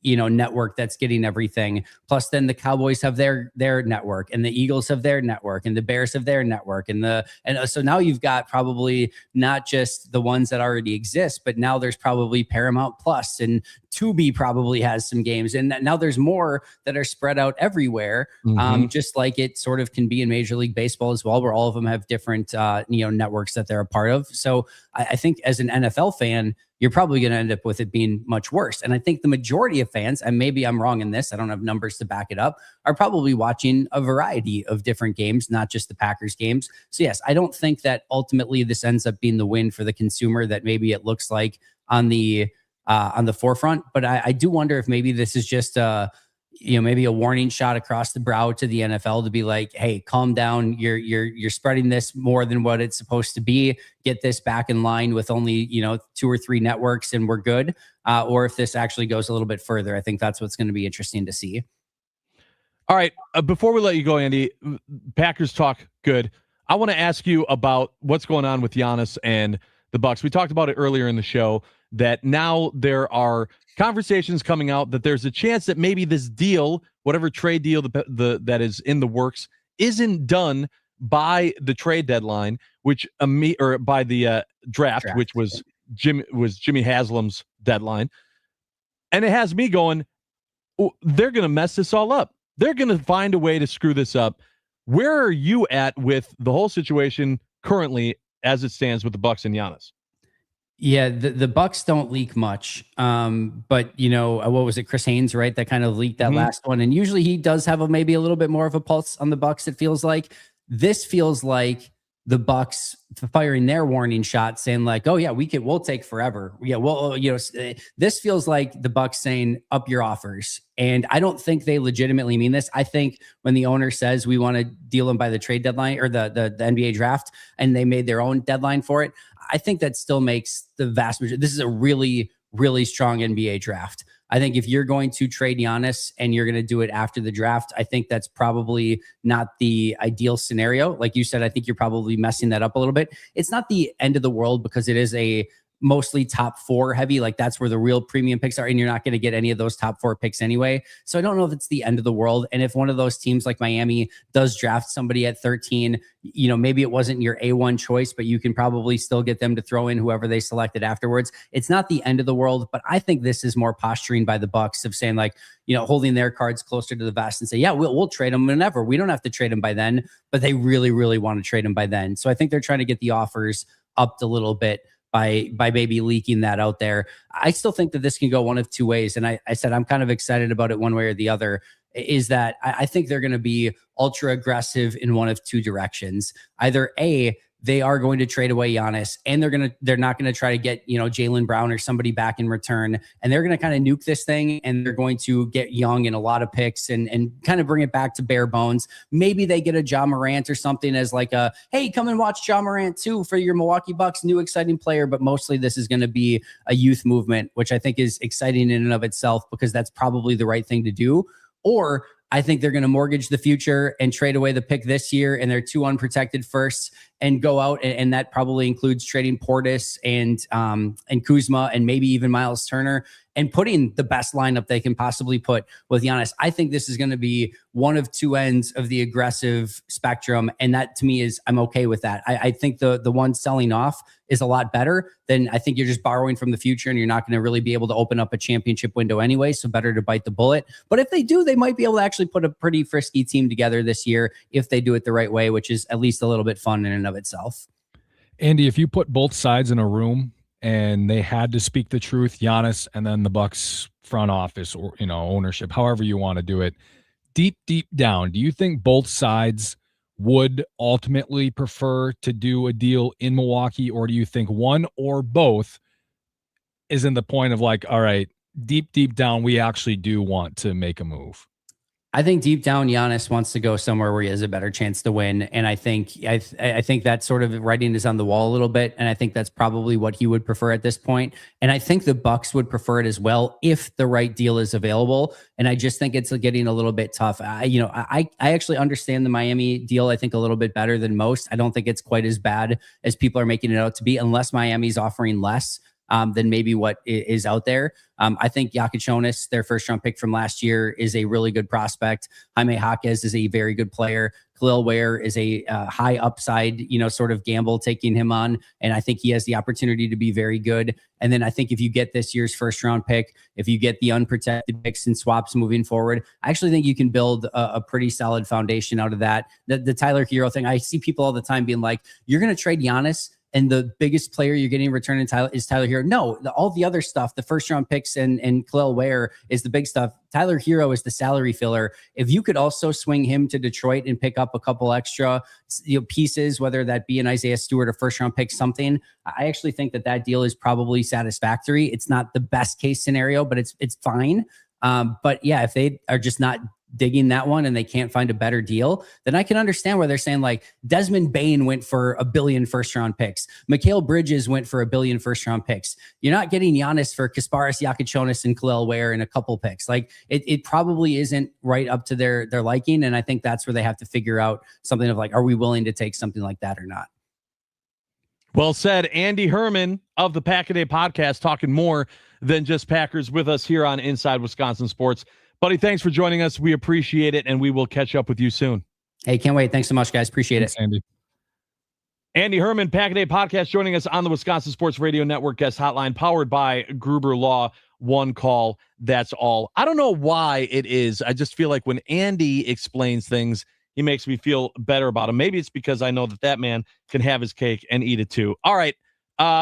network that's getting everything. Plus then the Cowboys have their network, and the Eagles have their network, and the Bears have their network. And so now you've got probably not just the ones that already exist, but now there's probably Paramount Plus, and Tubi probably has some games. And now there's more that are spread out everywhere. Just like it sort of can be in Major League Baseball as well, where all of them have different, networks that they're a part of. So I think as an NFL fan, you're probably going to end up with it being much worse. And I think the majority of fans, and maybe I'm wrong in this, I don't have numbers to back it up, are probably watching a variety of different games, not just the Packers games. So yes, I don't think that ultimately this ends up being the win for the consumer that maybe it looks like on the forefront. But I do wonder if maybe this is just maybe a warning shot across the brow to the NFL to be like, hey, calm down. You're spreading this more than what it's supposed to be. Get this back in line with only, 2 or 3 networks and we're good. Or if this actually goes a little bit further. I think that's what's going to be interesting to see.
All right. Before we let you go, Andy, Packers talk good. I want to ask you about what's going on with Giannis and the Bucks. We talked about it earlier in the show that now there are conversations coming out that there's a chance that maybe this deal, whatever trade deal that is in the works, isn't done by the trade deadline, which or by the draft, which was Jimmy Haslam's deadline. And it has me going, oh, they're going to mess this all up. They're going to find a way to screw this up. Where are you at with the whole situation currently as it stands with the Bucks and Giannis?
Yeah, the Bucks don't leak much. But what was it? Chris Haynes, right? That kind of leaked that last one. And usually he does have maybe a little bit more of a pulse on the Bucks. It feels like this feels like the Bucks firing their warning shot, saying like, "Oh yeah, we'll take forever." Yeah, well, this feels like the Bucks saying, "Up your offers." And I don't think they legitimately mean this. I think when the owner says we want to deal them by the trade deadline or the NBA draft, and they made their own deadline for it, I think that still makes the vast majority. This is a really, really strong NBA draft. I think if you're going to trade Giannis and you're going to do it after the draft, I think that's probably not the ideal scenario. Like you said, I think you're probably messing that up a little bit. It's not the end of the world because it is a mostly top 4 heavy. Like that's where the real premium picks are. And you're not going to get any of those top 4 picks anyway. So I don't know if it's the end of the world. And if one of those teams like Miami does draft somebody at 13, maybe it wasn't your A1 choice, but you can probably still get them to throw in whoever they selected afterwards. It's not the end of the world, but I think this is more posturing by the Bucks of saying like, holding their cards closer to the vest and say, yeah, we'll trade them whenever. We don't have to trade them by then, but they really, really want to trade them by then. So I think they're trying to get the offers upped a little bit by maybe leaking that out there. I still think that this can go one of two ways. And I said, I'm kind of excited about it one way or the other, is that I think they're going to be ultra aggressive in one of two directions. Either A, they are going to trade away Giannis and they're not going to try to get, Jaylen Brown or somebody back in return. And they're going to kind of nuke this thing and they're going to get young and a lot of picks and kind of bring it back to bare bones. Maybe they get a Ja Morant or something as like a, hey, come and watch Ja Morant too for your Milwaukee Bucks, new exciting player. But mostly this is going to be a youth movement, which I think is exciting in and of itself because that's probably the right thing to do. Or I think they're going to mortgage the future and trade away the pick this year and their 2 unprotected firsts and go out. And that probably includes trading Portis and Kuzma and maybe even Miles Turner and putting the best lineup they can possibly put with Giannis. I think this is going to be one of two ends of the aggressive spectrum. And that to me is, I'm okay with that. I think the one selling off is a lot better than I think you're just borrowing from the future and you're not going to really be able to open up a championship window anyway. So better to bite the bullet. But if they do, they might be able to actually put a pretty frisky team together this year if they do it the right way, which is at least a little bit fun in and of itself.
Andy, if you put both sides in a room and they had to speak the truth, Giannis and then the Bucks front office or, ownership, however you want to do it, deep down, do you think both sides would ultimately prefer to do a deal in Milwaukee, or do you think one or both is in the point of like, all right, deep down, we actually do want to make a move?
I think deep down, Giannis wants to go somewhere where he has a better chance to win. And I think that sort of writing is on the wall a little bit. And I think that's probably what he would prefer at this point. And I think the Bucks would prefer it as well if the right deal is available. And I just think it's getting a little bit tough. I actually understand the Miami deal, I think, a little bit better than most. I don't think it's quite as bad as people are making it out to be, unless Miami's offering less than maybe what is out there. I think Jonas, their first round pick from last year, is a really good prospect. Jaime Jaquez is a very good player. Khalil Ware is a high upside, sort of gamble taking him on. And I think he has the opportunity to be very good. And then I think if you get this year's first round pick, if you get the unprotected picks and swaps moving forward, I actually think you can build a pretty solid foundation out of that. The Tyler Hero thing, I see people all the time being like, you're going to trade Giannis and the biggest player you're getting in return is Tyler Hero. No, all the other stuff, the first round picks and Khalil Ware is the big stuff. Tyler Hero is the salary filler. If you could also swing him to Detroit and pick up a couple extra pieces, whether that be an Isaiah Stewart or first round pick, something, I actually think that deal is probably satisfactory. It's not the best case scenario, but it's fine. But yeah, if they are just not digging that one and they can't find a better deal, then I can understand where they're saying like Desmond Bain went for $1 billion first-round picks. Mikal Bridges went for $1 billion first-round picks. You're not getting Giannis for Kasparis Yakichonis and Khalil Ware and a couple picks. Like it probably isn't right up to their liking, and I think that's where they have to figure out something of like, are we willing to take something like that or not?
Well said. Andy Herman of the Pack-A-Day podcast talking more than just Packers with us here on Inside Wisconsin Sports. Buddy, thanks for joining us. We appreciate it, and we will catch up with you soon.
Hey, can't wait. Thanks so much, guys. Appreciate
Thanks,
it.
Andy.
Andy Herman, Pack-A-Day podcast, joining us on the Wisconsin Sports Radio Network guest hotline, powered by Gruber Law. One call, that's all. I don't know why it is. I just feel like when Andy explains things, he makes me feel better about him. Maybe it's because I know that man can have his cake and eat it too. All right.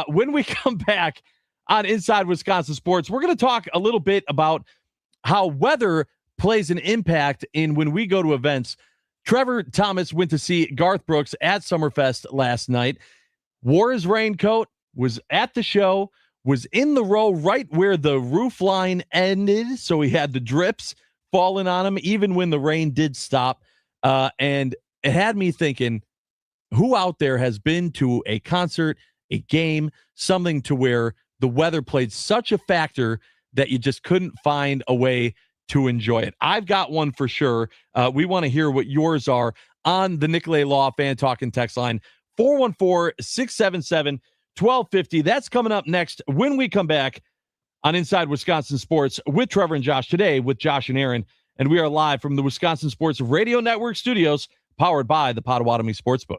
When we come back on Inside Wisconsin Sports, we're going to talk a little bit about how weather plays an impact in when we go to events. Trevor Thomas went to see Garth Brooks at Summerfest last night, wore his raincoat, was at the show, was in the row right where the roof line ended, so he had the drips falling on him even when the rain did stop. And it had me thinking, who out there has been to a concert, a game, something to where the weather played such a factor that you just couldn't find a way to enjoy it? I've got one for sure. We want to hear what yours are on the Nicolay Law Fan Talking text line, 414-677-1250. That's coming up next when we come back on Inside Wisconsin Sports with Trevor and Josh, today with Josh and Aaron. And we are live from the Wisconsin Sports Radio Network studios, powered by the Potawatomi Sportsbook.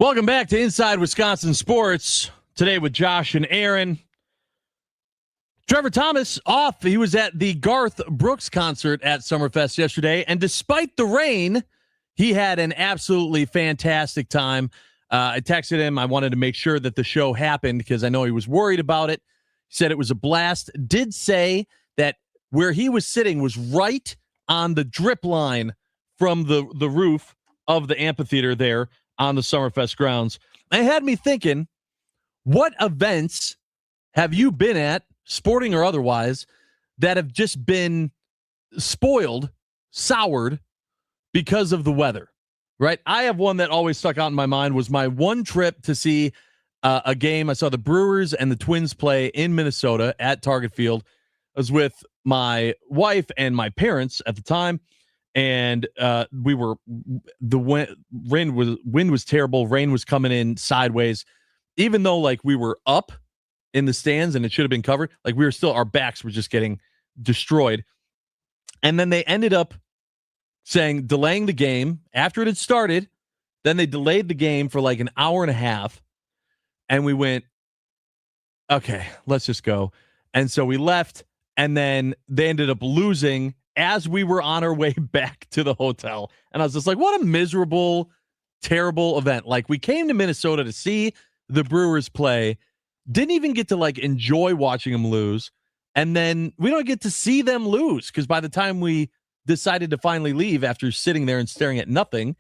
Welcome back to Inside Wisconsin Sports. Today with Josh and Aaron. Trevor Thomas off. He was at the Garth Brooks concert at Summerfest yesterday, and despite the rain, he had an absolutely fantastic time. I texted him. I wanted to make sure that the show happened because I know he was worried about it. He said it was a blast. Did say that where he was sitting was right on the drip line from the roof of the amphitheater there on the Summerfest grounds. It had me thinking, what events have you been at, sporting or otherwise, that have just been spoiled, soured because of the weather, right? I have one that always stuck out in my mind was my one trip to see a game. I saw the Brewers and the Twins play in Minnesota at Target Field. I was with my wife and my parents at the time. And we were wind was terrible. Rain was coming in sideways, even though like we were up in the stands and it should have been covered. Like we were still, our backs were just getting destroyed. And then they ended up delaying the game after it had started. Then they delayed the game for like an hour and a half. And we went, okay, let's just go. And so we left. And then they ended up losing as we were on our way back to the hotel. And I was just like, what a miserable, terrible event. Like we came to Minnesota to see the Brewers play, didn't even get to like enjoy watching them lose. And then we don't get to see them lose because by the time we decided to finally leave after sitting there and staring at nothing,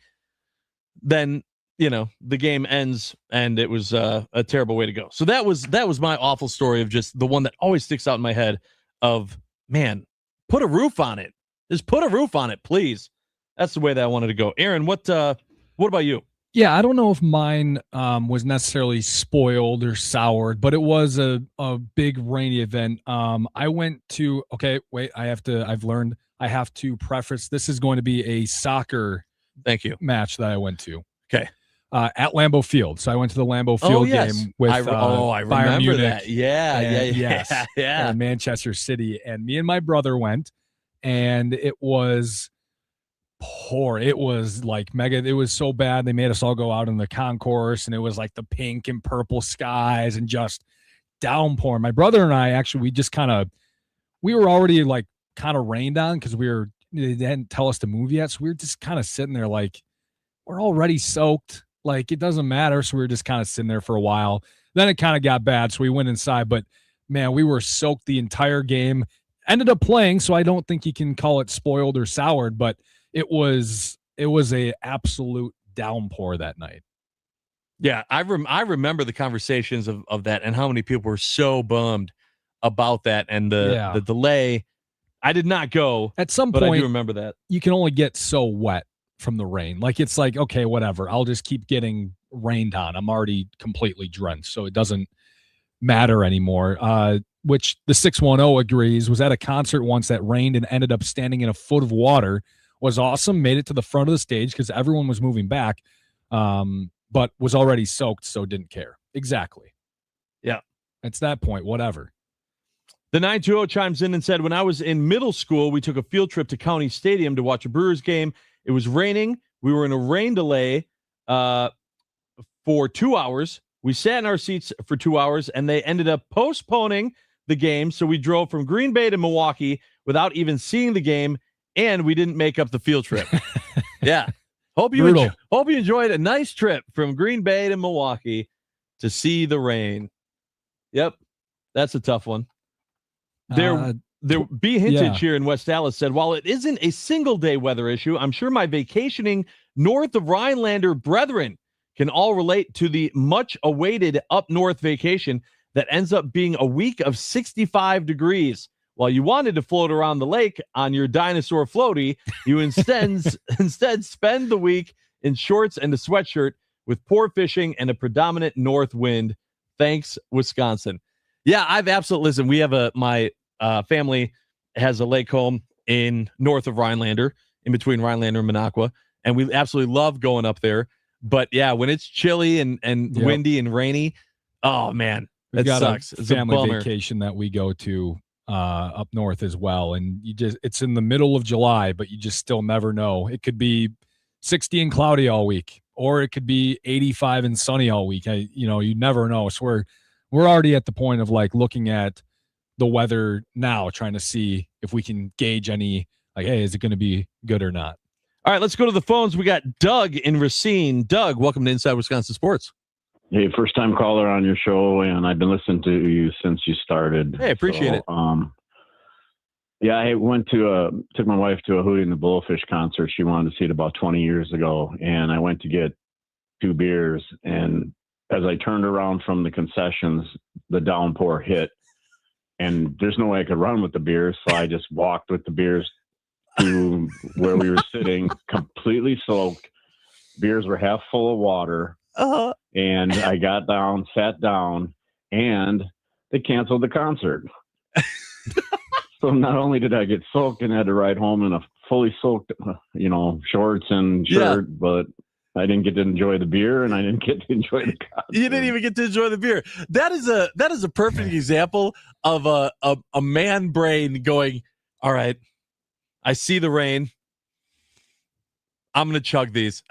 then, you know, the game ends and it was a terrible way to go. So that was my awful story of just the one that always sticks out in my head of, man, put a roof on it. Just put a roof on it, please. That's the way that I wanted to go. Aaron, what about you?
Yeah, I don't know if mine was necessarily spoiled or soured, but it was a big rainy event. I went to, I've learned I have to preface, this is going to be a soccer match that I went to.
Okay.
At Lambeau Field. So I went to the Lambeau Field game with
I remember
Bayern Munich
that. Yeah.
and Manchester City. And me and my brother went, and it was poor. It was like mega. It was so bad. They made us all go out in the concourse, and it was like the pink and purple skies and just downpour. My brother and I actually, we were already like kind of rained on because they didn't tell us to move yet. So we were just kind of sitting there like, we're already soaked. Like, it doesn't matter. So we were just kind of sitting there for a while. Then it kind of got bad. So we went inside. But, man, we were soaked the entire game. Ended up playing, so I don't think you can call it spoiled or soured. But it was a absolute downpour that night.
Yeah, I remember the conversations of that and how many people were so bummed about that and the delay. I did not go.
At some
point,
point,
I do remember that.
You can only get so wet from the rain. Like, it's like, okay, whatever. I'll just keep getting rained on. I'm already completely drenched, so it doesn't matter anymore. Which the 610 agrees. Was at a concert once that rained and ended up standing in a foot of water. Was awesome. Made it to the front of the stage because everyone was moving back, but was already soaked, so didn't care. Exactly.
Yeah.
It's that point, whatever.
The 920 chimes in and said, when I was in middle school, we took a field trip to County Stadium to watch a Brewers game. It was raining. We were in a rain delay for 2 hours. We sat in our seats for 2 hours, and they ended up postponing the game. So we drove from Green Bay to Milwaukee without even seeing the game, and we didn't make up the field trip. Yeah. Hope you enjoyed a nice trip from Green Bay to Milwaukee to see the rain. Yep. That's a tough one. There B Hintage here in West Dallas said, while it isn't a single day weather issue, I'm sure my vacationing north of Rhinelander brethren can all relate to the much awaited up north vacation that ends up being a week of 65 degrees. While you wanted to float around the lake on your dinosaur floaty, you instead spend the week in shorts and a sweatshirt with poor fishing and a predominant north wind. Thanks, Wisconsin. Yeah, I've absolutely listened. We have my family has a lake home in north of Rhinelander, in between Rhinelander and Minocqua, and we absolutely love going up there. But yeah, when it's chilly and windy and rainy, oh man, it sucks.
It's a family vacation that we go to up north as well, and it's in the middle of July, but you just still never know. It could be 60 and cloudy all week, or it could be 85 and sunny all week. You never know. So we're already at the point of like looking at the weather now, trying to see if we can gauge any, like, hey, is it going to be good or not?
All right, let's go to the phones. We got Doug in Racine. Doug, welcome to Inside Wisconsin Sports.
Hey, first time caller on your show, and I've been listening to you since you started.
Hey, appreciate it.
Yeah, I took my wife to a Hootie and the Blowfish concert. She wanted to see it about 20 years ago, and I went to get 2 beers, and as I turned around from the concessions, the downpour hit, and there's no way I could run with the beers, so I just walked with the beers to where we were sitting, completely soaked. Beers were half full of water. And I got down, sat down, and they canceled the concert. So not only did I get soaked and had to ride home in a fully soaked, shorts and shirt, but I didn't get to enjoy the beer, and I didn't get to enjoy the concert.
You didn't even get to enjoy the beer. That is a perfect example of a man brain going, all right, I see the rain. I'm going to chug these.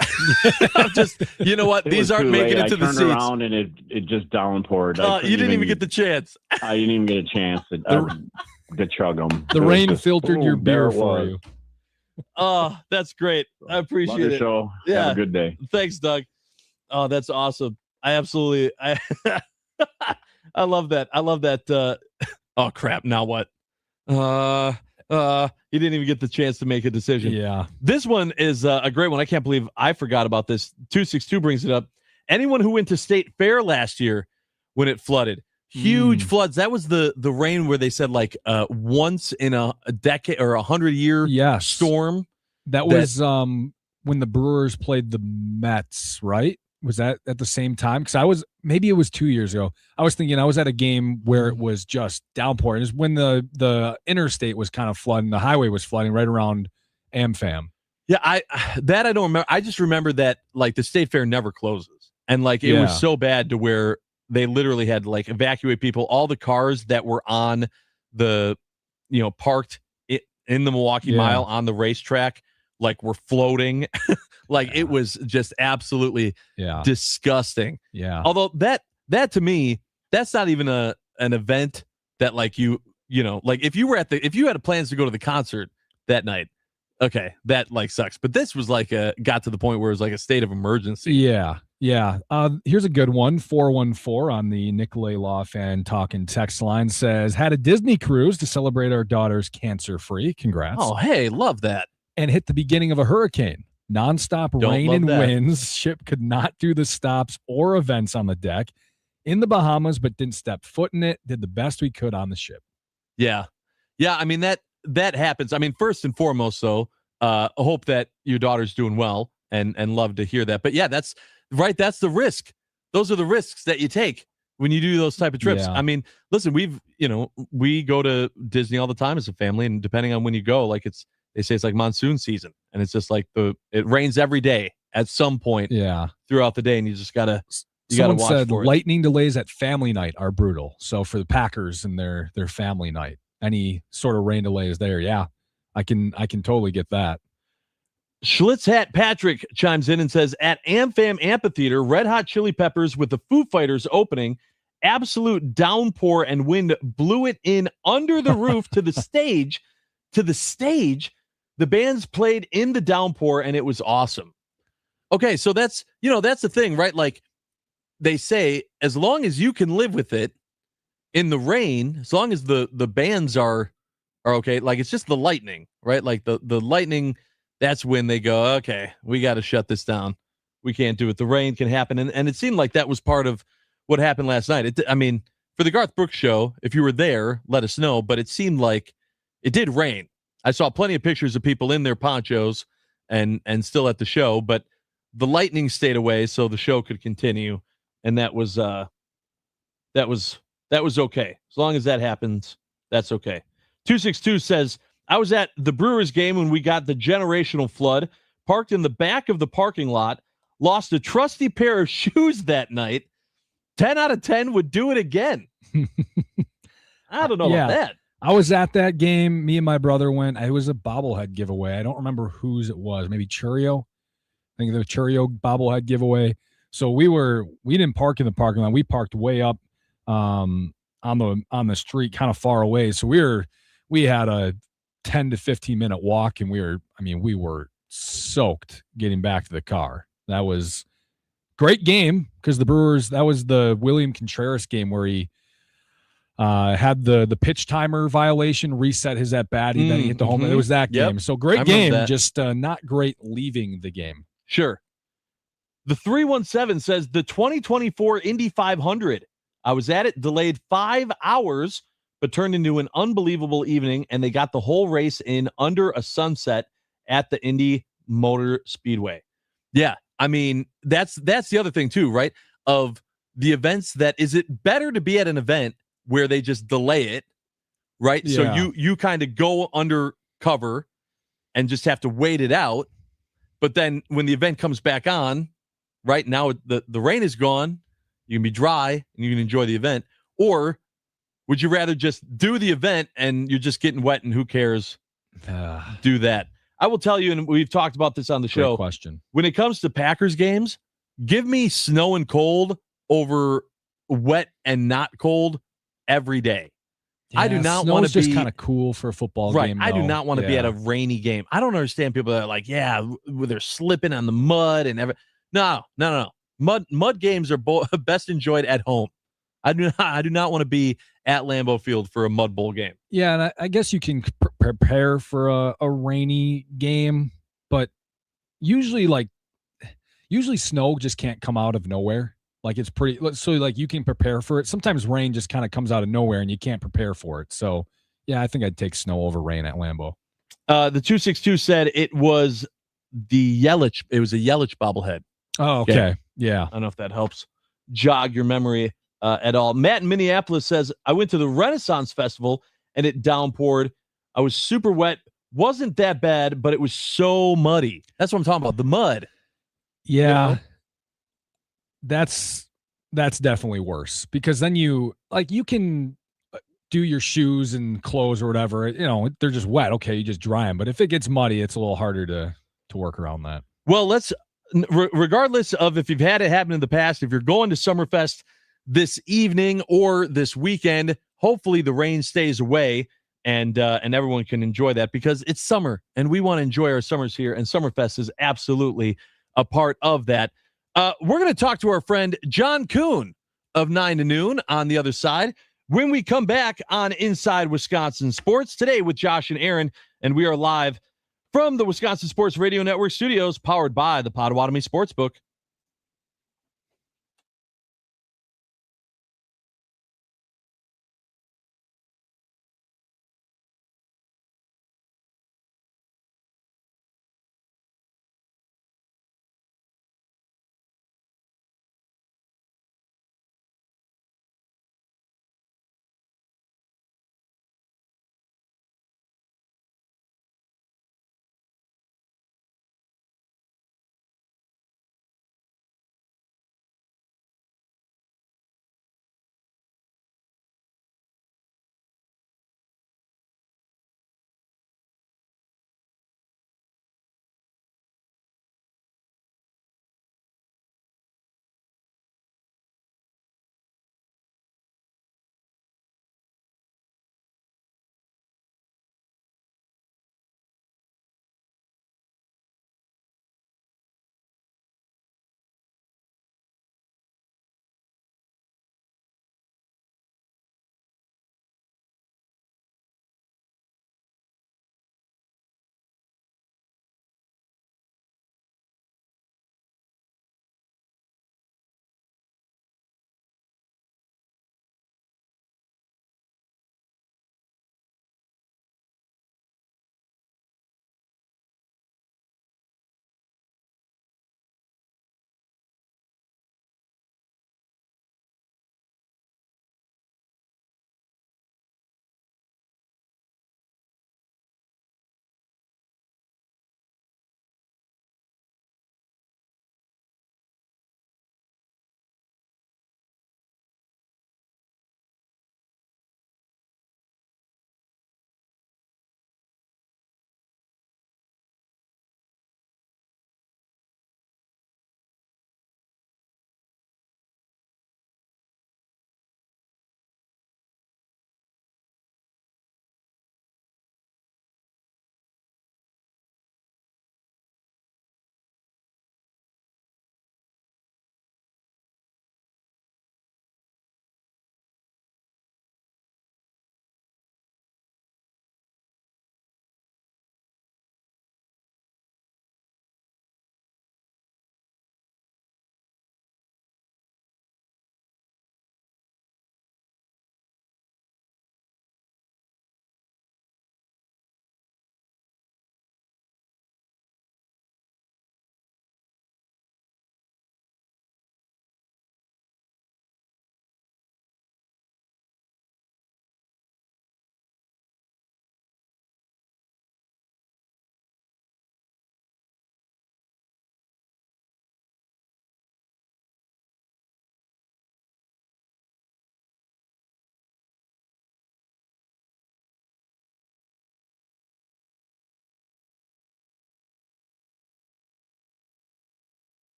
I'm just, you know what? These aren't making it to the seats. I turned around
and it just downpoured.
You didn't even get the chance.
I didn't even get a chance to chug them.
The rain filtered your beer for you.
Oh, that's great. I appreciate
Love
it.
Show.
Yeah.
Have a good day.
Thanks, Doug. Oh, that's awesome. I love that. I love that. Oh, crap. Now what? He didn't even get the chance to make a decision.
Yeah.
This one is a great one. I can't believe I forgot about this. 262 brings it up. Anyone who went to State Fair last year when it flooded, huge floods. That was the rain where they said like once in a decade or 100-year storm.
That was when the Brewers played the Mets, right? Was that at the same time? Because maybe it was 2 years ago. I was thinking I was at a game where it was just downpouring. It was when the interstate was kind of flooding. The highway was flooding right around AmFam.
Yeah, I don't remember. I just remember that like the State Fair never closes. And like it was so bad to where they literally had to like evacuate people. All the cars that were on the, parked in the Milwaukee Mile on the racetrack, like were floating. Like it was just absolutely disgusting.
Yeah.
Although that to me, that's not even an event that like like if you had plans to go to the concert that night, okay, that like sucks. But this was like got to the point where it was like a state of emergency.
Yeah. Yeah. Here's a good one. 414 on the Nicolay Law Fan Talking text line says, had a Disney cruise to celebrate our daughter's cancer-free. Congrats.
Oh, hey, love that.
And hit the beginning of a hurricane. Nonstop rain and winds. Ship could not do the stops or events on the deck in the Bahamas, but didn't step foot in it. Did the best we could on the ship.
Yeah. Yeah. I mean, that happens. I mean, first and foremost, though, I hope that your daughter's doing well and love to hear that. But yeah, that's right. That's the risk. Those are the risks that you take when you do those type of trips.
Yeah.
I mean, listen, we go to Disney all the time as a family, and depending on when you go, like they say it's like monsoon season, and it's just like it rains every day at some point throughout the day, and you just gotta watch
said
for it.
Lightning delays at family night are brutal. So for the Packers and their family night, any sort of rain delays there, I can totally get that.
Schlitz Hat Patrick chimes in and says, at AmFam Amphitheater, Red Hot Chili Peppers with the Foo Fighters opening, absolute downpour and wind blew it in under the roof to the stage. The bands played in the downpour, and it was awesome. Okay, so that's the thing, right? Like they say, as long as you can live with it in the rain, as long as the bands are okay, like it's just the lightning, right? Like the lightning, that's when they go, okay, we got to shut this down. We can't do it. The rain can happen. And it seemed like that was part of what happened last night. I mean, for the Garth Brooks show, if you were there, let us know, but it seemed like it did rain. I saw plenty of pictures of people in their ponchos and still at the show, but the lightning stayed away so the show could continue, and that was okay. As long as that happens, that's okay. 262 says, I was at the Brewers game when we got the generational flood, parked in the back of the parking lot, lost a trusty pair of shoes that night. 10 out of 10 would do it again. I don't know about that.
I was at that game. Me and my brother went. It was a bobblehead giveaway. I don't remember whose it was. Maybe Churio. I think the Churio bobblehead giveaway. So we didn't park in the parking lot. We parked way up on the street, kind of far away. So we had a 10 to 15 minute walk, and we were soaked getting back to the car. That was great game because the Brewers, that was the William Contreras game where he had the pitch timer violation, reset his at bat. Then he hit the home run. It was that game. So great game, just not great leaving the game.
Sure. The 317 says the 2024 Indy 500. I was at it, delayed 5 hours, but turned into an unbelievable evening, and they got the whole race in under a sunset at the Indy Motor Speedway. Yeah, I mean, that's the other thing too, right? Of the events, that is it better to be at an event where they just delay it, right?
Yeah.
So you kind of go under cover and just have to wait it out. But then when the event comes back on, right now the rain is gone, you can be dry and you can enjoy the event. Or would you rather just do the event and you're just getting wet and who cares? Do that. I will tell you, and we've talked about this on the show.
Great question.
When it comes to Packers games, give me snow and cold over wet and not cold every day.
Yeah,
I do not want to be
just kind of cool for a football game.
I do
though.
not want to be at a rainy game. I don't understand people that are like, where they're slipping on the mud and everything. No. Mud games are best enjoyed at home. I do not want to be at Lambeau Field for a Mud Bowl game.
Yeah, and I guess you can prepare for a rainy game, but usually snow just can't come out of nowhere. Like it's pretty, so like you can prepare for it. Sometimes rain just kind of comes out of nowhere and you can't prepare for it. So yeah, I think I'd take snow over rain at Lambeau.
The 262 said it was the Yelich. It was a Yelich bobblehead.
Oh, okay. Yeah.
I don't know if that helps jog your memory at all. Matt in Minneapolis says, I went to the Renaissance Festival and it downpoured. I was super wet. Wasn't that bad, but it was so muddy. That's what I'm talking about. The mud.
Yeah.
You know?
That's definitely worse because then you can do your shoes and clothes or whatever. They're just wet. Okay, you just dry them. But if it gets muddy, it's a little harder to work around that.
Well, let's regardless of if you've had it happen in the past, if you're going to Summerfest this evening or this weekend, hopefully the rain stays away and everyone can enjoy that because it's summer and we want to enjoy our summers here. And Summerfest is absolutely a part of that. We're going to talk to our friend John Kuhn of 9 to Noon on the other side when we come back on Inside Wisconsin Sports today with Josh and Aaron. And we are live from the Wisconsin Sports Radio Network studios, powered by the Potawatomi Sportsbook.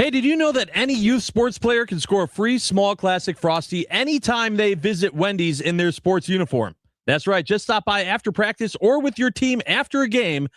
Hey, did you know that any youth sports player can score a free small classic Frosty anytime they visit Wendy's in their sports uniform? That's right. Just stop by after practice or with your team after a game.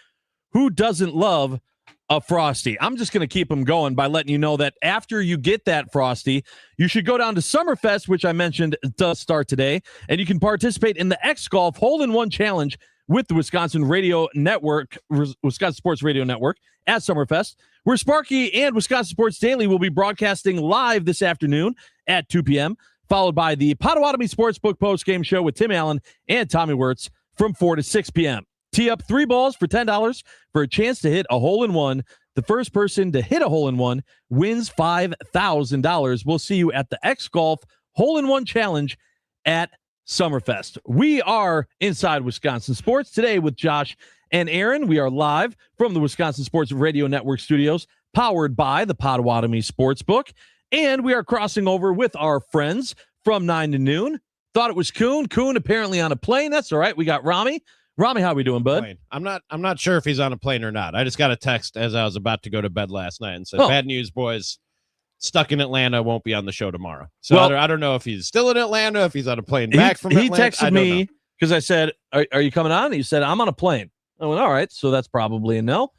Who doesn't love a Frosty? I'm just going to keep them going by letting you know that after you get that Frosty, you should go down to Summerfest, which I mentioned does start today, and you can participate in the X Golf Hole-in-One Challenge with the Wisconsin Radio Network, Wisconsin Sports Radio Network at Summerfest, where Sparky and Wisconsin Sports Daily will be broadcasting live this afternoon at 2 p.m., followed by the Potawatomi Sportsbook postgame show with Tim Allen and Tommy Wirtz from 4 to 6 p.m. Tee up 3 balls for $10 for a chance to hit a hole-in-one. The first person to hit a hole-in-one wins $5,000. We'll see you at the X Golf Hole-in-One Challenge at Summerfest. We are Inside Wisconsin Sports today with Josh and Aaron. We are live from the Wisconsin Sports Radio Network studios, powered by the Potawatomi Sportsbook. And we are crossing over with our friends from 9 to noon. Thought it was Kuhn. Kuhn apparently on a plane. That's all right. We got Rami. Rami, how we doing, bud?
I'm not sure if he's on a plane or not. I just got a text as I was about to go to bed last night and said, bad news, boys. Stuck in Atlanta, won't be on the show tomorrow. So I don't know if he's still in Atlanta, if he's on a plane back from Atlanta.
He texted me because I said, are you coming on? He said, I'm on a plane. I went, all right, so that's probably a no.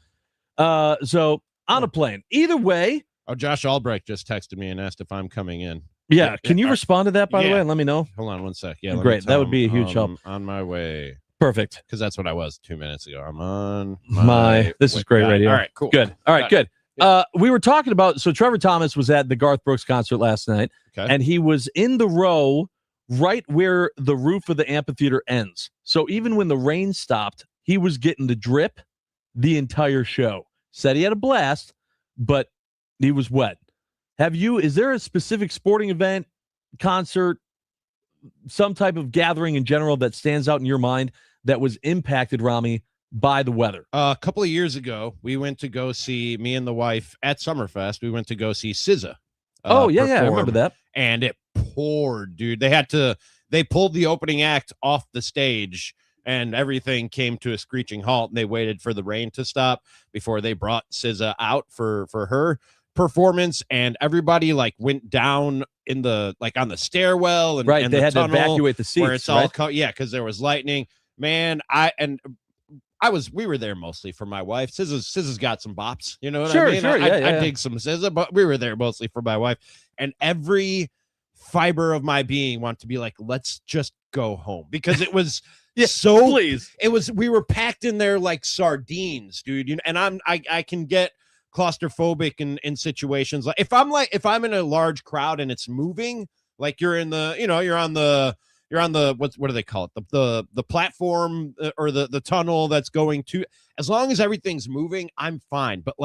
So on a plane. Either way.
Oh, Josh Albrecht just texted me and asked if I'm coming in.
Yeah. Can you respond to that, by the way, and let me know?
Hold on one sec. Yeah,
great. That would be a huge help.
On my way.
Perfect.
Because that's what I was 2 minutes ago. I'm on
This is great radio.
All right, cool.
Good. All right, good. We were talking about, so Trevor Thomas was at the Garth Brooks concert last night, and he was in the row right where the roof of the amphitheater ends. So even when the rain stopped, he was getting the drip the entire show. Said he had a blast, but he was wet. Is there a specific sporting event, concert, some type of gathering in general that stands out in your mind that was impacted, Rami, by the weather?
A couple of years ago, we went to go see, me and the wife at Summerfest, we went to go see SZA.
I remember that.
And it poured, dude. They pulled the opening act off the stage and everything came to a screeching halt, and they waited for the rain to stop before they brought SZA out for her performance, and everybody went down in the on the stairwell and
they
the
had
tunnel
to evacuate the seats
where it's all because there was lightning. Man, we were there mostly for my wife. SZA's got some bops, you know what I mean?
Sure,
I dig some SZA, but we were there mostly for my wife, and every fiber of my being wanted to be like, let's just go home, because it was we were packed in there like sardines, dude. And I can get claustrophobic in situations if I'm in a large crowd and it's moving, like you're on the what do they call it, the platform or the tunnel that's going to, as long as everything's moving, I'm fine. But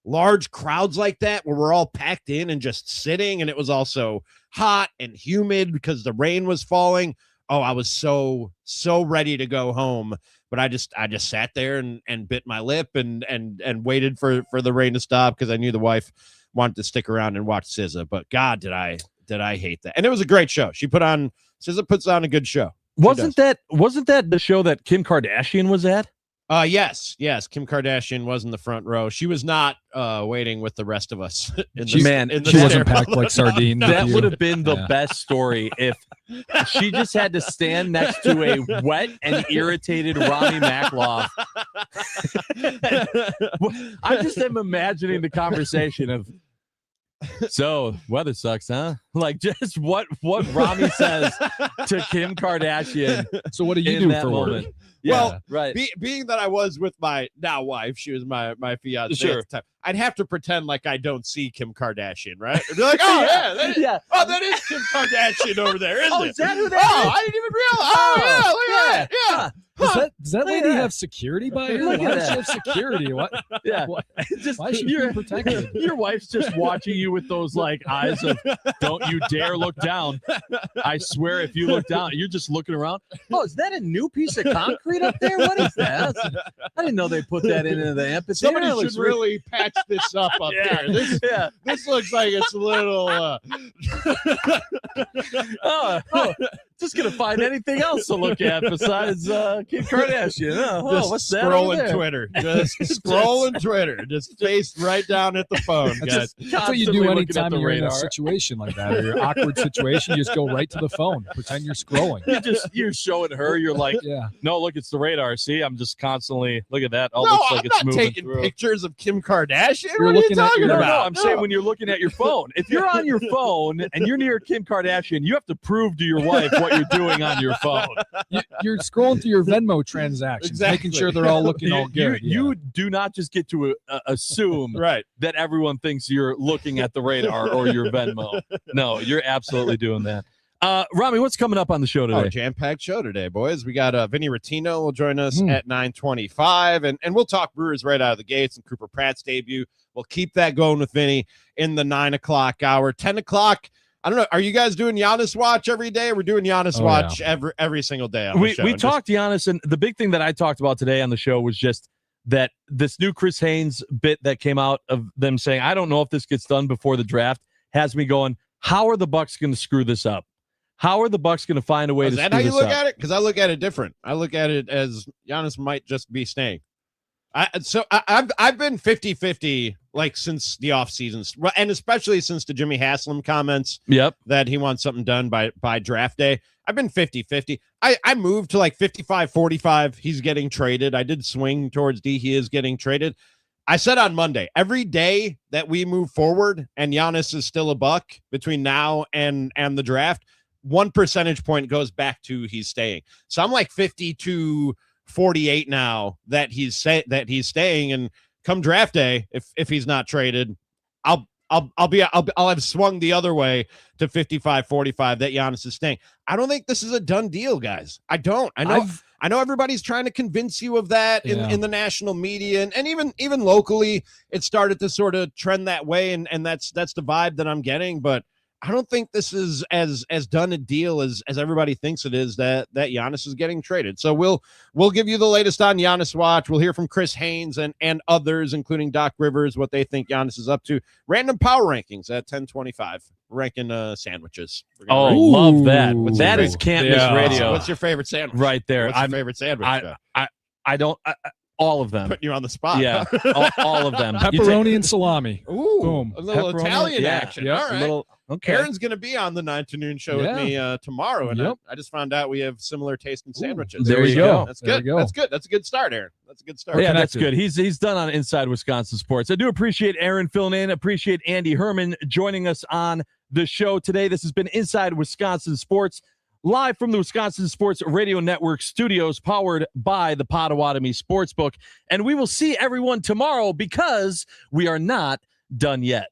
large crowds like that where we're all packed in and just sitting, and it was also hot and humid because the rain was falling. Oh, I was so ready to go home, but I just sat there and bit my lip and waited for the rain to stop, because I knew the wife wanted to stick around and watch SZA. But God, did I hate that. And it was a great show. SZA puts on a good show.
Wasn't that the show that Kim Kardashian was at?
Yes. Kim Kardashian was in the front row. She was not waiting with the rest of us.
She wasn't packed like sardines.
That would have been the best story if she just had to stand next to a wet and irritated Rami Makloff. I just am imagining the conversation of, so weather sucks, huh? Just what Rami says to Kim Kardashian.
So what do you do for
moment?
work?
Yeah,
well,
right.
Being that I was with my now wife, she was my fiance at the time, I'd have to pretend like I don't see Kim Kardashian, right? I'd be like, oh that is Kim Kardashian over there, isn't it?
Is that who that
is?
I
didn't even realize. Oh, look at that. Yeah.
Does that lady have security by her? Why does she have security? What?
Yeah.
Why is she being protected?
Your wife's just watching you with those eyes of, don't you dare look down. I swear if you look down, you're just looking around. Oh, is that a new piece of concrete up there? What is that? I didn't know they put that into the amphitheater.
Somebody should really patch this up there. This looks like it's a little
Just gonna find anything else to look at besides Kim Kardashian.
Just
What's that over
scrolling
there?
Twitter. Just scrolling Twitter. Just face right down at the phone, guys.
That's what you do anytime you're in a situation like that, or your awkward situation. You just go right to the phone, pretend you're scrolling.
You're showing her. You're like,
yeah.
No, look, it's the radar. See, I'm just constantly look at that. All
No,
looks like
I'm
it's
not
moving
taking
through.
pictures of Kim Kardashian.
You're
What are you
looking at
talking
your-
about?
No, I'm saying when you're looking at your phone. If you're on your phone and you're near Kim Kardashian, you have to prove to your wife what you're doing on your phone.
You're scrolling through your Venmo transactions, making sure they're all looking all good.
You do not just get to assume
right
that everyone thinks you're looking at the radar or your Venmo. No, you're absolutely doing that. Rami, what's coming up on the show today?
Oh, jam-packed show today, boys. We got Vinny Rottino will join us at 9:25, and we'll talk Brewers right out of the gates and Cooper Pratt's debut. We'll keep that going with Vinny in the 9 o'clock hour. 10 o'clock, I don't know. Are you guys doing Giannis Watch every day? We're doing Giannis Watch every single day on the show.
We talked Giannis, and the big thing that I talked about today on the show was just that this new Chris Haynes bit that came out of them saying, I don't know if this gets done before the draft, has me going, how are the Bucks going to screw this up? How are the Bucks going to find a way to screw this up?
Is that how you look at it? Because I look at it different. I look at it as Giannis might just be staying. I've been 50-50 like since the offseason, and especially since the Jimmy Haslam comments that he wants something done by draft day. I've been 50-50. I moved to like 55-45. He's getting traded. I did swing towards D. He is getting traded. I said on Monday, every day that we move forward and Giannis is still a buck between now and the draft, 1 percentage point goes back to he's staying. So I'm like 50-48 now that he's staying, and come draft day, if he's not traded, I'll have swung the other way to 55-45 that Giannis is staying. I don't think this is a done deal, guys. I don't. I know everybody's trying to convince you of that in the national media and even locally. It started to sort of trend that way, and that's the vibe that I'm getting. But I don't think this is as done a deal as everybody thinks it is that Giannis is getting traded. So we'll give you the latest on Giannis Watch. We'll hear from Chris Haynes and others, including Doc Rivers, what they think Giannis is up to. Random power rankings at 10:25. Ranking sandwiches.
Love that. That is can't miss radio.
What's your favorite sandwich?
Right there.
What's your favorite sandwich?
I don't. All of them.
Putting you on the spot.
Yeah, all of them.
Pepperoni and salami.
Ooh,
boom.
A little
Pepperoni,
Italian action. All right.
Okay.
Aaron's going to be on the 9 to noon show with me tomorrow, and I just found out we have similar taste in sandwiches.
There you go.
That's good. That's good. That's a good start, Aaron. That's a good start.
Yeah, that's good. He's done on Inside Wisconsin Sports. I do appreciate Aaron filling in. Appreciate Andy Herman joining us on the show today. This has been Inside Wisconsin Sports, live from the Wisconsin Sports Radio Network studios, powered by the Potawatomi Sportsbook. And we will see everyone tomorrow because we are not done yet.